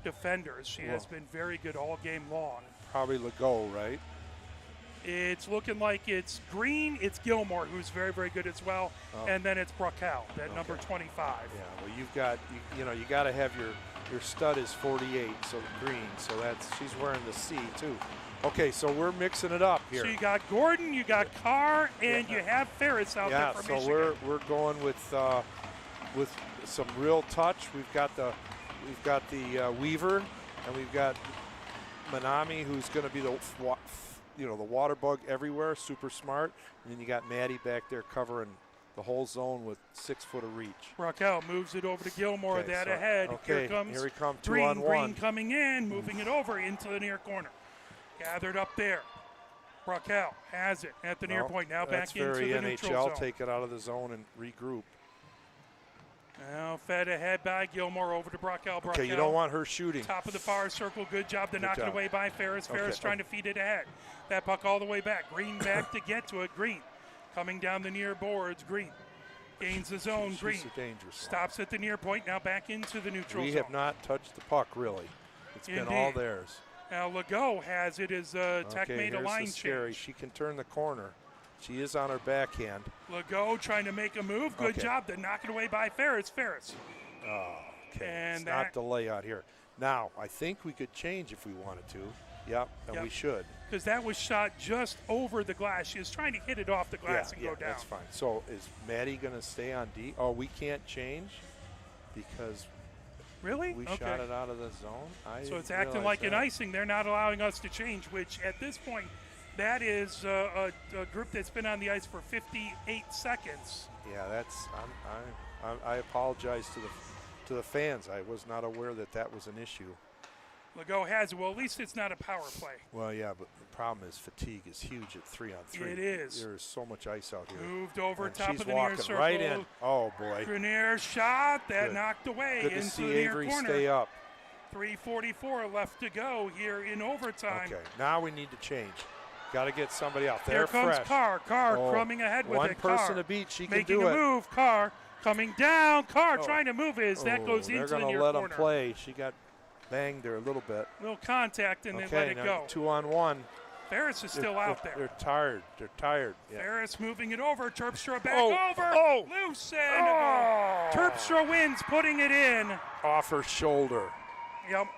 defenders. She has been very good all game long. Probably Legault, right? It's looking like it's Green, it's Gilmore, who's very, very good as well, and then it's Brackel, that number 25. Yeah, well, you've got, you got to have your stud is 48, so Green, so she's wearing the C too. Okay, so we're mixing it up here. So you got Gordon, you got Carr, and you have Ferris out there for Michigan. Yeah, so we're going with some real touch. We've got the Weaver, and we've got Manami, who's going to be the water bug everywhere, super smart. And then you got Maddie back there covering the whole zone with 6 foot of reach. Raquel moves it over to Gilmore, ahead. Okay, here he comes, Green, 2-on-1. Green coming in, moving it over into the near corner. Gathered up there. Raquel has it at the near point. Now back into the neutral zone. NHL, take it out of the zone and regroup. Now fed ahead by Gilmore over to Brackel. Okay, you don't want her shooting. Top of the far circle. Good job to knock it away by Ferris. Ferris trying to feed it ahead. That puck all the way back. Green back to get to it. Green coming down the near boards. Green gains the zone. Green stops at the near point. Now back into the neutral zone. We have not touched the puck, really. It's been all theirs. Now Legault has it as Tech made a line change. She can turn the corner. She is on her backhand. Legault trying to make a move. Good job to knock it away by Ferris. Oh, okay. And it's not the layout here. Now, I think we could change if we wanted to. Yep, we should. Because that was shot just over the glass. She was trying to hit it off the glass and go down. That's fine. So is Maddie going to stay on D? Oh, we can't change because really? We shot it out of the zone? So it's acting like an icing. They're not allowing us to change, which at this point, that is a group that's been on the ice for 58 seconds. Yeah, that's. I apologize to the fans. I was not aware that was an issue. Legault has it. Well, at least it's not a power play. Well, yeah, but the problem is fatigue is huge at 3-on-3. It is. There is so much ice out here. Moved over and top she's of the near walking circle. Right in. Oh boy. Grenier shot that knocked away Good to into see the near Avery corner. stay up. 3:44 left to go here in overtime. Okay, now we need to change. Got to get somebody out there. Here comes fresh. Carr. Crumbing ahead with one it. person Carr to beat. She making can do a move. Carr coming down. Carr trying to move his. That goes into the near corner. They're going to let him play. She got banged there a little bit. Little contact and then let it go. 2-on-1. Ferris is still out there. They're tired. Yeah. Ferris moving it over. Terpstra back over. Loose and Terpstra wins, putting it in. Off her shoulder. Yep.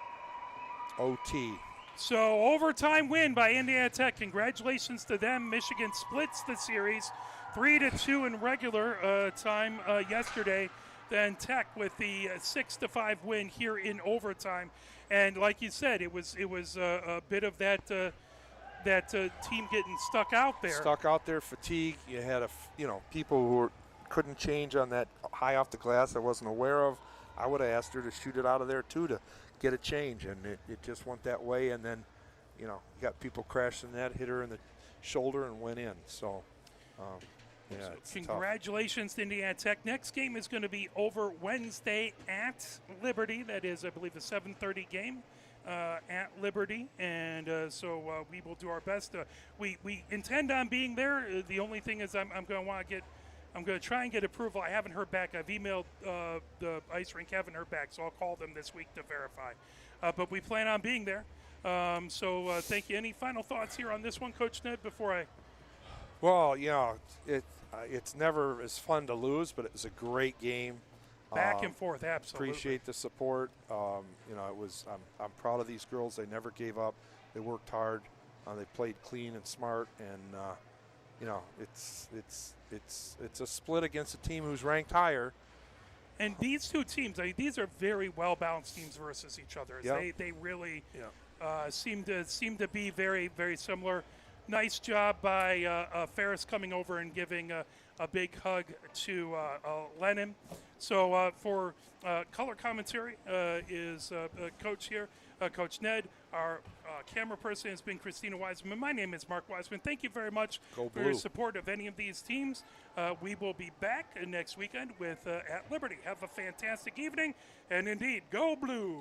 OT. So overtime win by Indiana Tech. Congratulations to them. Michigan splits the series 3-2 in regular time yesterday. Then Tech with the 6-5 win here in overtime. And like you said, it was a bit of that team getting stuck out there. Fatigue. You had people who couldn't change on that high off the glass. I wasn't aware of. I would have asked her to shoot it out of there too to get a change, and it just went that way. And then, you got people crashing that, hit her in the shoulder, and went in. So. Congratulations to Indiana Tech. Next game is going to be over Wednesday at Liberty. That is, I believe, a 7:30 game at Liberty, and so we will do our best. We intend on being there. The only thing is, I'm going to try and get approval. I haven't heard back. I've emailed the ice rink, haven't heard back, so I'll call them this week to verify. But we plan on being there. So thank you. Any final thoughts here on this one, Coach Ned, before I? Well, it's never as fun to lose, but it was a great game. Back and forth, absolutely. Appreciate the support. It was. I'm proud of these girls. They never gave up. They worked hard. They played clean and smart, and it's a split against a team who's ranked higher. And these two teams, these are very well balanced teams versus each other. Yep. They really seem to be very, very similar. Nice job by Ferris coming over and giving a big hug to Lennon. So for color commentary is Coach here, Coach Ned. Our camera person has been Christina Wiseman. My name is Mark Wiseman. Thank you very much Go for your Blue. support of any of these teams. We will be back next weekend with At Liberty. Have a fantastic evening, and indeed, go Blue!